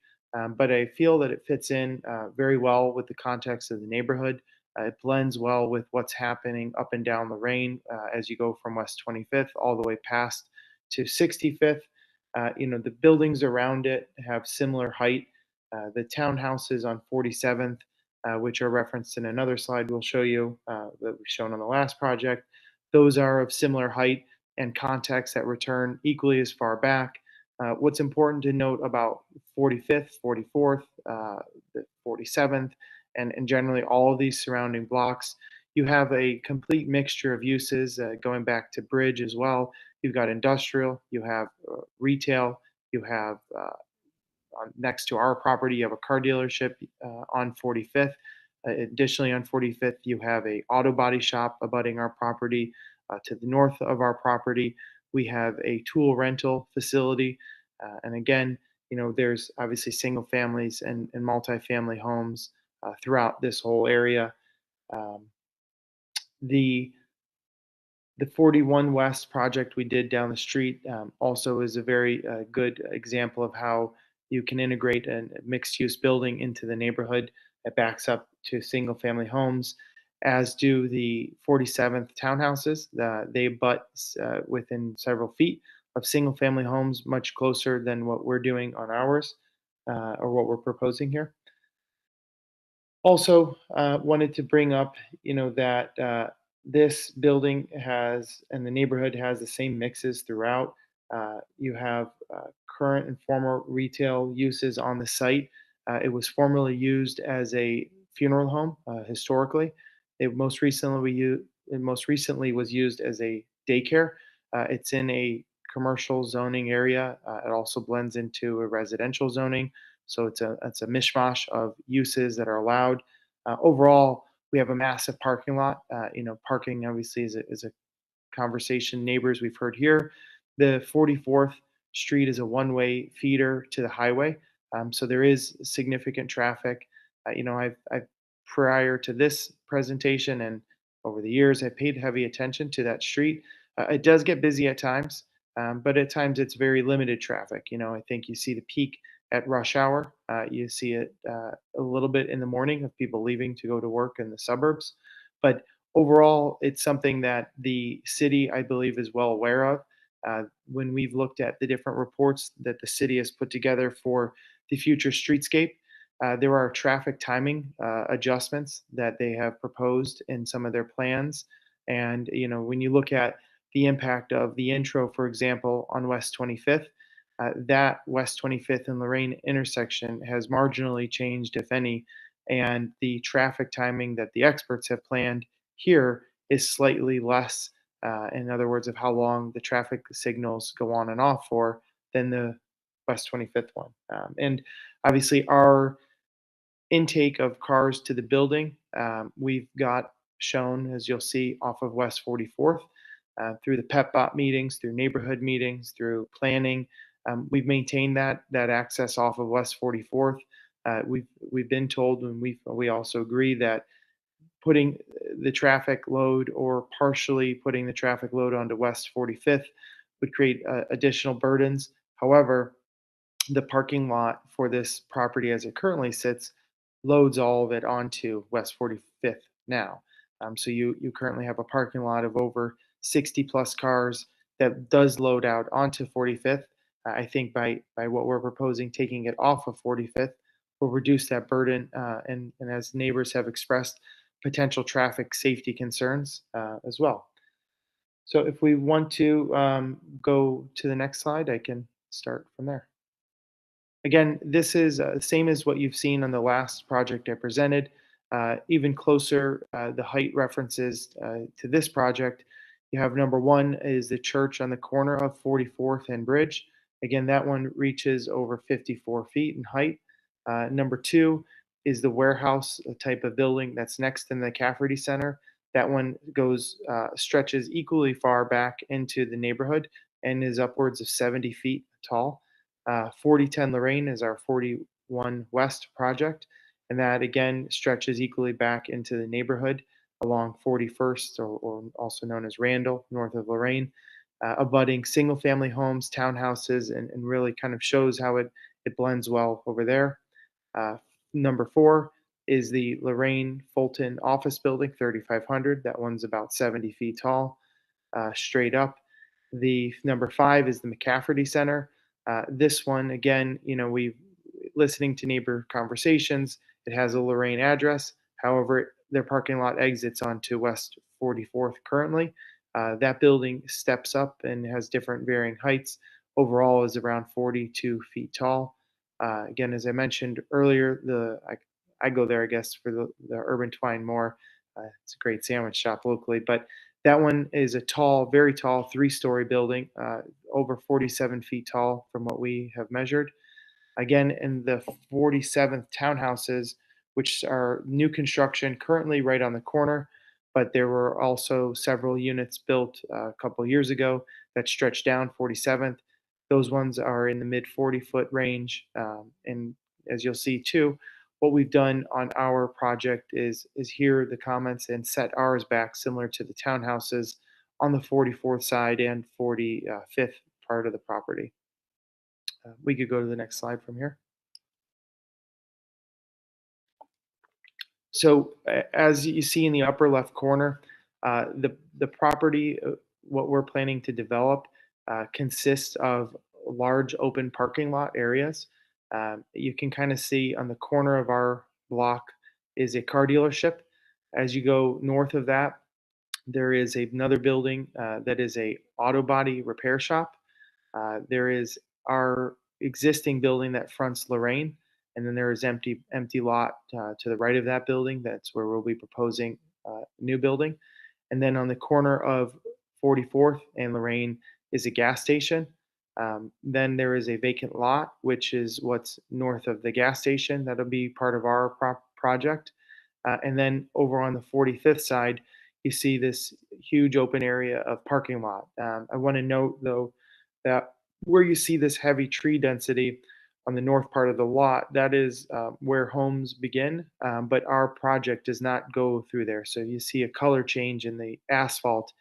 but I feel that it fits in very well with the context of the neighborhood. It blends well with what's happening up and down Lorraine as you go from West 25th all the way past to 65th. The buildings around it have similar height. The townhouses on 47th, which are referenced in another slide we'll show you that we've shown on the last project, those are of similar height and context that return equally as far back. What's important to note about 45th, 44th, the 47th, and generally all of these surrounding blocks, you have a complete mixture of uses going back to Bridge as well. You've got industrial, you have retail, you have next to our property, you have a car dealership on 45th. Additionally, on 45th, you have a auto body shop abutting our property. To the north of our property, we have a tool rental facility. And again, there's obviously single families and multifamily homes throughout this whole area. The 41 West project we did down the street also is a very good example of how you can integrate a mixed-use building into the neighborhood that backs up to single-family homes, as do the 47th townhouses. They butt within several feet of single-family homes, much closer than what we're doing on ours or what we're proposing here. Also, wanted to bring up, that this building has, and the neighborhood has the same mixes throughout. You have current and former retail uses on the site. It was formerly used as a funeral home historically. It most recently was used as a daycare. It's in a commercial zoning area. It also blends into a residential zoning. So it's a mishmash of uses that are allowed. Overall, we have a massive parking lot. Parking obviously is a conversation neighbors we've heard here. The 44th Street is a one-way feeder to the highway, so there is significant traffic. I've prior to this presentation and over the years, I paid heavy attention to that street. It does get busy at times, but at times it's very limited traffic. I think you see the peak at rush hour. You see it a little bit in the morning of people leaving to go to work in the suburbs. But overall, it's something that the city, I believe, is well aware of. When we've looked at the different reports that the city has put together for the future streetscape, there are traffic timing adjustments that they have proposed in some of their plans. And, when you look at the impact of the intro, for example, on West 25th, that West 25th and Lorraine intersection has marginally changed, if any, and the traffic timing that the experts have planned here is slightly less, in other words, of how long the traffic signals go on and off for than the West 25th one. And obviously, our intake of cars to the building, we've got shown, as you'll see, off of West 44th, through the PEPBOT meetings, through neighborhood meetings, through planning. We've maintained that access off of West 44th. We've been told, and we also agree that putting the traffic load or partially putting the traffic load onto West 45th would create additional burdens. However, the parking lot for this property as it currently sits loads all of it onto West 45th now. So you currently have a parking lot of over 60 plus cars that does load out onto 45th. I think by what we're proposing, taking it off of 45th will reduce that burden. And as neighbors have expressed, potential traffic safety concerns as well. So if we want to go to the next slide, I can start from there. Again, this is same as what you've seen on the last project I presented. Even closer, the height references to this project. You have number one is the church on the corner of 44th and Bridge. Again, that one reaches over 54 feet in height. Number two is the warehouse type of building that's next in the Cafferty Center. That one goes stretches equally far back into the neighborhood and is upwards of 70 feet tall. 4010 Lorraine is our 41 West project, and that again stretches equally back into the neighborhood along 41st, or also known as Randall, north of Lorraine, abutting single family homes, townhouses, and really kind of shows how it blends well over there. Number four is the Lorraine Fulton office building, 3500. That one's about 70 feet tall, straight up. The number five is the McCafferty Center. This one, again, we listening to neighbor conversations. It has a Lorraine address. However, their parking lot exits onto West 44th currently. That building steps up and has different varying heights. Overall is around 42 feet tall. Again, as I mentioned earlier, I go there, I guess, for the Urban Twine more. It's a great sandwich shop locally, but that one is a tall, very tall, three-story building, over 47 feet tall from what we have measured. Again, in the 47th townhouses, which are new construction, currently right on the corner, but there were also several units built a couple years ago that stretched down 47th. Those ones are in the mid 40-foot range. And as you'll see too, what we've done on our project is hear the comments and set ours back similar to the townhouses on the 44th side and 45th part of the property. We could go to the next slide from here. So as you see in the upper left corner, the property, what we're planning to develop, consists of large open parking lot areas. You can kind of see on the corner of our block is a car dealership. As you go north of that, there is another building that is a auto body repair shop. There is our existing building that fronts Lorraine, and then there is empty lot to the right of that building. That's where we'll be proposing a new building. And then on the corner of 44th and Lorraine is a gas station. Then there is a vacant lot, which is what's north of the gas station. That'll be part of our project. And then over on the 45th side, you see this huge open area of parking lot. I want to note, though, that where you see this heavy tree density on the north part of the lot, that is where homes begin, but our project does not go through there. So you see a color change in the asphalt.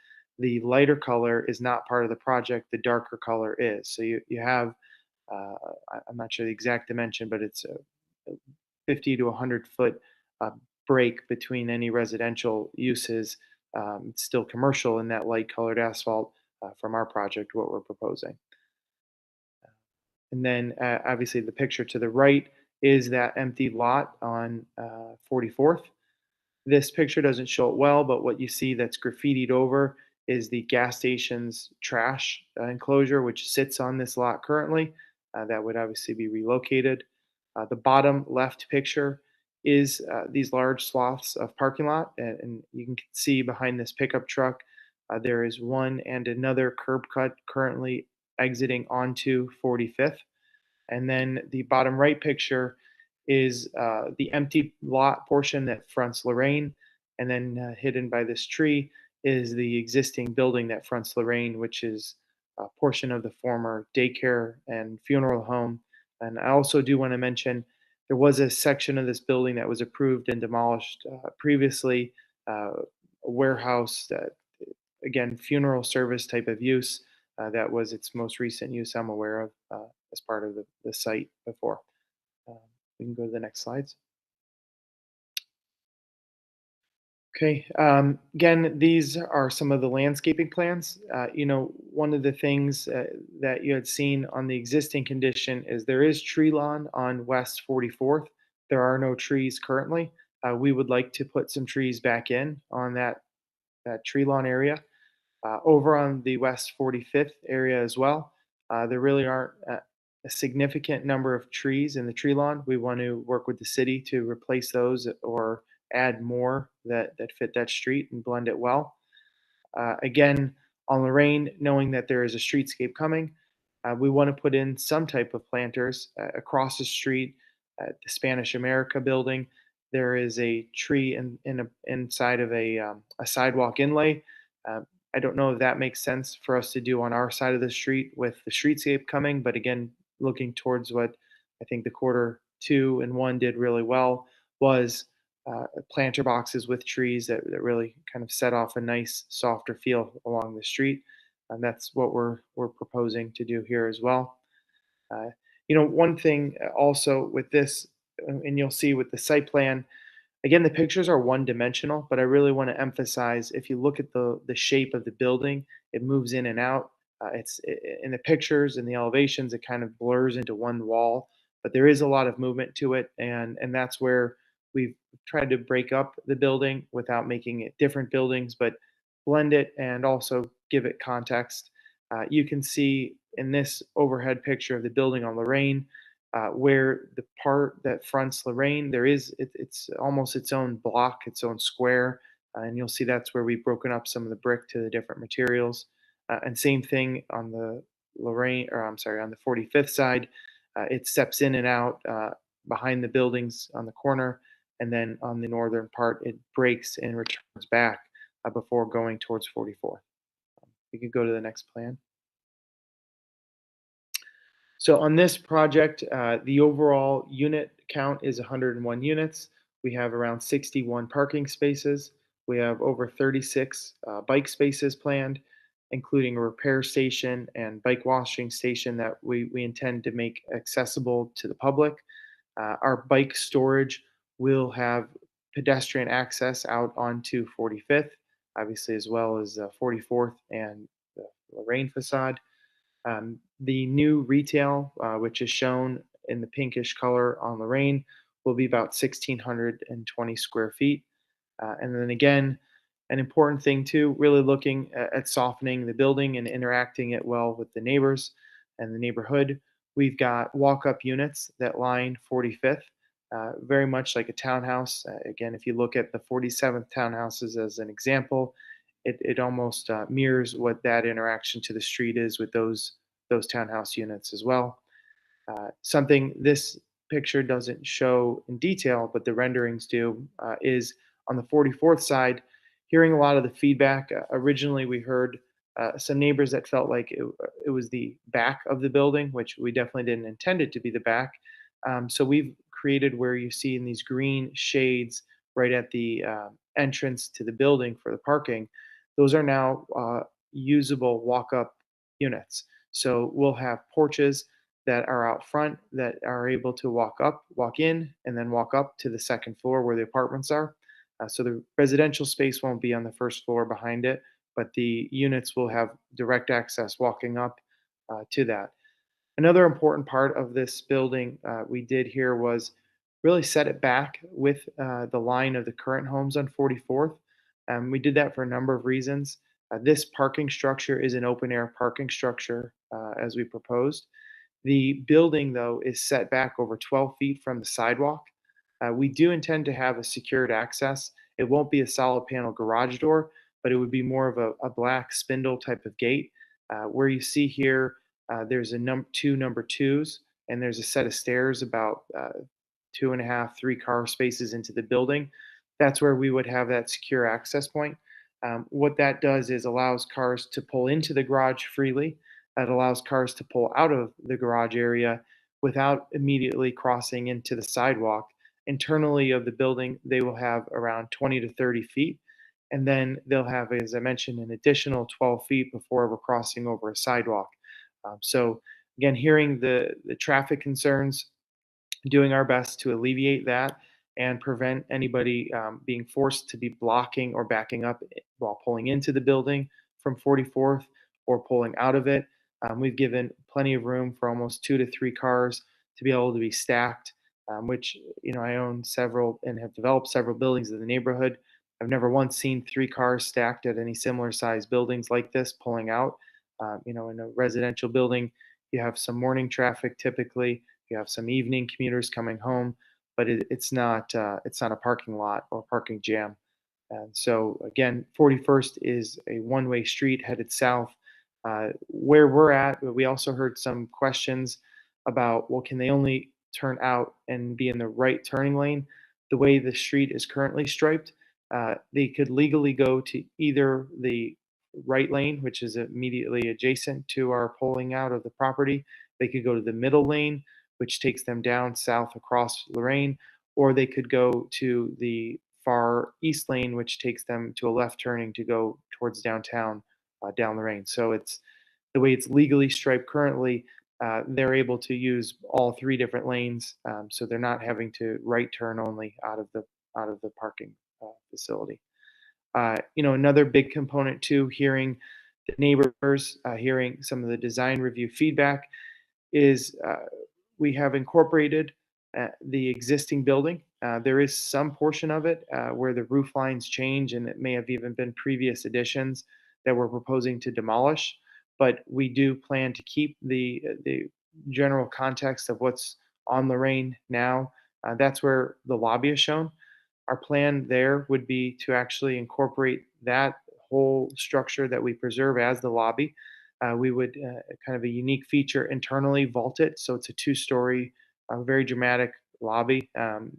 The lighter color is not part of the project, the darker color is. So you have, I'm not sure the exact dimension, but it's a 50 to 100 foot break between any residential uses. It's still commercial in that light colored asphalt from our project, what we're proposing. And then obviously the picture to the right is that empty lot on 44th. This picture doesn't show it well, but what you see that's graffitied over is the gas station's trash enclosure, which sits on this lot currently. That would obviously be relocated. The bottom left picture is these large swaths of parking lot, and you can see behind this pickup truck, there is one and another curb cut currently exiting onto 45th. And then the bottom right picture is the empty lot portion that fronts Lorraine. And then hidden by this tree is the existing building that fronts Lorraine, which is a portion of the former daycare and funeral home. And I also do want to mention there was a section of this building that was approved and demolished previously, a warehouse that, again, funeral service type of use. That was its most recent use I'm aware of as part of the site before. We can go to the next slides. Okay, again, these are some of the landscaping plans. One of the things that you had seen on the existing condition is there is tree lawn on West 44th. There are no trees currently. We would like to put some trees back in on that tree lawn area. Over on the West 45th area as well, There really aren't a significant number of trees in the tree lawn. We want to work with the city to replace those or add more that fit that street and blend it well. Again, on Lorraine, knowing that there is a streetscape coming, we want to put in some type of planters across the street at the Spanish America building. There is a tree inside of a sidewalk inlay. I don't know if that makes sense for us to do on our side of the street with the streetscape coming, but again, looking towards what I think the quarter 2 and 1 did really well was planter boxes with trees that really kind of set off a nice softer feel along the street. And that's what we're proposing to do here as well. Uh, one thing also with this, and you'll see with the site plan, again, the pictures are one dimensional, but I really want to emphasize if you look at the shape of the building, it moves in and out. In the pictures and the elevations, it kind of blurs into one wall, but there is a lot of movement to it, and that's where we've tried to break up the building without making it different buildings, but blend it and also give it context. You can see in this overhead picture of the building on Lorraine, where the part that fronts Lorraine, it's almost its own block, its own square, and you'll see that's where we've broken up some of the brick to the different materials. And same thing on the on the 45th side, it steps in and out behind the buildings on the corner, and then on the northern part, it breaks and returns back before going towards 44. We could go to the next plan. So on this project, the overall unit count is 101 units. We have around 61 parking spaces. We have over 36 bike spaces planned, including a repair station and bike washing station that we intend to make accessible to the public. Our bike storage will have pedestrian access out onto 45th, obviously, as well as 44th and the Lorraine facade. The new retail, which is shown in the pinkish color on Lorraine, will be about 1,620 square feet. And then again, an important thing too, really looking at softening the building and interacting it well with the neighbors and the neighborhood. We've got walk-up units that line 45th, very much like a townhouse. Again, if you look at the 47th townhouses as an example, it almost mirrors what that interaction to the street is with those townhouse units as well. Something this picture doesn't show in detail, but the renderings do, is on the 44th side, hearing a lot of the feedback. Originally, we heard some neighbors that felt like it was the back of the building, which we definitely didn't intend it to be the back. So we've created where you see in these green shades right at the entrance to the building for the parking. Those are now usable walk-up units. So we'll have porches that are out front that are able to walk in, and then walk up to the second floor where the apartments are. So the residential space won't be on the first floor behind it, but the units will have direct access walking up to that. Another important part of this building we did here was really set it back with the line of the current homes on 44th. We did that for a number of reasons. This parking structure is an open air parking structure as we proposed. The building, though, is set back over 12 feet from the sidewalk. We do intend to have a secured access. It won't be a solid panel garage door, but it would be more of a black spindle type of gate. Where you see here, there's two number twos, and there's a set of stairs about 2.5, 3 car spaces into the building. That's where we would have that secure access point. What that does is allows cars to pull into the garage freely. It allows cars to pull out of the garage area without immediately crossing into the sidewalk. Internally of the building, they will have around 20 to 30 feet. And then they'll have, as I mentioned, an additional 12 feet before ever crossing over a sidewalk. So again, hearing the traffic concerns, doing our best to alleviate that and prevent anybody being forced to be blocking or backing up while pulling into the building from 44th or pulling out of it. We've given plenty of room for almost 2 to 3 cars to be able to be stacked, which, I own several and have developed several buildings in the neighborhood. I've never once seen 3 cars stacked at any similar size buildings like this pulling out. In a residential building, You have some morning traffic typically. You have some evening commuters coming home, but it's not a parking lot or parking jam. And so again, 41st is a one-way street headed south. Where we're at, we also heard some questions about, well, can they only turn out and be in the right turning lane? The way the street is currently striped, they could legally go to either the right lane, which is immediately adjacent to our pulling out of the property. They could go to the middle lane, which takes them down south across Lorraine, or they could go to the far east lane, which takes them to a left turning to go towards downtown, down Lorraine. So it's the way it's legally striped currently. They're able to use all three different lanes, so they're not having to right turn only out of the parking facility. Another big component too, hearing the neighbors, hearing some of the design review feedback, is we have incorporated the existing building. There is some portion of it where the roof lines change, and it may have even been previous additions that we're proposing to demolish. But we do plan to keep the general context of what's on Lorraine now. That's where the lobby is shown. Our plan there would be to actually incorporate that whole structure that we preserve as the lobby. We would kind of a unique feature internally vault it, so it's a two-story, very dramatic lobby.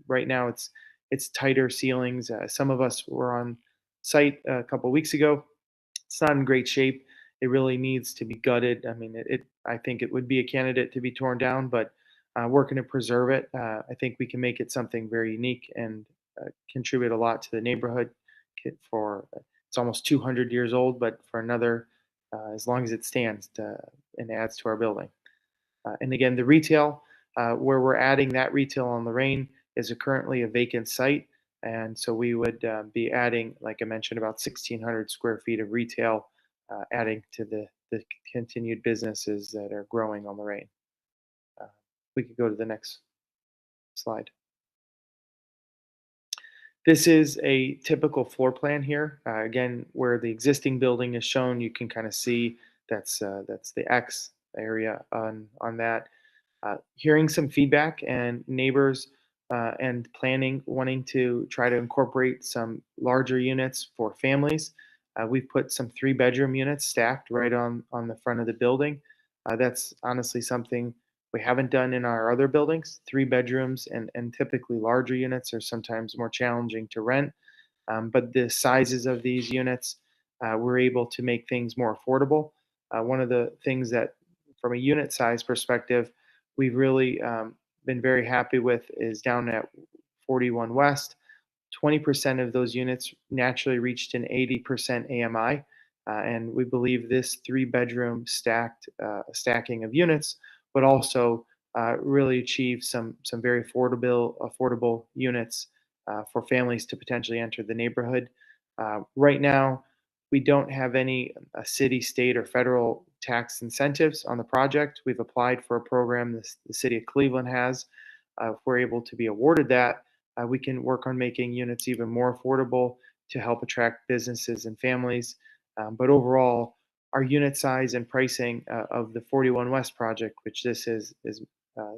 Right now, it's tighter ceilings. Some of us were on site a couple of weeks ago. It's not in great shape. It really needs to be gutted. I mean, I think it would be a candidate to be torn down, but working to preserve it, I think we can make it something very unique and contribute a lot to the neighborhood. It's almost 200 years old, but for another as long as it stands and adds to our building. And again, the retail, where we're adding that retail on Lorraine, is currently a vacant site. And so we would be adding, like I mentioned, about 1,600 square feet of retail, adding to the continued businesses that are growing on Lorraine. We could go to the next slide. This is a typical floor plan here. Again, where the existing building is shown, you can kind of see that's the X area on that. Hearing some feedback and neighbors and planning wanting to try to incorporate some larger units for families. We've put some 3-bedroom units stacked right on the front of the building. That's honestly something we haven't done in our other buildings. 3 bedrooms and typically larger units are sometimes more challenging to rent. But the sizes of these units, we're able to make things more affordable. One of the things that, from a unit size perspective, we've really been very happy with is down at 41 West. 20% of those units naturally reached an 80% AMI. And we believe this 3-bedroom stacking of units would also really achieve some very affordable units for families to potentially enter the neighborhood. Right now, we don't have any city, state, or federal tax incentives on the project. We've applied for a program the city of Cleveland has. If we're able to be awarded that, we can work on making units even more affordable to help attract businesses and families. But overall, our unit size and pricing of the 41 West project, which this is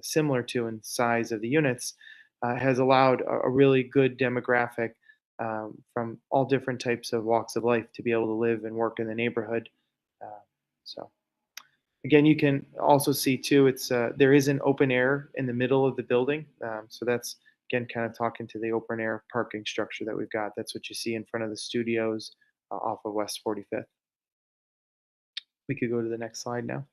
similar to in size of the units, has allowed a really good demographic from all different types of walks of life to be able to live and work in the neighborhood. So again, you can also see too, there is an open air in the middle of the building. So that's, again, kind of talking to the open air parking structure that we've got. That's what you see in front of the studios off of West 45th. We could go to the next slide now.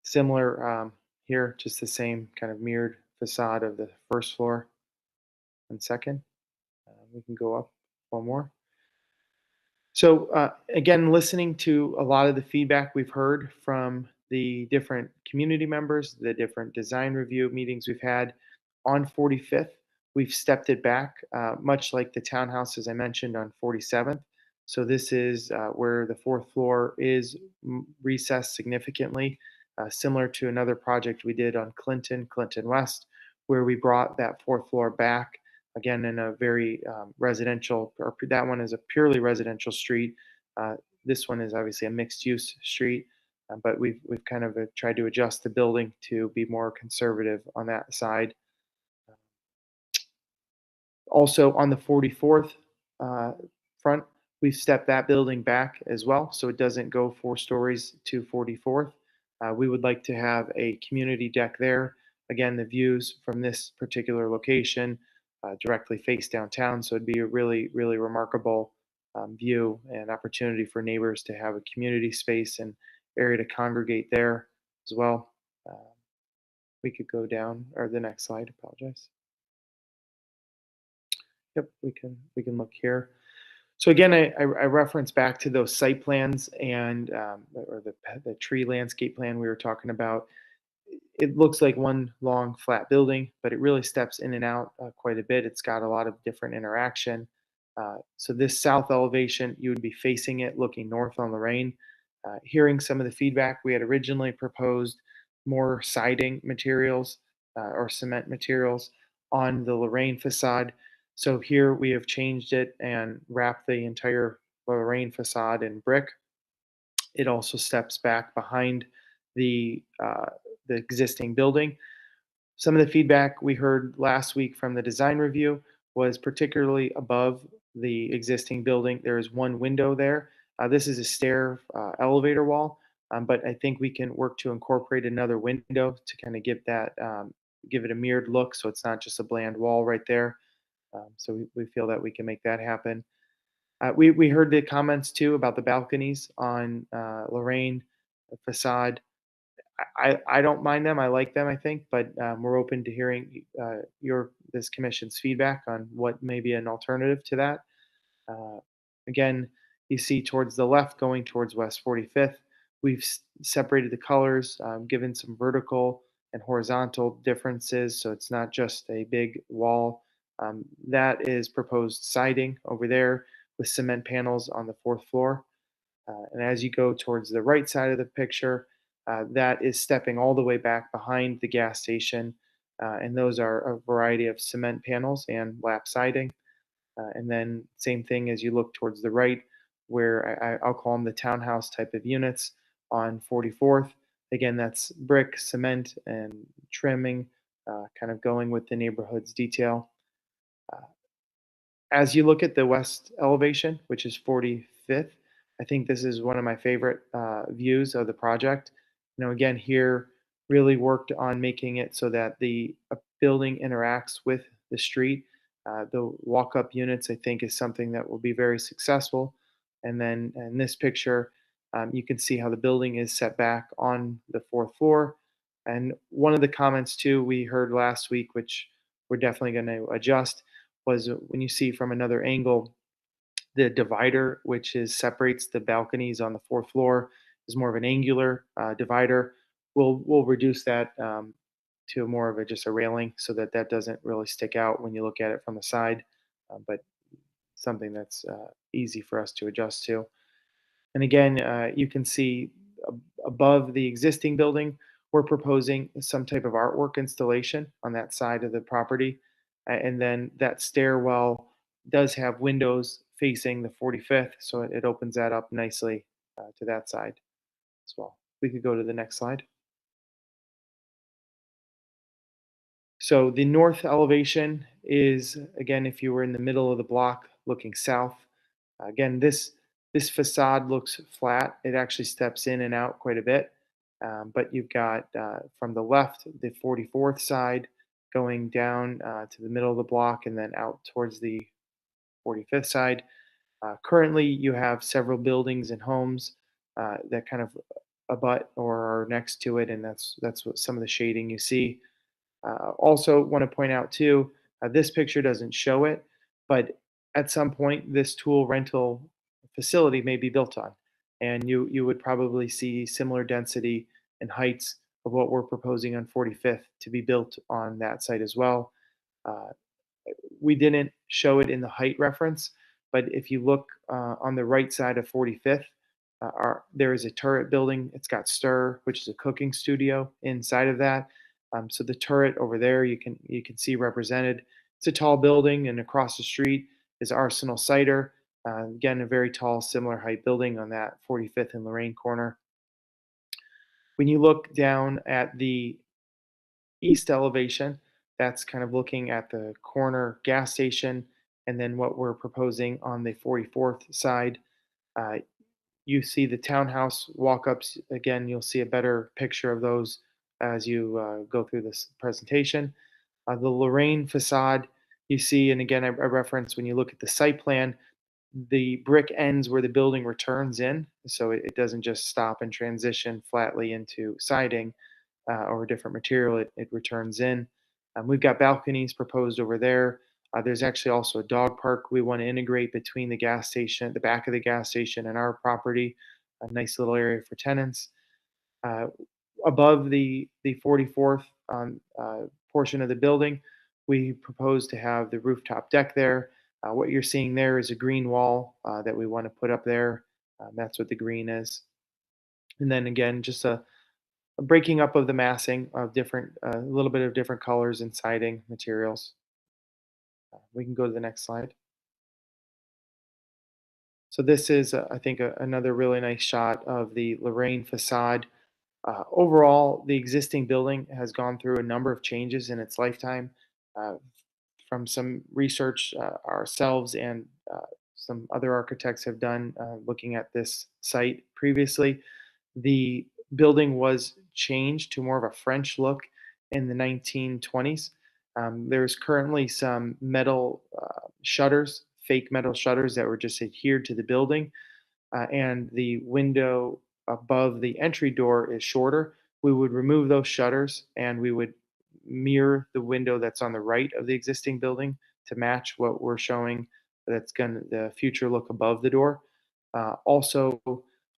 Similar here, just the same kind of mirrored facade of the first floor and second. We can go up one more. So again, listening to a lot of the feedback we've heard from the different community members, the different design review meetings we've had on 45th, we've stepped it back, much like the townhouse, as I mentioned, on 47th. So this is where the 4th floor is recessed significantly, similar to another project we did on Clinton West, where we brought that 4th floor back, again, in a very residential, or that one is a purely residential street. This one is obviously a mixed use street. But we've kind of tried to adjust the building to be more conservative on that side. Also on the 44th front, we've stepped that building back as well, so it doesn't go 4 stories to 44th. We would like to have a community deck there. Again, the views from this particular location directly face downtown, so it'd be a really, really remarkable view and opportunity for neighbors to have a community space and area to congregate there as well. We could go down, or the next slide, apologize. Yep, we can look here. So again, I reference back to those site plans and or the tree landscape plan we were talking about. It looks like one long flat building, but it really steps in and out quite a bit. It's got a lot of different interaction. So this south elevation, you would be facing it looking north on Lorraine. Hearing some of the feedback, we had originally proposed more siding materials or cement materials on the Lorraine facade. So here we have changed it and wrapped the entire Lorraine facade in brick. It also steps back behind the existing building. Some of the feedback we heard last week from the design review was particularly above the existing building. There is one window there. This is a stair elevator wall, but I think we can work to incorporate another window to kind of give that give it a mirrored look, so it's not just a bland wall right there. So we feel that we can make that happen. We heard the comments too about the balconies on Lorraine facade. I don't mind them. I like them, I think, but we're open to hearing this commission's feedback on what may be an alternative to that. Again, you see towards the left going towards West 45th, we've separated the colors, given some vertical and horizontal differences, so it's not just a big wall. That is proposed siding over there with cement panels on the 4th floor. And as you go towards the right side of the picture, that is stepping all the way back behind the gas station. And those are a variety of cement panels and lap siding. And then same thing as you look towards the right, where I'll call them the townhouse type of units on 44th. Again, that's brick, cement, and trimming, kind of going with the neighborhood's detail. As you look at the west elevation, which is 45th, I think this is one of my favorite views of the project. You know, again, here really worked on making it so that the building interacts with the street. The walk-up units, I think, is something that will be very successful. And then in this picture, you can see how the building is set back on the 4th floor. And one of the comments too we heard last week, which we're definitely going to adjust, was when you see from another angle, the divider, which separates the balconies on the 4th floor, is more of an angular divider. We'll reduce that to more of just a railing so that doesn't really stick out when you look at it from the side, but something that's easy for us to adjust to. And again, you can see above the existing building, we're proposing some type of artwork installation on that side of the property. And then that stairwell does have windows facing the 45th, so it opens that up nicely to that side as well. We could go to the next slide. So the north elevation is, again, if you were in the middle of the block looking south, again, this facade looks flat. It actually steps in and out quite a bit. But you've got from the left, the 44th side going down to the middle of the block and then out towards the 45th side. Currently, you have several buildings and homes that kind of abut or are next to it, and that's what some of the shading you see. Also want to point out too, this picture doesn't show it, but at some point this tool rental facility may be built on, and you would probably see similar density and heights of what we're proposing on 45th to be built on that site as well. We didn't show it in the height reference, but if you look on the right side of 45th, there is a turret building. It's got Stir, which is a cooking studio inside of that. So the turret over there, you can see represented. It's a tall building, and across the street is Arsenal Cider. Again, a very tall, similar height building on that 45th and Lorraine corner. When you look down at the east elevation, that's kind of looking at the corner gas station, and then what we're proposing on the 44th side. Uh, you see the townhouse walk-ups. Again, you'll see a better picture of those as you go through this presentation. The Lorraine facade, you see, and again, I reference when you look at the site plan, the brick ends where the building returns in, so it doesn't just stop and transition flatly into siding or a different material, it returns in. We've got balconies proposed over there. There's actually also a dog park we want to integrate between the gas station, the back of the gas station, and our property. A nice little area for tenants. Above the 44th portion of the building, we propose to have the rooftop deck there. What you're seeing there is a green wall that we want to put up there. That's what the green is. And then again, just a breaking up of the massing of different, a little bit of different colors and siding materials. We can go to the next slide. So this is, I think, another really nice shot of the Lorraine facade. Overall, the existing building has gone through a number of changes in its lifetime. From some research ourselves and some other architects have done looking at this site previously, the building was changed to more of a French look in the 1920s. There's currently some metal shutters, fake metal shutters that were just adhered to the building, and the window above the entry door is shorter. We would remove those shutters and we would mirror the window that's on the right of the existing building to match what we're showing that's going to the future look above the door. Also,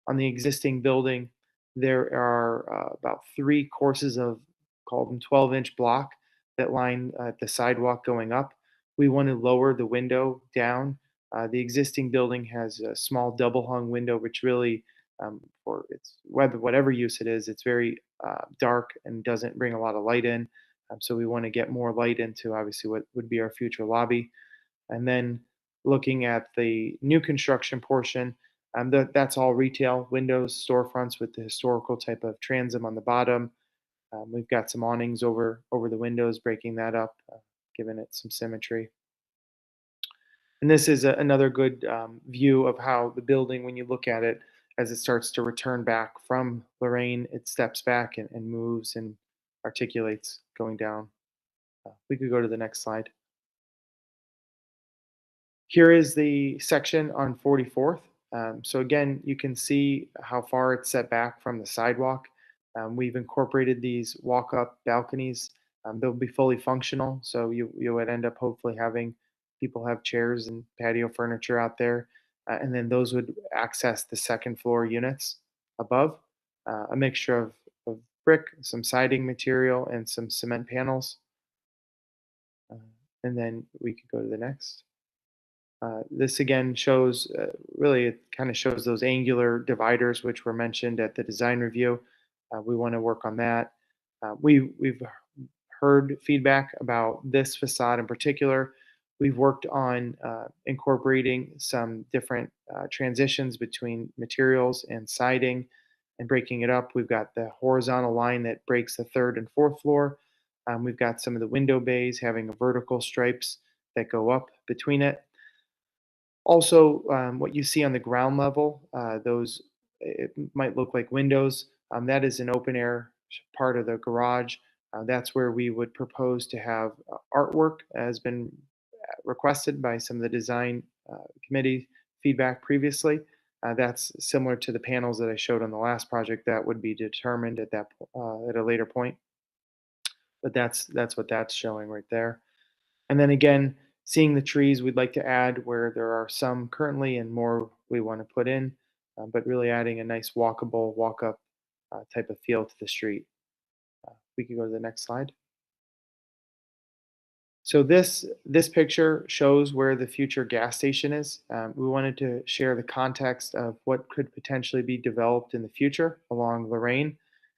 on the existing building, there are about 3 courses of, call them 12-inch block that line the sidewalk going up. We want to lower the window down. The existing building has a small double hung window, which really, for its whatever use it is, it's very dark and doesn't bring a lot of light in. So we want to get more light into obviously what would be our future lobby. And then looking at the new construction portion, that's all retail windows, storefronts with the historical type of transom on the bottom. We've got some awnings over the windows, breaking that up, giving it some symmetry. And this is another good view of how the building, when you look at it, as it starts to return back from Lorraine, it steps back and moves and articulates going down. We could go to the next slide. Here is the section on 44th. So again, you can see how far it's set back from the sidewalk. We've incorporated these walk-up balconies. They'll be fully functional, so you would end up hopefully having people have chairs and patio furniture out there, and then those would access the second floor units above. A mixture of brick, some siding material, and some cement panels. And then we could go to the next. This again shows, really it kind of shows those angular dividers which were mentioned at the design review. We want to work on that. We've heard feedback about this facade in particular. We've worked on incorporating some different transitions between materials and siding and breaking it up. We've got the horizontal line that breaks the 3rd and 4th floor. We've got some of the window bays having vertical stripes that go up between it. Also, what you see on the ground level, those, it might look like windows. That is an open air part of the garage. That's where we would propose to have artwork, has been requested by some of the design committee feedback previously. That's similar to the panels that I showed on the last project. That would be determined at that at a later point. But that's what that's showing right there. And then again, seeing the trees we'd like to add where there are some currently and more we want to put in, but really adding a nice walkable, walk-up type of feel to the street. We could go to the next slide. So this picture shows where the future gas station is. We wanted to share the context of what could potentially be developed in the future along Lorraine.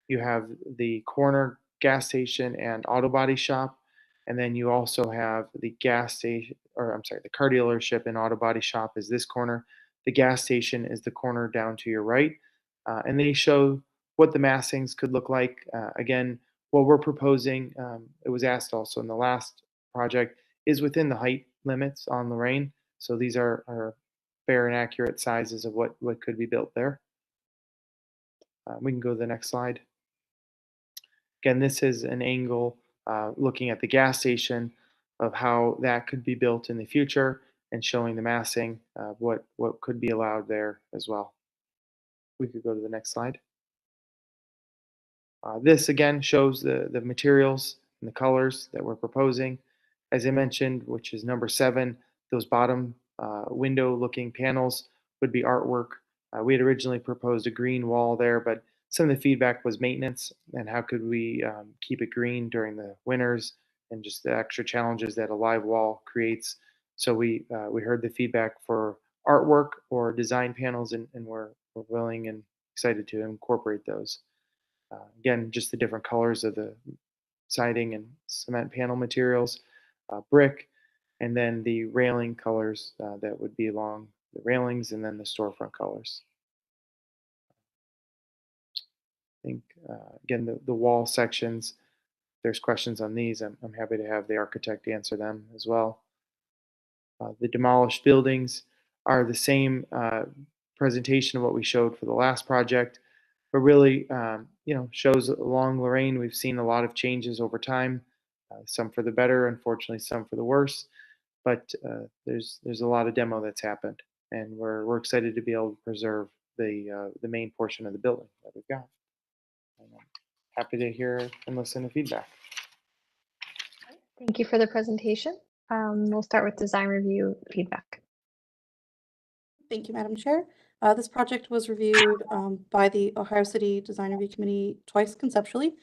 You have the corner gas station and auto body shop, and then you also have the gas station, or I'm sorry, the car dealership and auto body shop is this corner. The gas station is the corner down to your right, and they show what the massings could look like. Again, what we're proposing, it was asked also in the last project, is within the height limits on Lorraine. So these are fair and accurate sizes of what could be built there. We can go to the next slide. Again, this is an angle looking at the gas station of how that could be built in the future and showing the massing of what could be allowed there as well. We could go to the next slide. This again shows the materials and the colors that we're proposing. As I mentioned, which is number 7, those bottom window looking panels would be artwork. We had originally proposed a green wall there, but some of the feedback was maintenance and how could we keep it green during the winters and just the extra challenges that a live wall creates. So we heard the feedback for artwork or design panels, and we're willing and excited to incorporate those. Again, just the different colors of the siding and cement panel materials, brick, and then the railing colors that would be along the railings, and then the storefront colors. I think, again, the wall sections, if there's questions on these, I'm happy to have the architect answer them as well. The demolished buildings are the same presentation of what we showed for the last project, but really, shows along Lorraine, we've seen a lot of changes over time, some for the better, unfortunately, some for the worse, but there's a lot of demo that's happened, and we're excited to be able to preserve the main portion of the building that we've got. And I'm happy to hear and listen to feedback. Thank you for the presentation. We'll start with design review feedback. Thank you, Madam Chair. This project was reviewed by the Ohio City Design Review Committee twice conceptually.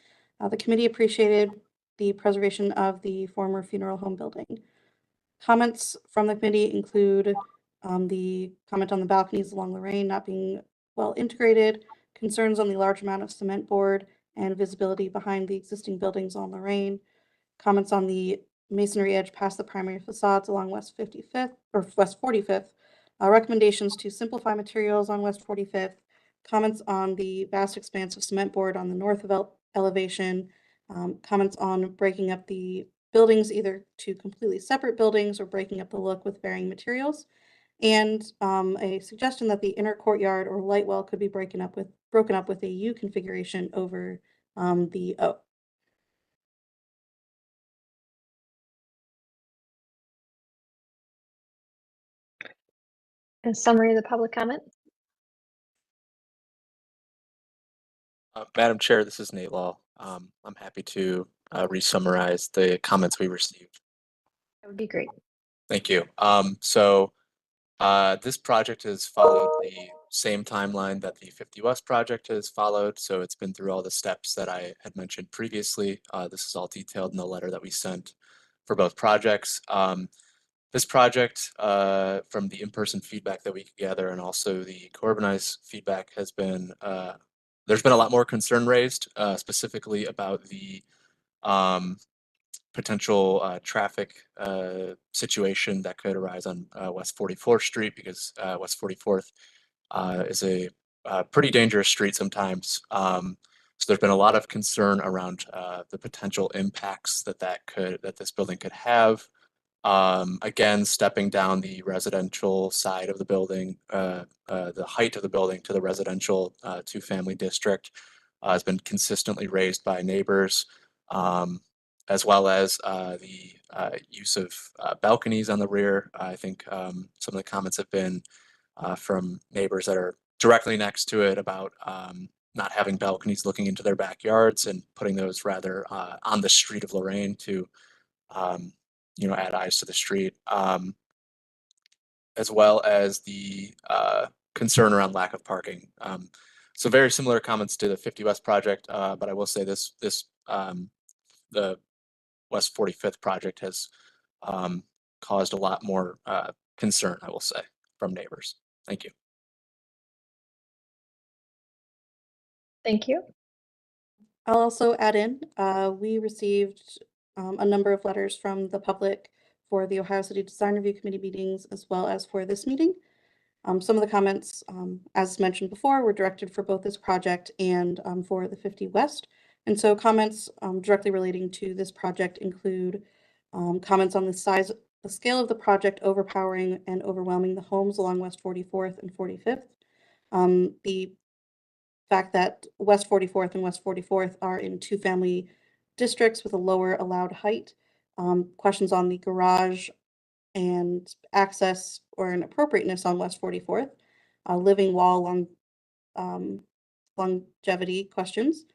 The committee appreciated the preservation of the former funeral home building. Comments from the committee include the comment on the balconies along Lorraine not being well integrated, concerns on the large amount of cement board and visibility behind the existing buildings on Lorraine, comments on the masonry edge past the primary facades along West 55th or West 45th, recommendations to simplify materials on West 45th, comments on the vast expanse of cement board on the north elevation, comments on breaking up the buildings either to completely separate buildings or breaking up the look with varying materials, and a suggestion that the inner courtyard or light well could be broken up with a U configuration over the O. A summary of the public comment. Madam Chair, this is Nate Law. I'm happy to re-summarize the comments we received. That would be great. Thank you. This project has followed the same timeline that the 50 West project has followed. So it's been through all the steps that I had mentioned previously. This is all detailed in the letter that we sent for both projects. This project, from the in-person feedback that we could gather and also the co-urbanized feedback, has been, there's been a lot more concern raised, specifically about the potential traffic situation that could arise on West 44th Street, because West 44th is a pretty dangerous street sometimes. So there's been a lot of concern around the potential impacts that this building could have. Again, stepping down the residential side of the building, the height of the building to the residential two-family district has been consistently raised by neighbors, as well as the use of balconies on the rear. I think some of the comments have been from neighbors that are directly next to it about not having balconies looking into their backyards and putting those rather on the street of Lorraine to add eyes to the street, as well as the concern around lack of parking. So very similar comments to the 50 West project, but I will say the West 45th project has caused a lot more concern, I will say, from neighbors. Thank you. Thank you. I'll also add in, we received a number of letters from the public for the Ohio City Design Review Committee meetings, as well as for this meeting. Some of the comments, as mentioned before, were directed for both this project and for the 50 West. And so comments directly relating to this project include comments on the scale of the project overpowering and overwhelming the homes along West 44th and 45th. The fact that West 44th and West 44th are in two-family districts with a lower allowed height. Questions on the garage and access or inappropriateness on West 44th, living wall longevity questions,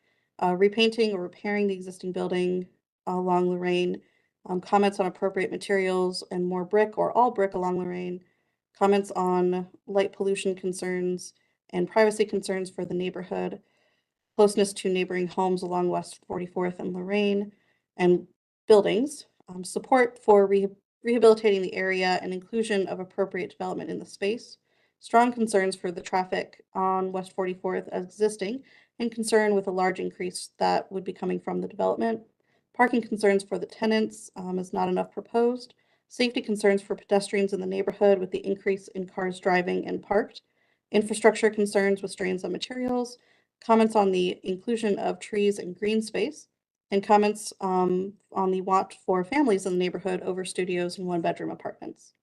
repainting or repairing the existing building along Lorraine, comments on appropriate materials and more brick or all brick along Lorraine, comments on light pollution concerns and privacy concerns for the neighborhood, closeness to neighboring homes along West 44th and Lorraine, and buildings, support for rehabilitating the area and inclusion of appropriate development in the space, strong concerns for the traffic on West 44th as existing, and concern with a large increase that would be coming from the development, parking concerns for the tenants as not enough proposed, safety concerns for pedestrians in the neighborhood with the increase in cars driving and parked, infrastructure concerns with strains on materials, comments on the inclusion of trees and green space, and comments on the want for families in the neighborhood over studios and one-bedroom apartments.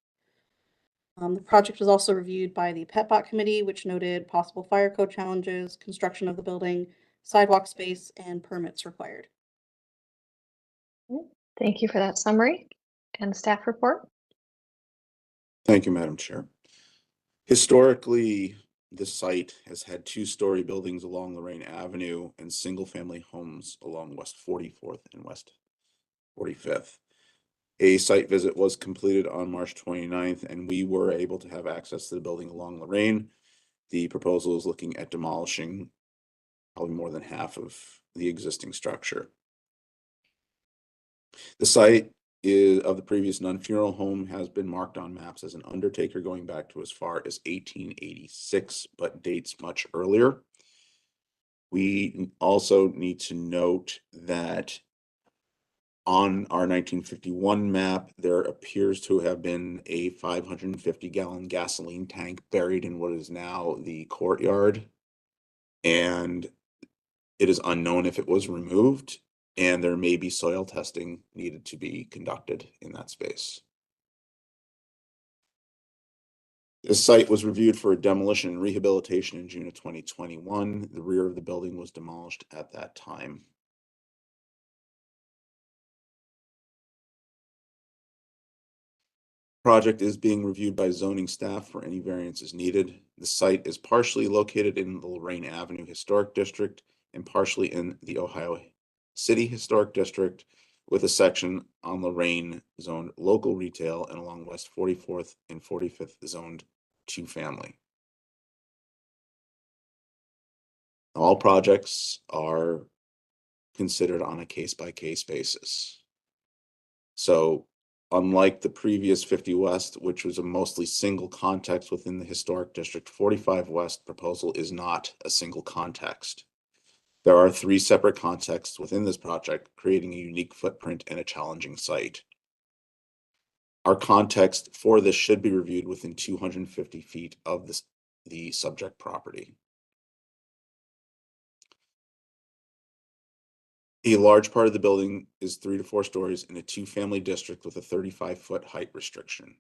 The project was also reviewed by the PetBot Committee, which noted possible fire code challenges, construction of the building, sidewalk space, and permits required. Thank you for that summary and staff report. Thank you, Madam Chair. Historically, the site has had two-story buildings along Lorraine Avenue and single-family homes along West 44th and West 45th. A site visit was completed on March 29th, and we were able to have access to the building along Lorraine. The proposal is looking at demolishing probably more than half of the existing structure. The site of the previous non-funeral home has been marked on maps as an undertaker going back to as far as 1886, but dates much earlier. We also need to note that on our 1951 map, there appears to have been a 550-gallon gasoline tank buried in what is now the courtyard, and it is unknown if it was removed, and there may be soil testing needed to be conducted in that space. This site was reviewed for demolition and rehabilitation in June of 2021. The rear of the building was demolished at that time. Project is being reviewed by zoning staff for any variances needed. The site is partially located in the Lorraine Avenue Historic District and partially in the Ohio City Historic District, with a section on Lorraine zoned local retail and along West 44th and 45th zoned two-family. All projects are considered on a case-by-case basis. So unlike the previous 50 West, which was a mostly single context within the historic district, 45 West proposal is not a single context. There are 3 separate contexts within this project, creating a unique footprint and a challenging site. Our context for this should be reviewed within 250 feet of the subject property. A large part of the building is 3 to 4 stories in a 2-family district with a 35-foot height restriction.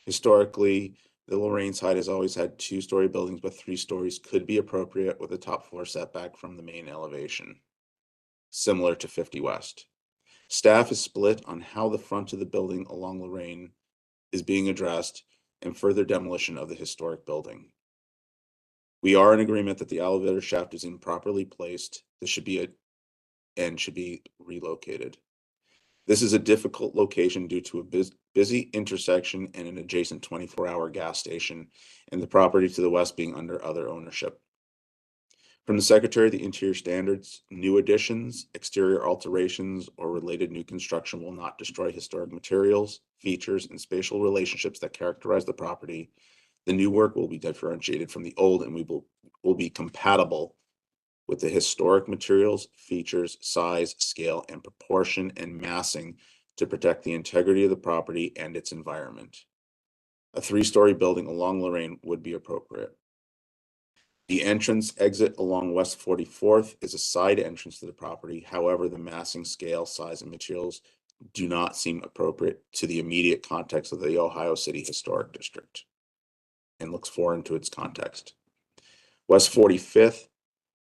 Historically, the Lorraine side has always had 2-story buildings, but 3 stories could be appropriate with a top floor setback from the main elevation, similar to 50 West. Staff is split on how the front of the building along Lorraine is being addressed and further demolition of the historic building. We are in agreement that the elevator shaft is improperly placed. This should be relocated. This is a difficult location due to a busy intersection and an adjacent 24-hour gas station, and the property to the west being under other ownership. From the Secretary of the Interior standards, new additions, exterior alterations, or related new construction will not destroy historic materials, features, and spatial relationships that characterize the property. The new work will be differentiated from the old, and will be compatible with the historic materials, features, size, scale, and proportion and massing to protect the integrity of the property and its environment. A 3-story building along Lorraine would be appropriate. The entrance exit along West 44th is a side entrance to the property. However, the massing scale, size, and materials do not seem appropriate to the immediate context of the Ohio City Historic District and looks foreign to its context. West 45th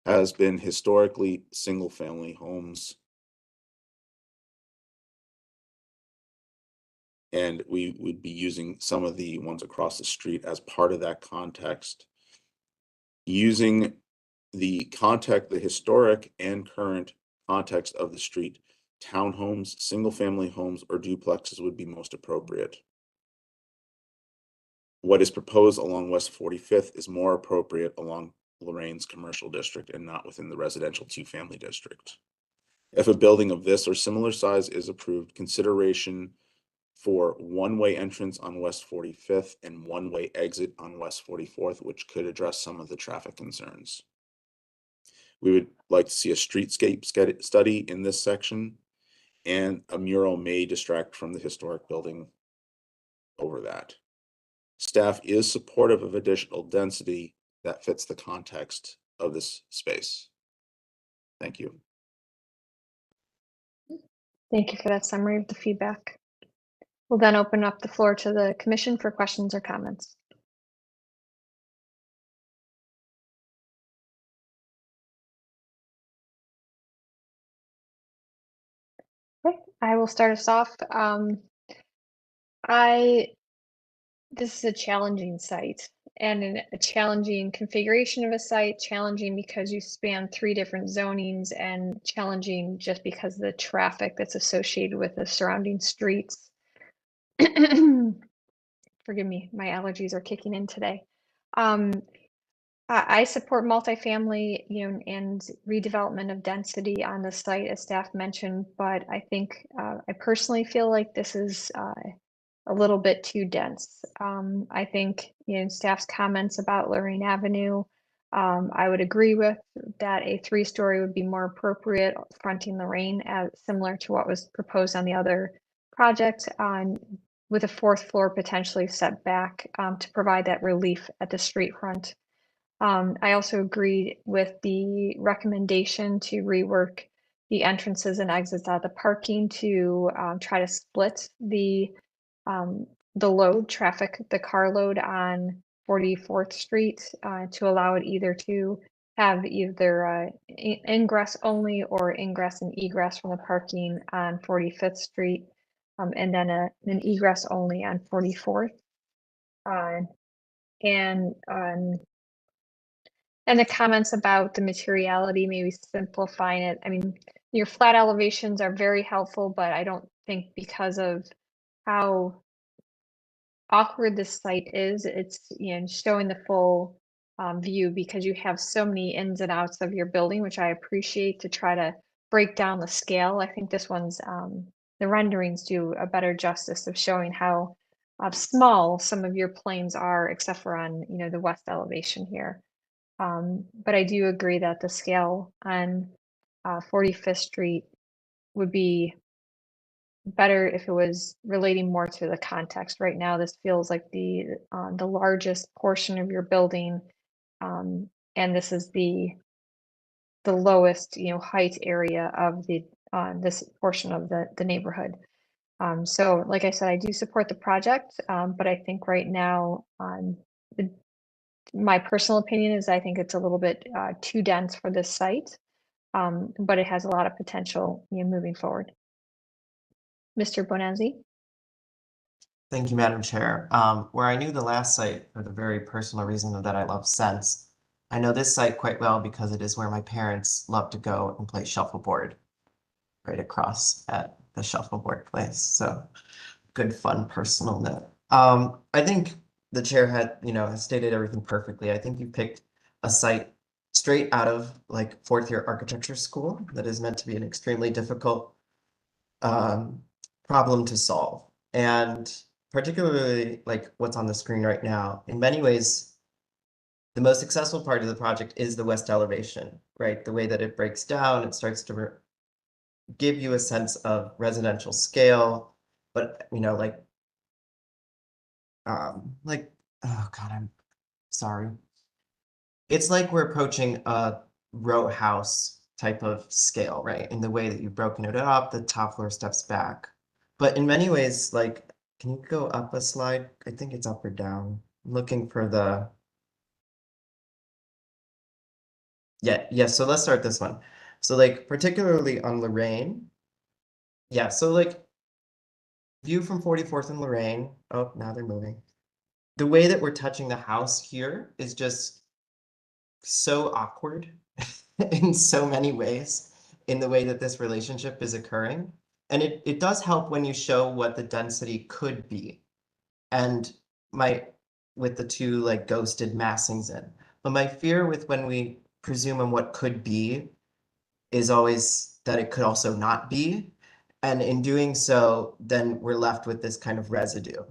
has been historically single-family homes, and we would be using some of the ones across the street as part of that context. Using the historic and current context of the street, townhomes, single-family homes, or duplexes would be most appropriate. What is proposed along West 45th is more appropriate along Lorraine's commercial district and not within the residential 2-family district. If a building of this or similar size is approved, consideration for one-way entrance on West 45th and one-way exit on West 44th, which could address some of the traffic concerns. We would like to see a streetscape study in this section, and a mural may distract from the historic building over that. Staff is supportive of additional density that fits the context of this space. Thank you. Thank you for that summary of the feedback. We'll then open up the floor to the commission for questions or comments. Okay, I will start us off. This is a challenging site and a challenging configuration of a site, challenging because you span 3 different zonings, and challenging just because of the traffic that's associated with the surrounding streets. Forgive me, my allergies are kicking in today. I support multifamily, and redevelopment of density on the site, as staff mentioned, but I think I personally feel like this is a little bit too dense. I think, staff's comments about Lorraine Avenue, I would agree with that. A 3-story would be more appropriate fronting Lorraine, as similar to what was proposed on the other project, with a 4th floor potentially set back to provide that relief at the street front. I also agreed with the recommendation to rework the entrances and exits out of the parking to try to split the load traffic, the car load on 44th Street, to allow it either to have either ingress only or ingress and egress from the parking on 45th Street, and then an egress only on 44th. And the comments about the materiality, maybe simplifying it. I mean, your flat elevations are very helpful, but I don't think because of how awkward this site is, it's, showing the full view, because you have so many ins and outs of your building, which I appreciate, to try to break down the scale. I think this one's, the renderings do a better justice of showing how small some of your planes are, except for on, the west elevation here. But I do agree that the scale on 45th Street would be better if it was relating more to the context. Right now, this feels like the largest portion of your building, and this is the lowest, height area of the this portion of the neighborhood. So, like I said, I do support the project, but I think right now, my personal opinion is I think it's a little bit too dense for this site, but it has a lot of potential, moving forward. Mr. Bonanzi? Thank you, Madam Chair. Where I knew the last site for the very personal reason that I love Sense, I know this site quite well because it is where my parents love to go and play shuffleboard right across at the shuffleboard place. So good, fun, personal note. I think the chair has stated everything perfectly. I think you picked a site straight out of like 4th-year architecture school that is meant to be an extremely difficult problem to solve. And particularly like what's on the screen right now, in many ways, the most successful part of the project is the west elevation, right? The way that it breaks down, it starts to give you a sense of residential scale, but like like, oh God, I'm sorry. It's like we're approaching a row house type of scale, right? In the way that you've broken it up, the top floor steps back. But in many ways, like, can you go up a slide? I think it's up or down. I'm looking for the, yeah, so let's start this one. So like, particularly on Lorraine, yeah, so like, view from 44th and Lorraine, oh, now they're moving. The way that we're touching the house here is just so awkward in so many ways in the way that this relationship is occurring. And it does help when you show what the density could be. And with the two like ghosted massings in. But my fear with when we presume on what could be is always that it could also not be. And in doing so, then we're left with this kind of residue.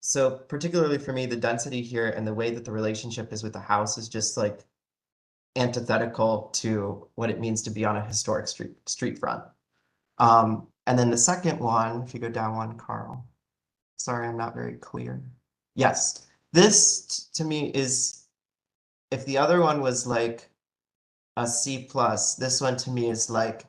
So particularly for me, the density here and the way that the relationship is with the house is just like antithetical to what it means to be on a historic street front. And then the second one, if you go down one, Carl, sorry, I'm not very clear. Yes, this to me is, if the other one was like a C+, this one to me is like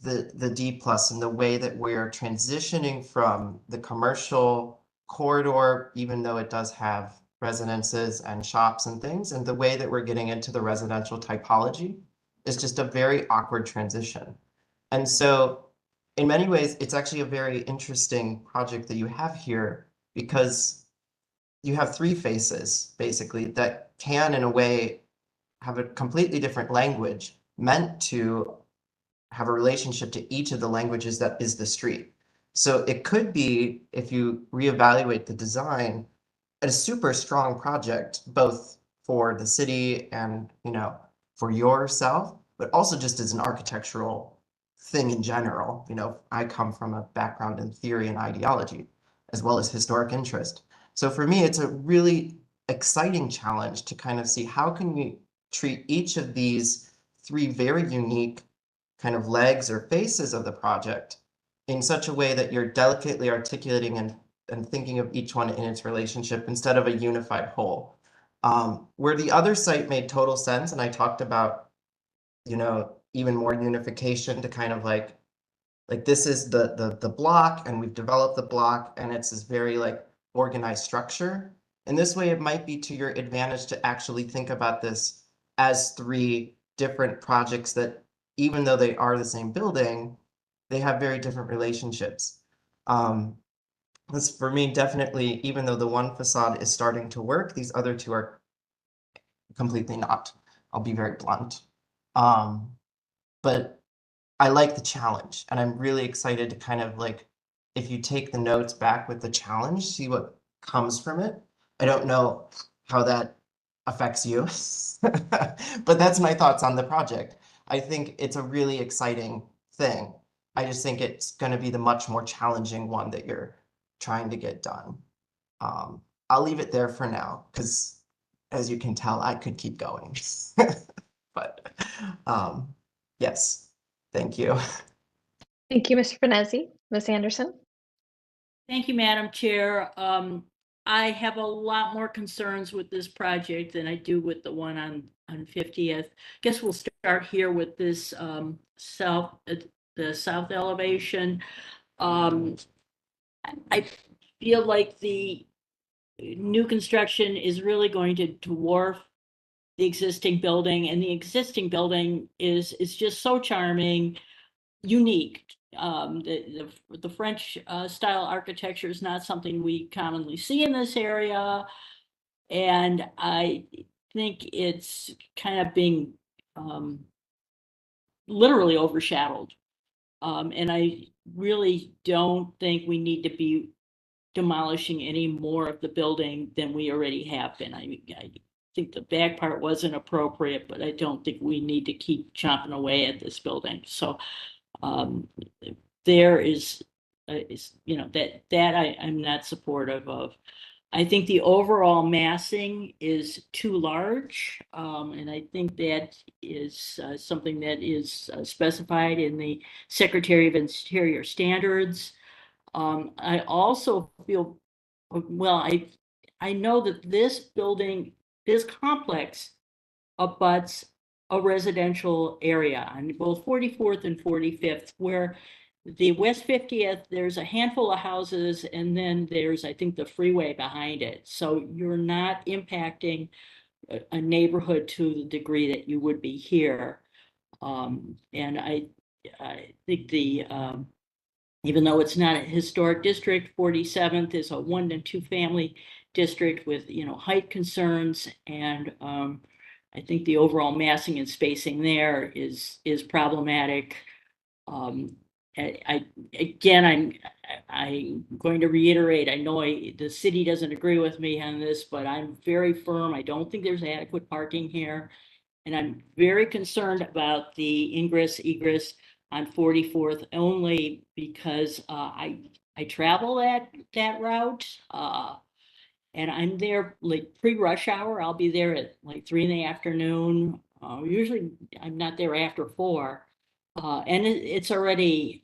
the D+, in the way that we're transitioning from the commercial corridor, even though it does have residences and shops and things, and the way that we're getting into the residential typology is just a very awkward transition. And so in many ways, it's actually a very interesting project that you have here, because you have three faces, basically, that can, in a way, have a completely different language meant to have a relationship to each of the languages that is the street. So it could be, if you reevaluate the design, a super strong project, both for the city and, you know, for yourself, but also just as an architectural thing in general. You know, I come from a background in theory and ideology, as well as historic interest. So for me, it's a really exciting challenge to kind of see how can we treat each of these three very unique kind of legs or faces of the project in such a way that you're delicately articulating and thinking of each one in its relationship instead of a unified whole. Where the other site made total sense, and I talked about, you know, even more unification to kind of like this is the block, and we've developed the block, and it's this very like organized structure. And this way it might be to your advantage to actually think about this as three different projects that, even though they are the same building, they have very different relationships. This, for me, definitely, even though the one facade is starting to work, these other two are completely not. I'll be very blunt. But I like the challenge, and I'm really excited to kind of like, if you take the notes back with the challenge, see what comes from it. I don't know how that affects you, but that's my thoughts on the project. I think it's a really exciting thing. I just think it's going to be the much more challenging one that you're trying to get done. I'll leave it there for now, because as you can tell, I could keep going. But yes, thank you. Thank you, Mr. Venezzi. Ms. Anderson? Thank you, Madam Chair. I have a lot more concerns with this project than I do with the one on 50th. Guess we'll start here with this the south elevation. I feel like the new construction is really going to dwarf the existing building, and the existing building is just so charming, unique. The French style architecture is not something we commonly see in this area, and I think it's kind of being literally overshadowed. And I really don't think we need to be demolishing any more of the building than we already have been. I think the back part wasn't appropriate, but I don't think we need to keep chomping away at this building. So there is you know, that I'm not supportive of. I think the overall massing is too large, and I think that is something that is specified in the Secretary of Interior standards. I also feel well, I know that this building, this complex abuts a residential area on both 44th and 45th, where the West 50th, there's a handful of houses, and then there's, I think, the freeway behind it. So you're not impacting a neighborhood to the degree that you would be here. And I think even though it's not a historic district, 47th is a 1 to 2 family district with, height concerns. And I think the overall massing and spacing there is problematic. I'm going to reiterate, I know the city doesn't agree with me on this, but I'm very firm. I don't think there's adequate parking here. And I'm very concerned about the ingress egress on 44th only because I travel that route. And I'm there like pre-rush hour. I'll be there at like 3 PM. Usually I'm not there after 4. And it's already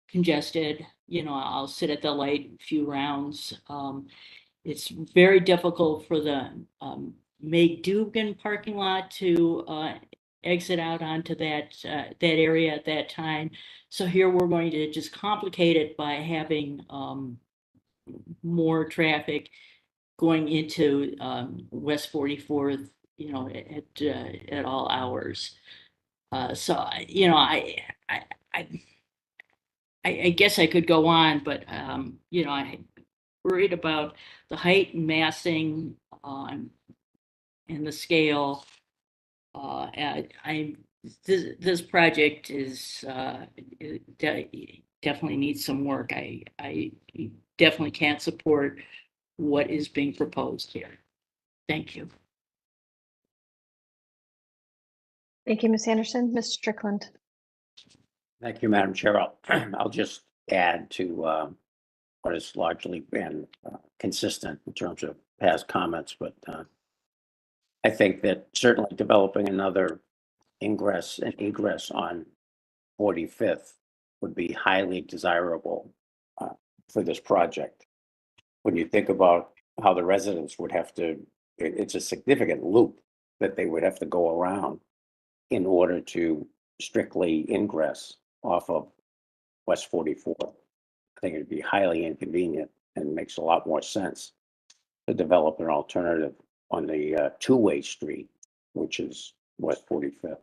congested. I'll sit at the light a few rounds. It's very difficult for the May Dugan parking lot to exit out onto that area at that time. So here we're going to just complicate it by having more traffic going into West 44th, at all hours. So I guess I could go on, but I worried about the height and massing and the scale. This project is definitely needs some work. I definitely can't support what is being proposed here. Thank you. Thank you, Ms. Anderson. Ms. Strickland. Thank you, Madam Chair. I'll just add to what has largely been consistent in terms of past comments, but I think that certainly developing another ingress and egress on 45th would be highly desirable for this project. When you think about how the residents would have to, it's a significant loop that they would have to go around in order to strictly ingress off of West 44. I think it'd be highly inconvenient and makes a lot more sense to develop an alternative on the two-way street, which is West 45th.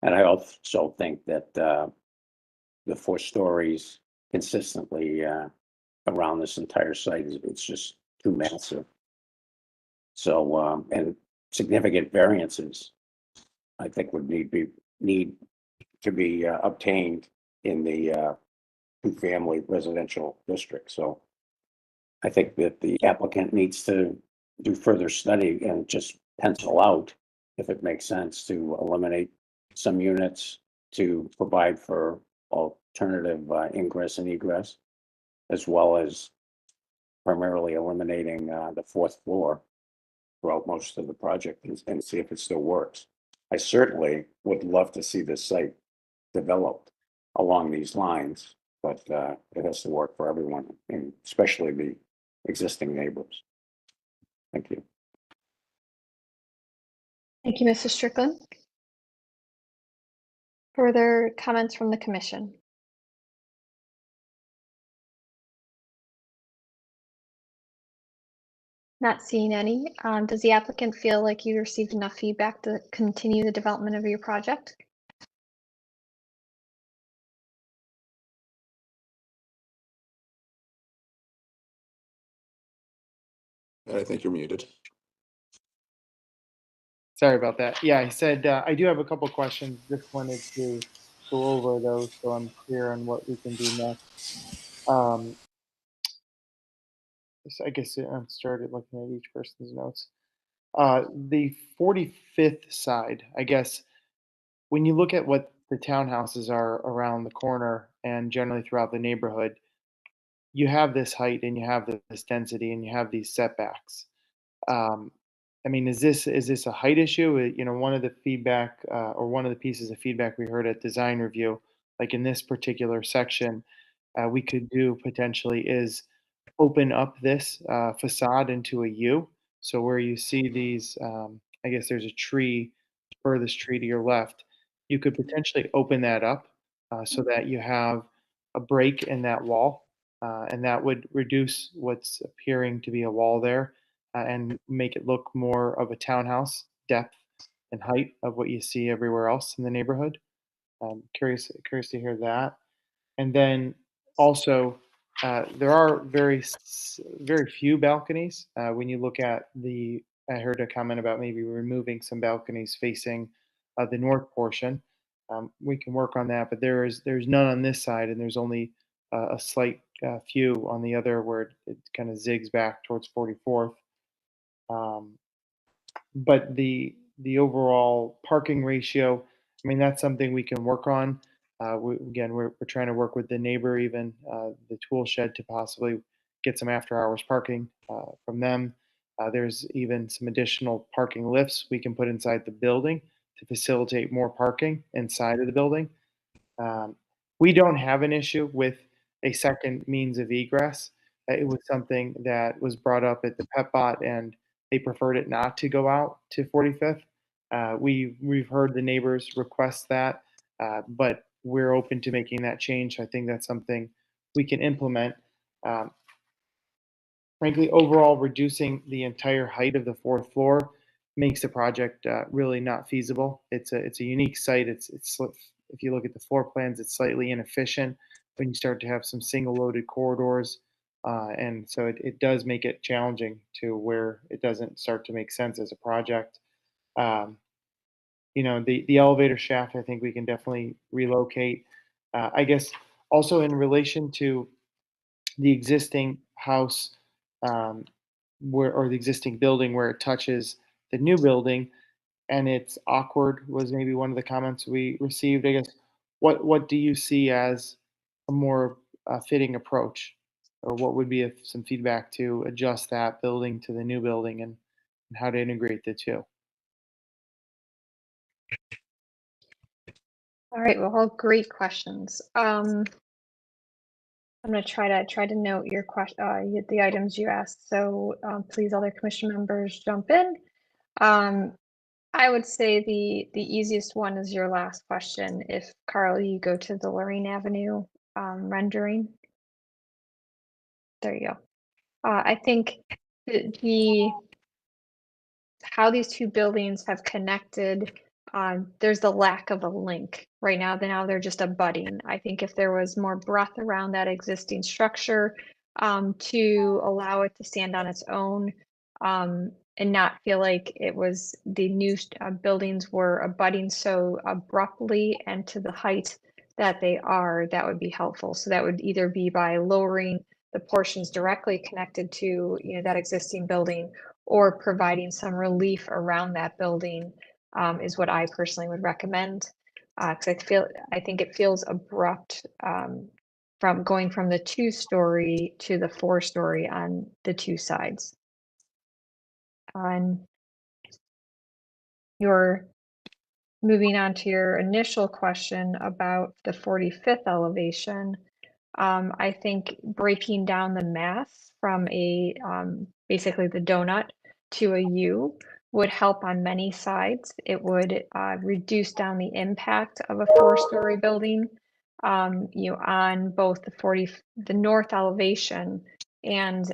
And I also think that the 4 stories consistently around this entire site it's just too massive. So and significant variances, I think, would need to be obtained in the 2-family residential district. So I think that the applicant needs to do further study and just pencil out, if it makes sense, to eliminate some units to provide for alternative ingress and egress, as well as primarily eliminating the 4th floor throughout most of the project and see if it still works. I certainly would love to see this site developed along these lines, but it has to work for everyone, and especially the existing neighbors. Thank you. Thank you, Mrs. Strickland. Further comments from the commission? Not seeing any. Does the applicant feel like you received enough feedback to continue the development of your project? I think you're muted. Sorry about that. Yeah, I said, I do have a couple questions. Just wanted to go over those so I'm clear on what we can do next. So I guess I started looking at each person's notes. The 45th side, I guess, when you look at what the townhouses are around the corner and generally throughout the neighborhood, you have this height and you have this density and you have these setbacks. I mean, is this a height issue? One of the feedback or one of the pieces of feedback we heard at design review, like in this particular section, we could do potentially is open up this facade into a U. So where you see these, I guess there's a tree, furthest tree to your left, you could potentially open that up so that you have a break in that wall, and that would reduce what's appearing to be a wall there and make it look more of a townhouse depth and height of what you see everywhere else in the neighborhood. Curious to hear that. And then also, there are very few balconies. When you look at I heard a comment about maybe removing some balconies facing the north portion. We can work on that, but there's none on this side, and there's only a slight few on the other where it kind of zigs back towards 44th. But the overall parking ratio, I mean, that's something we can work on. We're trying to work with the neighbor, even the tool shed, to possibly get some after hours parking from them. There's even some additional parking lifts we can put inside the building to facilitate more parking inside of the building. We don't have an issue with a second means of egress. It was something that was brought up at the PetBot, and they preferred it not to go out to 45th. We've heard the neighbors request that, but we're open to making that change. I think that's something we can implement. Frankly, overall, reducing the entire height of the fourth floor makes the project really not feasible. It's a unique site. If you look at the floor plans, it's slightly inefficient when you start to have some single loaded corridors. And so it does make it challenging to where it doesn't start to make sense as a project. The elevator shaft, I think we can definitely relocate. I guess also in relation to the existing house or the existing building where it touches the new building, and it's awkward was maybe one of the comments we received. I guess what do you see as a more fitting approach, or what would be some feedback to adjust that building to the new building and how to integrate the two? All right, well, all great questions. I'm going to try to note your question, the items you asked. So please, other commission members, jump in. I would say the easiest one is your last question. If Carl, you go to the Lorraine Avenue rendering. There you go. I think how these two buildings have connected, there's the lack of a link right now. Now they're just abutting. I think if there was more breadth around that existing structure to allow it to stand on its own and not feel like it was the new buildings were abutting so abruptly and to the height that they are, that would be helpful. So that would either be by lowering the portions directly connected to that existing building, or providing some relief around that building is what I personally would recommend. Because I think it feels abrupt from going from the 2-story to the 4-story on the two sides. You're moving on to your initial question about the 45th elevation. I think breaking down the mass from a basically the donut to a U would help on many sides. It would reduce down the impact of a 4-story building, on both the north elevation and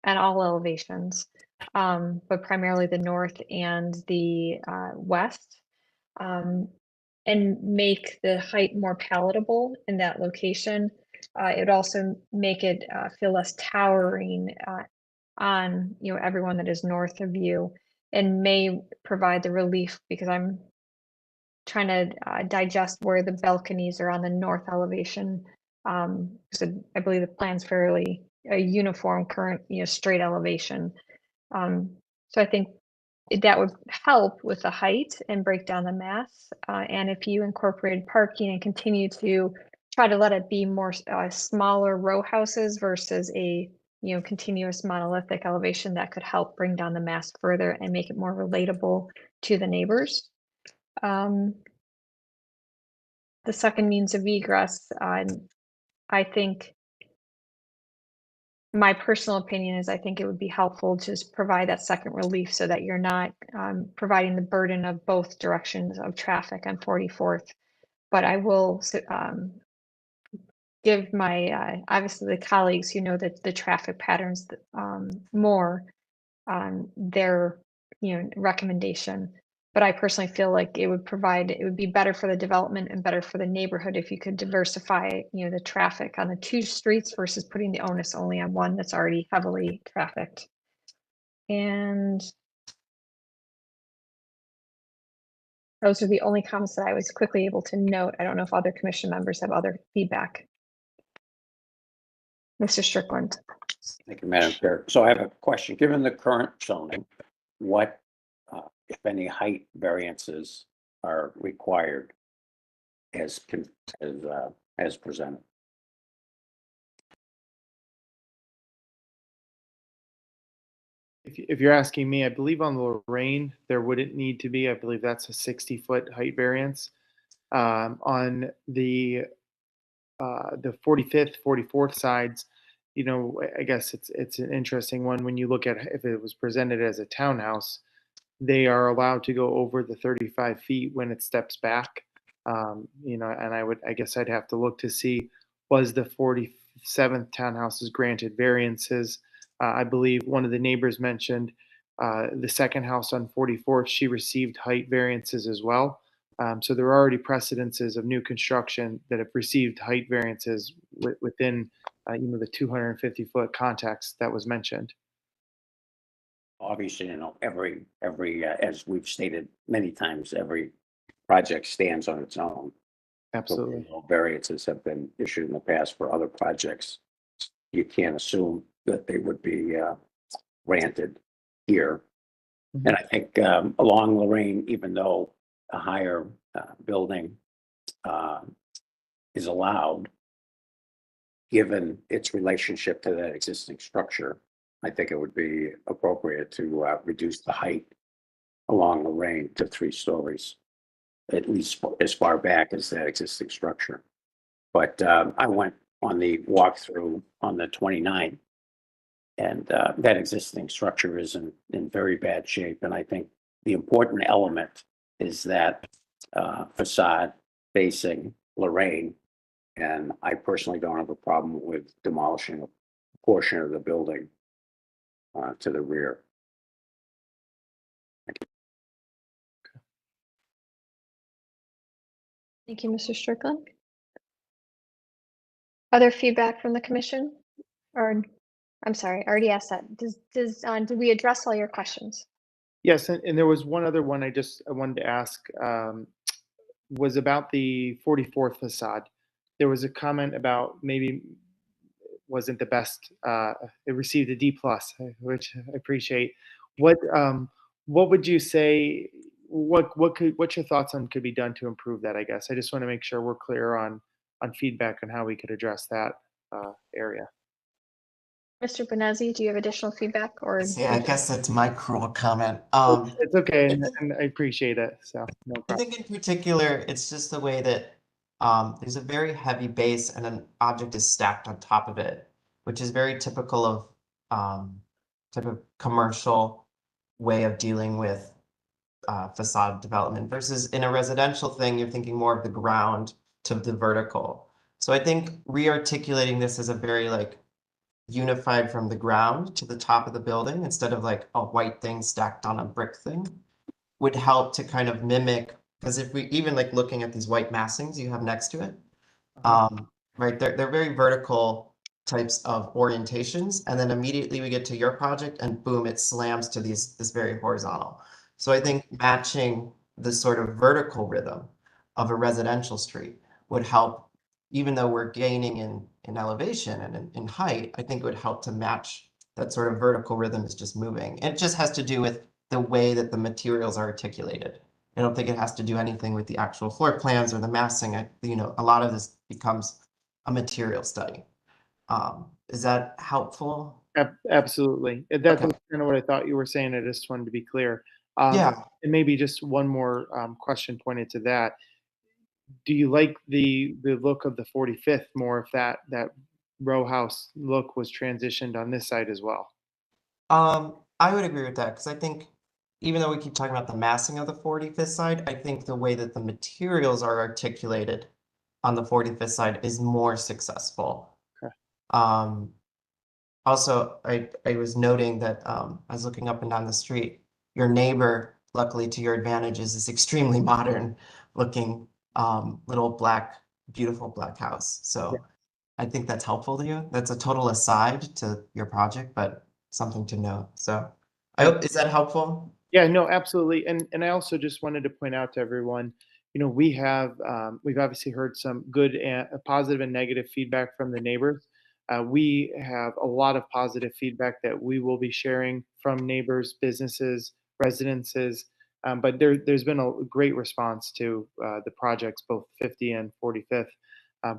all elevations, but primarily the north and the west. And make the height more palatable in that location. It would also make it feel less towering on everyone that is north of you, and may provide the relief, because I'm trying to digest where the balconies are on the north elevation. So I believe the plan's fairly a uniform current straight elevation. So I think that would help with the height and break down the mass. And if you incorporated parking and continue to try to let it be more smaller row houses versus a continuous monolithic elevation, that could help bring down the mass further and make it more relatable to the neighbors. The second means of egress, I think my personal opinion is I think it would be helpful to just provide that second relief so that you're not providing the burden of both directions of traffic on 44th. But I will give my, obviously the colleagues who know that the traffic patterns more their, recommendation. But I personally feel like it would be better for the development and better for the neighborhood if you could diversify, the traffic on the two streets versus putting the onus only on one that's already heavily trafficked. And those are the only comments that I was quickly able to note. I don't know if other commission members have other feedback. Mr. Strickland. Thank you, Madam Chair. So I have a question. Given the current zoning, what, if any, height variances are required as presented? If you're asking me, I believe on Lorraine, there wouldn't need to be. I believe that's a 60-foot height variance. On the 45th, 44th sides, I guess it's an interesting one when you look at if it was presented as a townhouse, they are allowed to go over the 35 feet when it steps back. And I guess I'd have to look to see, was the 47th townhouses granted variances? I believe one of the neighbors mentioned the second house on 44th, she received height variances as well. So there are already precedences of new construction that have received height variances within the 250-foot context that was mentioned. Obviously, every as we've stated many times, every project stands on its own. Absolutely. So, variances have been issued in the past for other projects. You can't assume that they would be granted here. Mm-hmm. And I think along Lorraine, even though a higher building is allowed, given its relationship to that existing structure, I think it would be appropriate to reduce the height along Lorraine to 3 stories, at least as far back as that existing structure. But I went on the walkthrough on the 29th, and that existing structure is in very bad shape. And I think the important element is that facade facing Lorraine. And I personally don't have a problem with demolishing a portion of the building to the rear. Thank you, Mr. Strickland. Other feedback from the commission? Or, I'm sorry, I already asked that. Did we address all your questions? Yes, and there was one other one I wanted to ask, was about the 44th facade. There was a comment about maybe wasn't the best. It received a D+, which I appreciate. What would you say? What's your thoughts on could be done to improve that? I guess I just want to make sure we're clear on feedback on how we could address that area. Mr. Benezzi, do you have additional feedback or? Yeah, I guess that's my cruel comment. It's okay, and I appreciate it. So no problem. I think in particular, it's just the way that there's a very heavy base and an object is stacked on top of it, which is very typical of type of commercial way of dealing with facade development versus in a residential thing, you're thinking more of the ground to the vertical. So I think re-articulating this as a very unified from the ground to the top of the building instead of like a white thing stacked on a brick thing would help to kind of mimic, because if we even looking at these white massings you have next to it, right, they're very vertical types of orientations, and then immediately we get to your project and boom, it slams to this very horizontal. So I think matching the sort of vertical rhythm of a residential street would help, even though we're gaining in elevation and in height. I think it would help to match that sort of vertical rhythm is just moving. And it just has to do with the way that the materials are articulated. I don't think it has to do anything with the actual floor plans or the massing. A lot of this becomes a material study. Is that helpful? Absolutely. That's kind of what I thought you were saying. I just wanted to be clear. Yeah. And maybe just one more question pointed to that. Do you like the look of the 45th more if that row house look was transitioned on this site as well. I would agree with that because I think even though we keep talking about the massing of the 45th side, I think the way that the materials are articulated on the 45th side is more successful. Okay. Also, I was noting that I was looking up and down the street. Your neighbor, luckily to your advantage, is this extremely modern looking little black, beautiful black house. So I think that's helpful to you. That's a total aside to your project, but something to note. So I hope, is that helpful? Yeah, no, absolutely. And I also just wanted to point out to everyone, we've obviously heard some good and positive and negative feedback from the neighbors. We have a lot of positive feedback that we will be sharing from neighbors, businesses, residences. But there's been a great response to the projects, both 50 and 45th,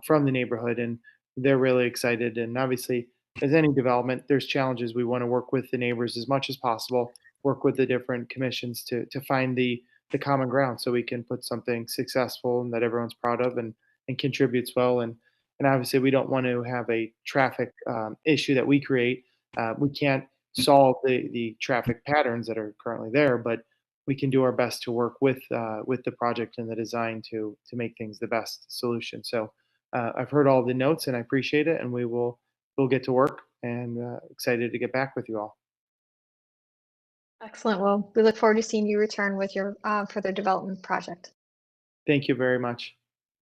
from the neighborhood, and they're really excited. And obviously, as any development, there's challenges. We want to work with the neighbors as much as possible, work with the different commissions to find the common ground so we can put something successful and that everyone's proud of and contributes well. And obviously, we don't want to have a traffic issue that we create. We can't solve the traffic patterns that are currently there, but we can do our best to work with the project and the design to make things the best solution. So I've heard all the notes and I appreciate it, and we'll get to work, and excited to get back with you all. Excellent. Well, we look forward to seeing you return with your further development project. Thank you very much.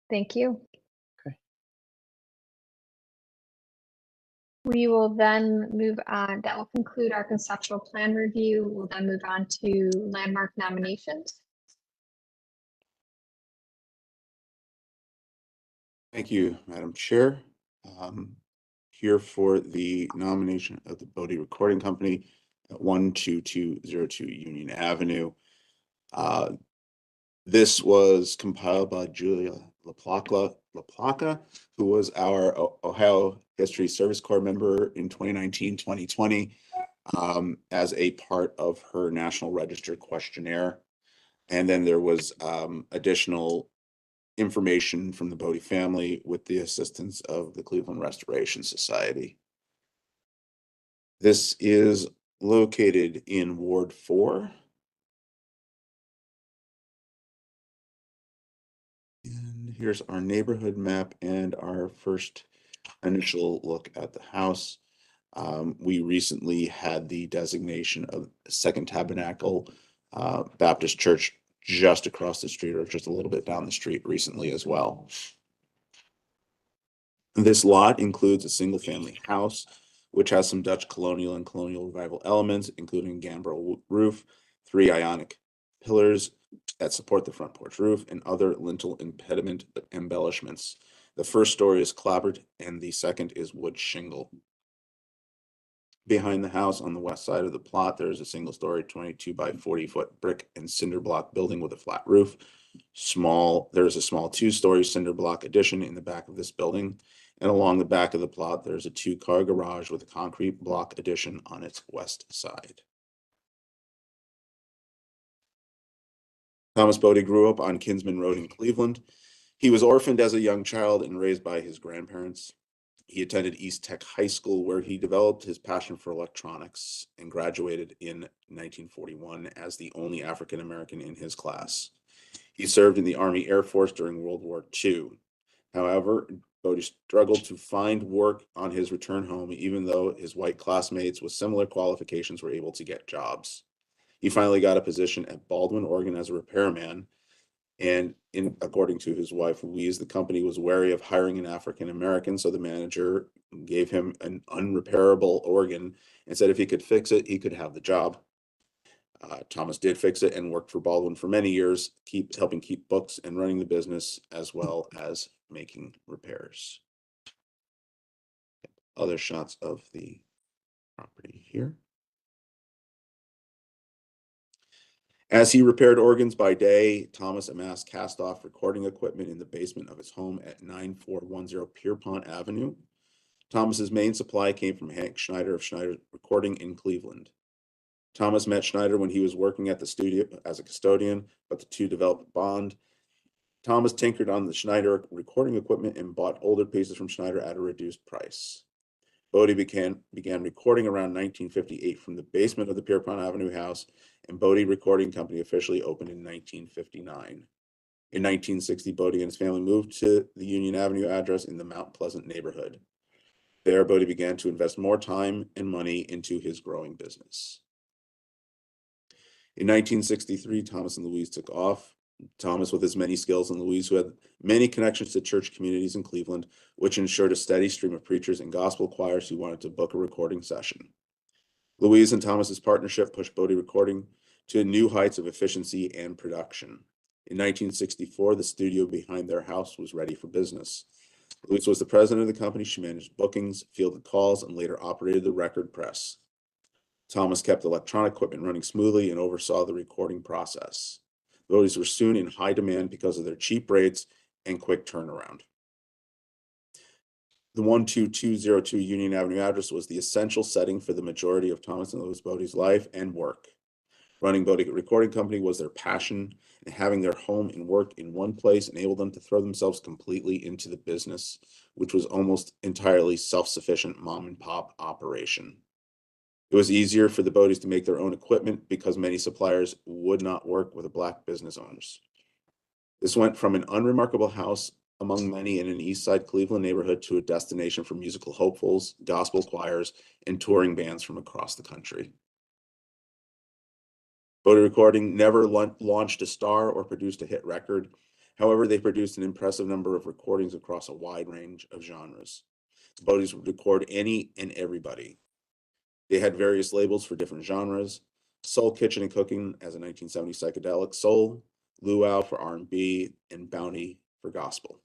Thank you. Okay. We will then move on. That will conclude our conceptual plan review. We'll then move on to landmark nominations. Thank you, Madam Chair. Here for the nomination of the Bodie Recording Company at 12202 Union Avenue. This was compiled by Julia LaPlaca, who was our Ohio History Service Corps member in 2019-2020 as a part of her National Register questionnaire. And then there was additional information from the Bodie family with the assistance of the Cleveland Restoration Society. This is located in Ward 4. And here's our neighborhood map and our first initial look at the house. We recently had the designation of Second Tabernacle Baptist Church just across the street, or just a little bit down the street recently as well. This lot includes a single family house, which has some Dutch colonial and colonial revival elements, including gambrel roof, 3 ionic pillars that support the front porch roof, and other lintel impediment embellishments. The first story is clapboard and the second is wood shingle. Behind the house on the west side of the plot, there is a single story 22 by 40 foot brick and cinder block building with a flat roof. There is a small 2-story cinder block addition in the back of this building. And along the back of the plot, there's a 2-car garage with a concrete block addition on its west side. Thomas Bodie grew up on Kinsman Road in Cleveland. He was orphaned as a young child and raised by his grandparents. He attended East Tech High School, where he developed his passion for electronics and graduated in 1941 as the only African American in his class. He served in the Army Air Force during World War II. However, Bodie struggled to find work on his return home, even though his white classmates with similar qualifications were able to get jobs. He finally got a position at Baldwin, Oregon as a repairman. And according to his wife, Louise, the company was wary of hiring an African American, so the manager gave him an unrepairable organ and said if he could fix it, he could have the job. Thomas did fix it and worked for Baldwin for many years, helping keep books and running the business, as well as making repairs. Other shots of the property here. As he repaired organs by day, Thomas amassed cast-off recording equipment in the basement of his home at 9410 Pierpont Avenue. Thomas's main supply came from Hank Schneider of Schneider Recording in Cleveland. Thomas met Schneider when he was working at the studio as a custodian, but the two developed a bond. Thomas tinkered on the Schneider recording equipment and bought older pieces from Schneider at a reduced price. Bodie began recording around 1958 from the basement of the Pierpont Avenue house, and Bodie Recording Company officially opened in 1959. In 1960, Bodie and his family moved to the Union Avenue address in the Mount Pleasant neighborhood. There, Bodie began to invest more time and money into his growing business. In 1963, Thomas and Louise took off. Thomas with his many skills and Louise who had many connections to church communities in Cleveland, which ensured a steady stream of preachers and gospel choirs who wanted to book a recording session. Louise and Thomas's partnership pushed Bodie Recording to new heights of efficiency and production. In 1964, the studio behind their house was ready for business. Louise was the president of the company. She managed bookings, fielded calls, and later operated the record press. Thomas kept electronic equipment running smoothly and oversaw the recording process. Bodies were soon in high demand because of their cheap rates and quick turnaround. The 12202 Union Avenue address was the essential setting for the majority of Thomas and Louise Bodie's life and work. Running Bodie Recording Company was their passion, and having their home and work in one place enabled them to throw themselves completely into the business, which was almost entirely self-sufficient mom and pop operation. It was easier for the Bodies to make their own equipment because many suppliers would not work with Black business owners. This went from an unremarkable house among many in an East Side Cleveland neighborhood to a destination for musical hopefuls, gospel choirs, and touring bands from across the country. Bodie Recording never launched a star or produced a hit record. However, they produced an impressive number of recordings across a wide range of genres. The Bodies would record any and everybody. They had various labels for different genres: Soul Kitchen and Cooking as a 1970 psychedelic soul, Luau for R&B, and Bounty for gospel.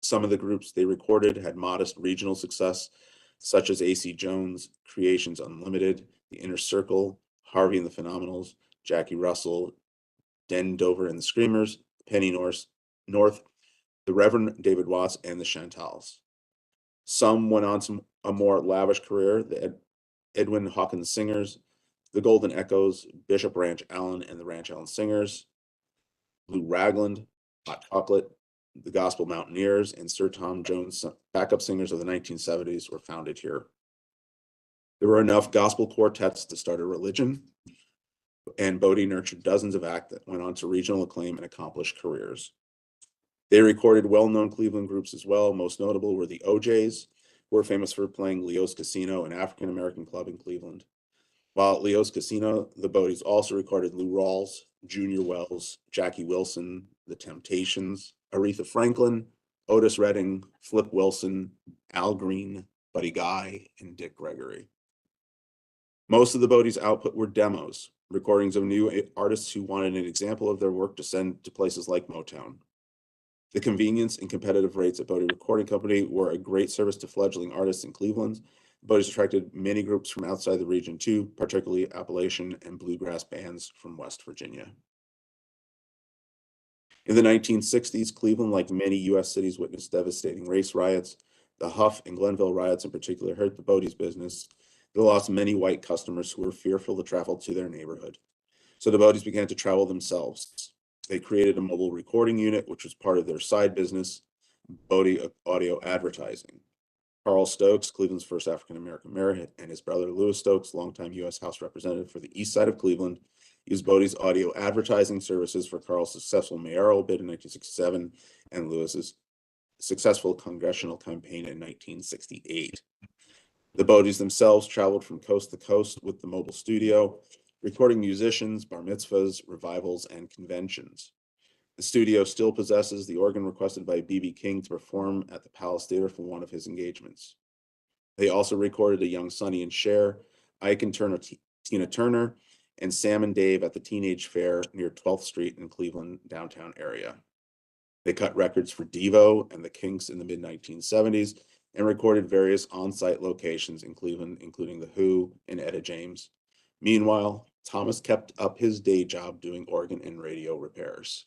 Some of the groups they recorded had modest regional success, such as A.C. Jones, Creations Unlimited, The Inner Circle, Harvey and the Phenomenals, Jackie Russell, Den Dover and the Screamers, Penny North, the Reverend David Watts, and the Chantals. Some went on to a more lavish career: the Edwin Hawkins Singers, the Golden Echoes, Bishop Ranch Allen and the Ranch Allen Singers, Blue Ragland, Hot Chocolate, the Gospel Mountaineers, and Sir Tom Jones backup singers of the 1970s were founded here. There were enough gospel quartets to start a religion, and Bodie nurtured dozens of acts that went on to regional acclaim and accomplished careers. They recorded well-known Cleveland groups as well. Most notable were the OJs, who were famous for playing Leo's Casino, an African-American club in Cleveland. While at Leo's Casino, the Bodies also recorded Lou Rawls, Junior Wells, Jackie Wilson, The Temptations, Aretha Franklin, Otis Redding, Flip Wilson, Al Green, Buddy Guy, and Dick Gregory. Most of the Bodies' output were demos, recordings of new artists who wanted an example of their work to send to places like Motown. The convenience and competitive rates at Bodie Recording Company were a great service to fledgling artists in Cleveland. Bodies attracted many groups from outside the region too, particularly Appalachian and bluegrass bands from West Virginia. In the 1960s, Cleveland, like many U.S. cities, witnessed devastating race riots. The Huff and Glenville riots in particular hurt the Bodies' business. They lost many white customers who were fearful to travel to their neighborhood. So the Bodies began to travel themselves. They created a mobile recording unit, which was part of their side business, Bodie Audio Advertising. Carl Stokes, Cleveland's first African-American mayor, and his brother Louis Stokes, longtime U.S. House representative for the east side of Cleveland, used Bodie's audio advertising services for Carl's successful mayoral bid in 1967 and Louis's successful congressional campaign in 1968. The Bodies themselves traveled from coast to coast with the mobile studio, recording musicians, bar mitzvahs, revivals, and conventions. The studio still possesses the organ requested by B.B. King to perform at the Palace Theater for one of his engagements. They also recorded a young Sonny and Cher, Ike and Tina Turner, and Sam and Dave at the Teenage Fair near 12th Street in Cleveland downtown area. They cut records for Devo and the Kinks in the mid-1970s and recorded various on-site locations in Cleveland, including The Who and Etta James. Meanwhile, Thomas kept up his day job doing organ and radio repairs.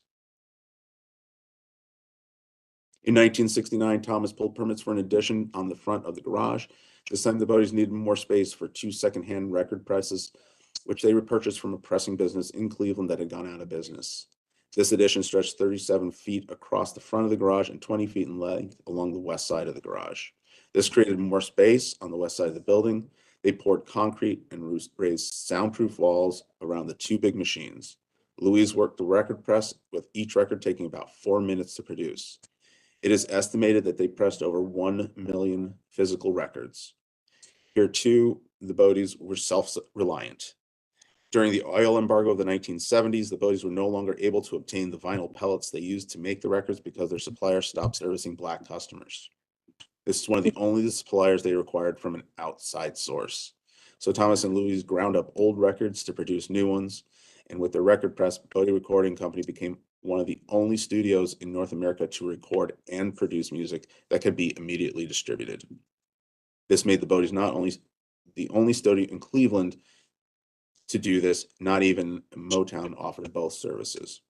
In 1969, Thomas pulled permits for an addition on the front of the garage. This time the Bodies needed more space for 2 secondhand record presses, which they repurchased from a pressing business in Cleveland that had gone out of business. This addition stretched 37 feet across the front of the garage and 20 feet in length along the west side of the garage. This created more space on the west side of the building. They poured concrete and raised soundproof walls around the two big machines. Louise worked the record press, with each record taking about 4 minutes to produce. It is estimated that they pressed over 1 million physical records. Here too, the Bodeys were self-reliant. During the oil embargo of the 1970s, the Bodeys were no longer able to obtain the vinyl pellets they used to make the records because their supplier stopped servicing Black customers. This is one of the only suppliers they required from an outside source. So Thomas and Louise ground up old records to produce new ones. And with their record press, Bodie Recording Company became one of the only studios in North America to record and produce music that could be immediately distributed. This made the Bodeys not only the only studio in Cleveland to do this, not even Motown offered both services.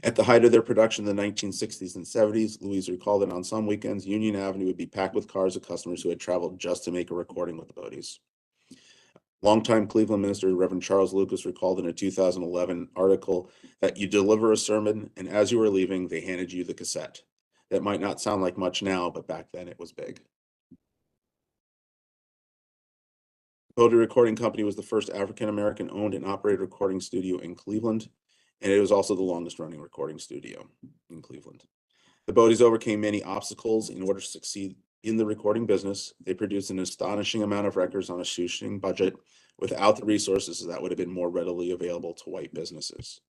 At the height of their production in the 1960s and 70s, Louise recalled that on some weekends, Union Avenue would be packed with cars of customers who had traveled just to make a recording with the Bodeys. Longtime Cleveland minister Reverend Charles Lucas recalled in a 2011 article that you deliver a sermon, and as you were leaving, they handed you the cassette. That might not sound like much now, but back then it was big. Bodie Recording Company was the first African-American owned and operated recording studio in Cleveland, and it was also the longest running recording studio in Cleveland. The Bodeys overcame many obstacles in order to succeed in the recording business. They produced an astonishing amount of records on a shoestring budget without the resources that would have been more readily available to white businesses.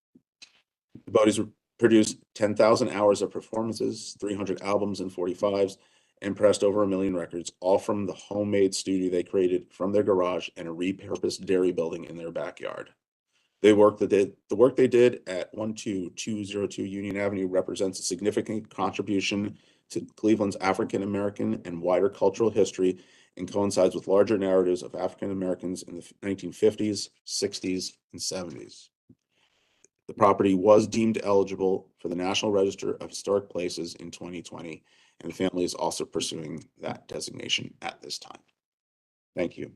The Bodeys produced 10,000 hours of performances, 300 albums and 45s, and pressed over 1 million records, all from the homemade studio they created from their garage and a repurposed dairy building in their backyard. The work they did at 12202 Union Avenue represents a significant contribution to Cleveland's African American and wider cultural history, and coincides with larger narratives of African Americans in the 1950s, 60s, and 70s. The property was deemed eligible for the National Register of Historic Places in 2020, and the family is also pursuing that designation at this time. Thank you.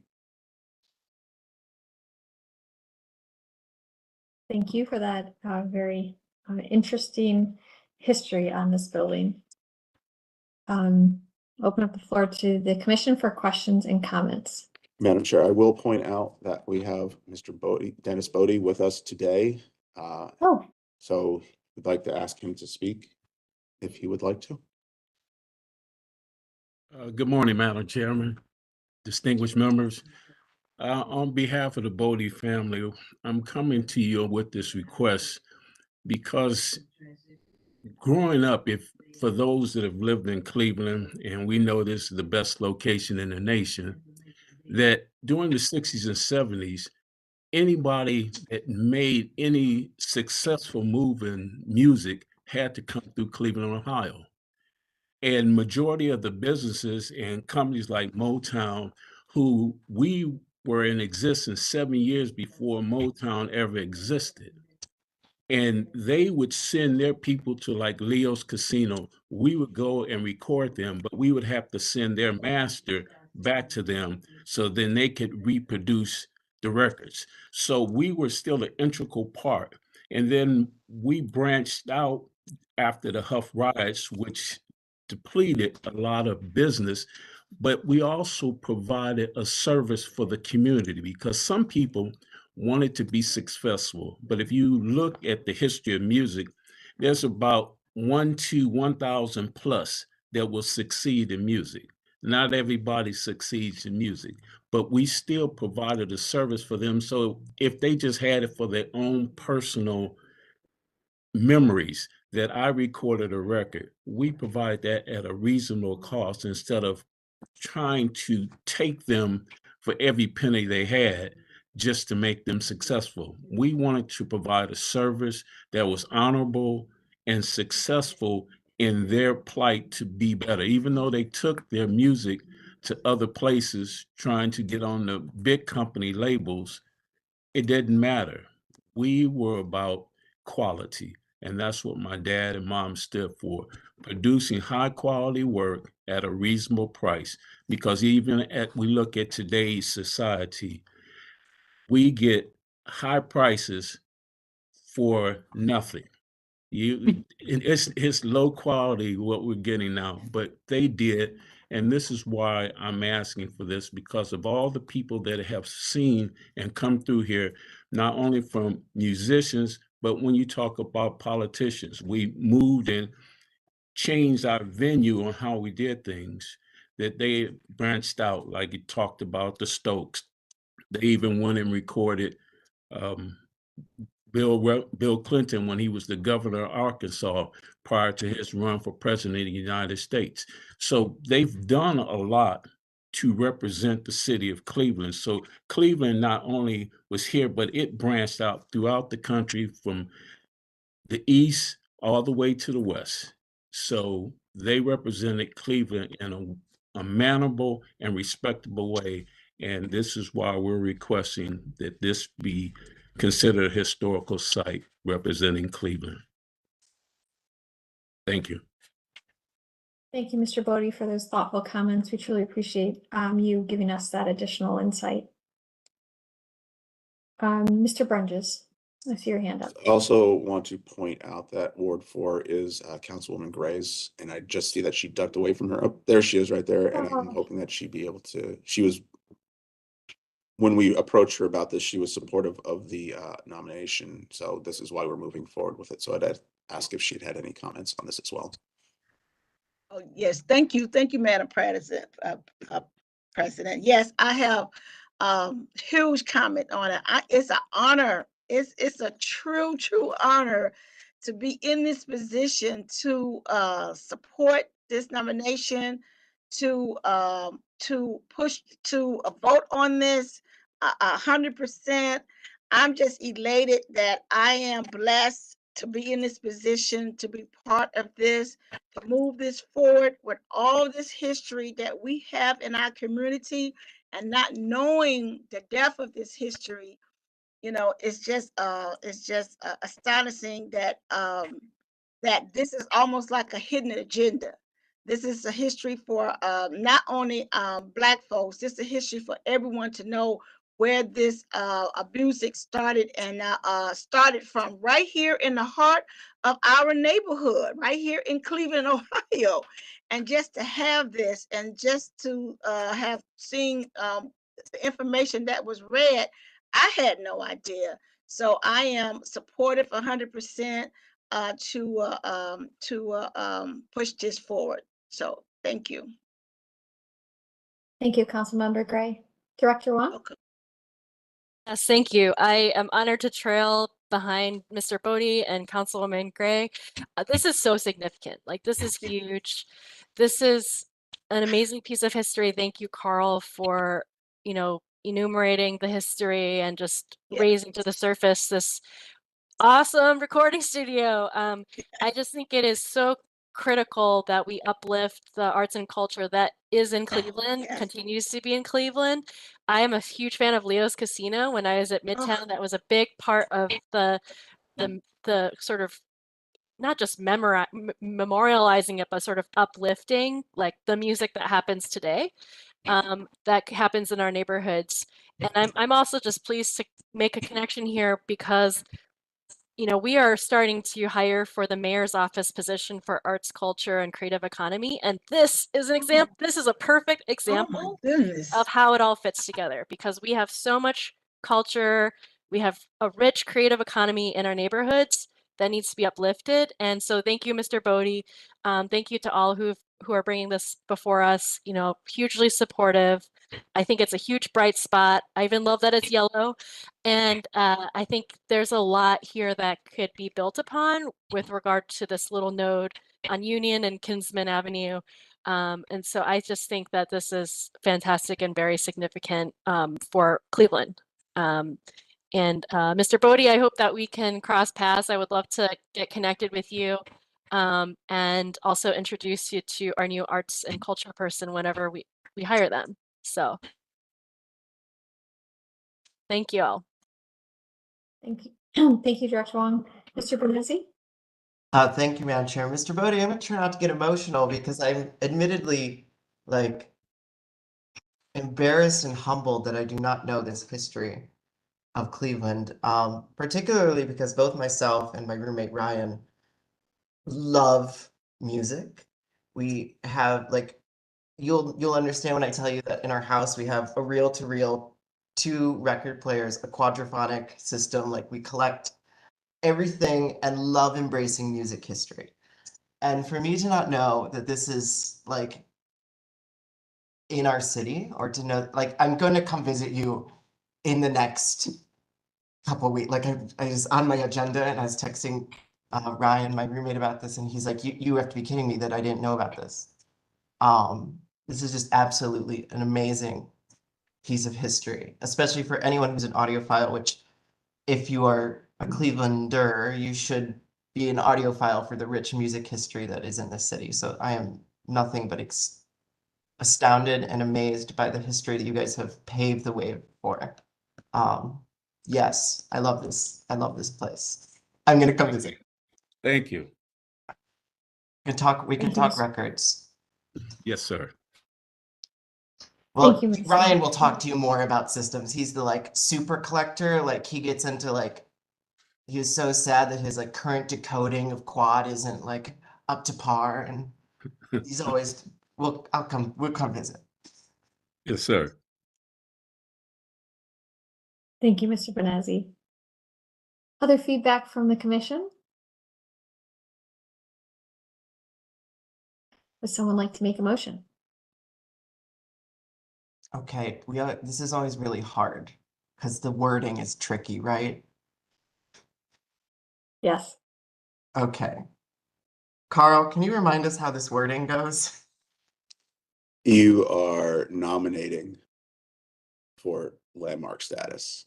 Thank you for that very interesting history on this building. Open up the floor to the commission for questions and comments. Madam Chair, I will point out that we have Mr. Bodie, Dennis Bodie, with us today. So we'd like to ask him to speak if he would like to. Good morning, Madam Chairman, distinguished members. On behalf of the Bodie family, I'm coming to you with this request because growing up, for those that have lived in Cleveland, and we know this is the best location in the nation, that during the 60s and 70s, anybody that made any successful move in music had to come through Cleveland, Ohio. And majority of the businesses and companies like Motown, who we were in existence 7 years before Motown ever existed. And they would send their people to like Leo's Casino. We would go and record them, but we would have to send their master back to them so then they could reproduce the records. So we were still an integral part. And then we branched out after the Huff riots, which depleted a lot of business, but we also provided a service for the community because some people wanted to be successful. But if you look at the history of music, there's about 1,000 plus that will succeed in music. Not everybody succeeds in music, but we still provided a service for them. So if they just had it for their own personal memories that I recorded a record, we provide that at a reasonable cost instead of trying to take them for every penny they had just to make them successful. We wanted to provide a service that was honorable and successful in their plight to be better, even though they took their music to other places trying to get on the big company labels. It didn't matter. We were about quality. And that's what my dad and mom stood for, producing high quality work at a reasonable price. Because even we look at today's society, we get high prices for nothing. It's low quality what we're getting now, but they did, and this is why I'm asking for this, because of all the people that have seen and come through here, not only from musicians, but when you talk about politicians, we moved and changed our venue on how we did things, that they branched out, like you talked about the Stokes. They even went and recorded Bill Clinton when he was the governor of Arkansas prior to his run for president of the United States. So they've done a lot to represent the city of Cleveland. So Cleveland not only was here, but it branched out throughout the country from the east all the way to the west. So they represented Cleveland in a mannerable and respectable way. And this is why we're requesting that this be considered a historical site representing Cleveland. Thank you. Thank you, Mr. Bodie, for those thoughtful comments. We truly appreciate you giving us that additional insight. Mr. Brunges, I see your hand up. I also want to point out that Ward 4 is Councilwoman Gray's, and I just see that she ducked away from her. Oh, there she is right there, and I'm hoping that she'd be able to, when we approached her about this, she was supportive of the nomination. So this is why we're moving forward with it. So I'd ask if she'd had any comments on this as well. Oh, yes, thank you, Madam President. President, yes, I have huge comment on it. It's an honor. It's a true honor to be in this position to support this nomination, to push to vote on this 100%. I'm just elated that I am blessed to be in this position, to be part of this, to move this forward with all this history that we have in our community, and not knowing the depth of this history. You know, it's just astonishing that that this is almost like a hidden agenda. This is a history for not only Black folks. This is a history for everyone to know where this music started, and started from right here in the heart of our neighborhood, right here in Cleveland, Ohio. And just to have this, and just to have seen the information that was read, I had no idea. So I am supportive 100% to push this forward. So thank you. Thank you, Councilmember Gray. Director Wong? Okay. Yes, thank you. I am honored to trail behind Mr. Bodie and Councilwoman Gray. This is so significant. Like, this is huge. This is an amazing piece of history. Thank you, Carl, for, enumerating the history and just raising to the surface this awesome recording studio. I just think it is so critical that we uplift the arts and culture that is in Cleveland, continues to be in Cleveland. I am a huge fan of Leo's Casino. When I was at Midtown, that was a big part of the sort of not just memorializing it, but sort of uplifting like the music that happens today, that happens in our neighborhoods. And I'm also just pleased to make a connection here because we are starting to hire for the mayor's office position for arts, culture, and creative economy. And this is an example. This is a perfect example of how it all fits together, because we have so much culture. We have a rich creative economy in our neighborhoods that needs to be uplifted. And so thank you, Mr. Bodie. Thank you to all who are bringing this before us, hugely supportive. I think it's a huge bright spot. I even love that it's yellow. And I think there's a lot here that could be built upon with regard to this little node on Union and Kinsman Avenue. And so I just think that this is fantastic and very significant for Cleveland. And Mr. Bodie, I hope that we can cross paths. I would love to get connected with you and also introduce you to our new arts and culture person whenever we hire them. So thank you all. Thank you. Thank you, Director Wong. Mr. Bernese? Thank you, Madam Chair. Mr. Bodie, I'm going to try not to get emotional because I'm admittedly embarrassed and humbled that I do not know this history. of Cleveland, particularly because both myself and my roommate Ryan love music. We have like you'll understand when I tell you that in our house we have a reel-to-reel, 2 record players, a quadraphonic system. Like we collect everything and love embracing music history. And for me to not know that this is like in our city, or to know, like, I'm going to come visit you in the next couple weeks. Like I was on my agenda and I was texting Ryan, my roommate, about this, and he's like, you have to be kidding me that I didn't know about this. This is just absolutely an amazing piece of history, especially for anyone who's an audiophile, which if you are a Clevelander, you should be an audiophile for the rich music history that is in this city. So I am nothing but astounded and amazed by the history that you guys have paved the way for. Yes, I love this. I love this place. I'm gonna come visit. Thank you. We can talk records. Yes, sir. Well, Thank you, Mr. Ryan will talk to you more about systems. He's the like super collector. Like he gets into like, he was so sad that his like current decoding of quad isn't like up to par, and he's always, we'll come visit. Yes, sir. Thank you, Mr. Benazzi. Other feedback from the commission? Would someone like to make a motion? Okay, this is always really hard because the wording is tricky, right? Yes. Okay. Carl, can you remind us how this wording goes? You are nominating for landmark status.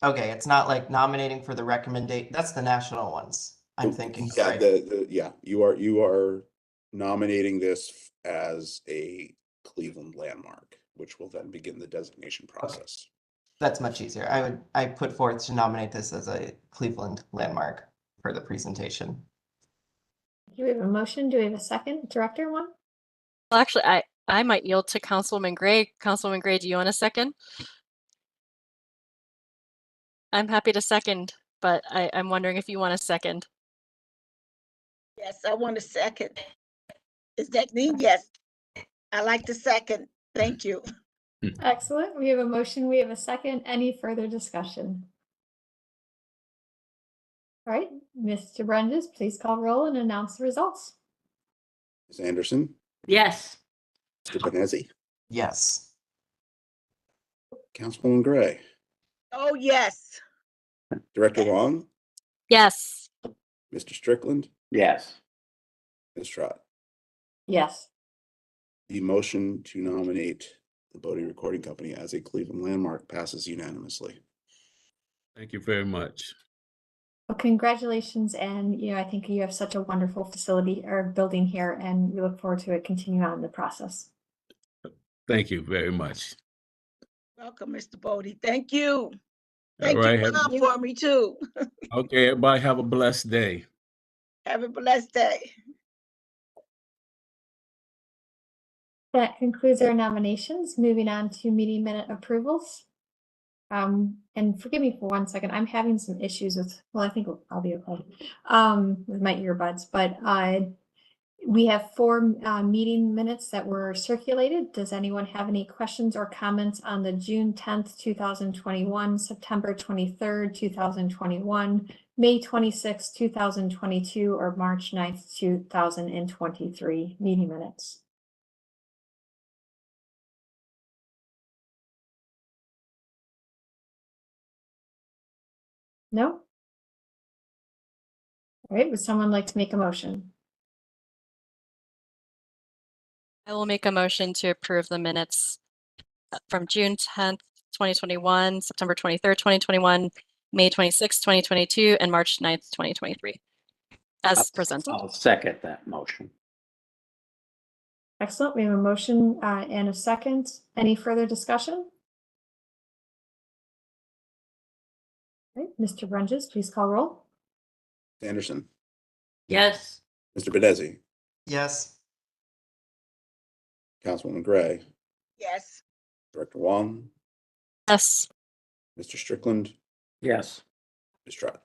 Okay, it's not like nominating for the recommendation. That's the national ones, I'm thinking, Yeah, right? you are nominating this as a Cleveland landmark, which will then begin the designation process. That's much easier. I put forth to nominate this as a Cleveland landmark for the presentation. Do we have a motion? Do we have a second? Director one? Well, actually, I might yield to Councilwoman Gray. Councilwoman Gray, do you want a second? I'm happy to second, but I'm wondering if you want a second. Yes, I want a second. Is that me? Yes. I like the second. Thank you. Excellent. We have a motion. We have a second. Any further discussion? All right, Mr. Brendges, please call roll and announce the results. Ms. Anderson, Yes. Mr. Benazzi, Yes. Councilwoman Gray, Oh, yes. Director Wong, Yes. Mr. Strickland, Yes. Ms. Trott. Yes. The motion to nominate the Bodie Recording Company as a Cleveland landmark passes unanimously. Thank you very much. Well, congratulations, and I think you have such a wonderful facility or building here, and we look forward to it continuing on in the process. Thank you very much. Welcome, Mr. Bodie. Thank you. All Thank right. you Mom, for me too. Okay, everybody have a blessed day. Have a blessed day. That concludes our nominations. Moving on to meeting minute approvals. And forgive me for 1 second, I'm having some issues with, well, I think I'll be okay, with my earbuds, but we have 4 meeting minutes that were circulated. Does anyone have any questions or comments on the June 10th, 2021, September 23rd, 2021, May 26th, 2022, or March 9th, 2023 meeting minutes? No? All right, would someone like to make a motion? I will make a motion to approve the minutes from June 10th, 2021, September 23rd, 2021, May 26th, 2022, and March 9th, 2023, as presented. I'll second that motion. Excellent. We have a motion and a second. Any further discussion? All right, Mr. Brendges, please call roll. Anderson, Yes. Mr. Benazzi, Yes. Councilwoman Gray, Yes. Director Wong, Yes. Mr. Strickland, Yes. Ms. Trout.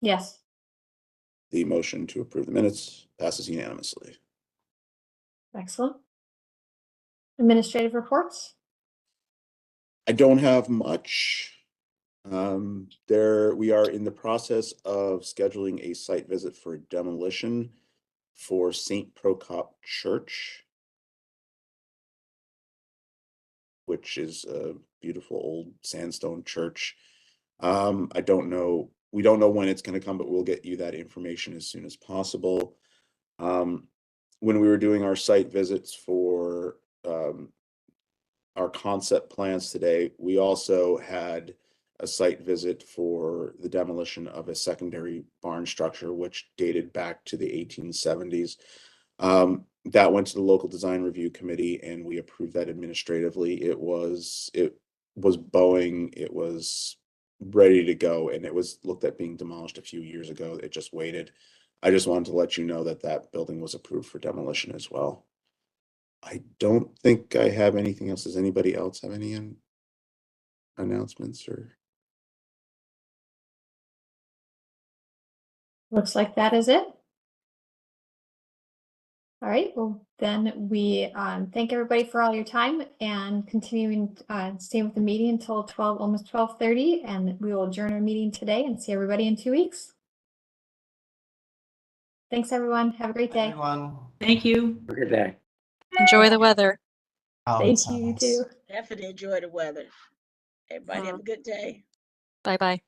Yes. The motion to approve the minutes passes unanimously. Excellent. Administrative reports? I don't have much. We are in the process of scheduling a site visit for demolition for St. Prokop Church, which is a beautiful old sandstone church. I don't know, we don't know when it's gonna come, but we'll get you that information as soon as possible. When we were doing our site visits for our concept plans today, we also had a site visit for the demolition of a secondary barn structure, which dated back to the 1870s. That went to the local design review committee and we approved that administratively. It was Boeing, it was ready to go, and it was looked at being demolished a few years ago. It just waited. I just wanted to let you know that that building was approved for demolition as well. I don't think I have anything else. Does anybody else have any announcements or? Looks like that is it. All right, well, then we thank everybody for all your time and continuing staying with the meeting until almost 12:30, and we will adjourn our meeting today and see everybody in 2 weeks. Thanks, everyone. Have a great day. Everyone. Thank you. Have a good day. Enjoy the weather. Oh, Thank it's so you, you nice. too. Definitely enjoy the weather. Everybody have a good day. Bye-bye.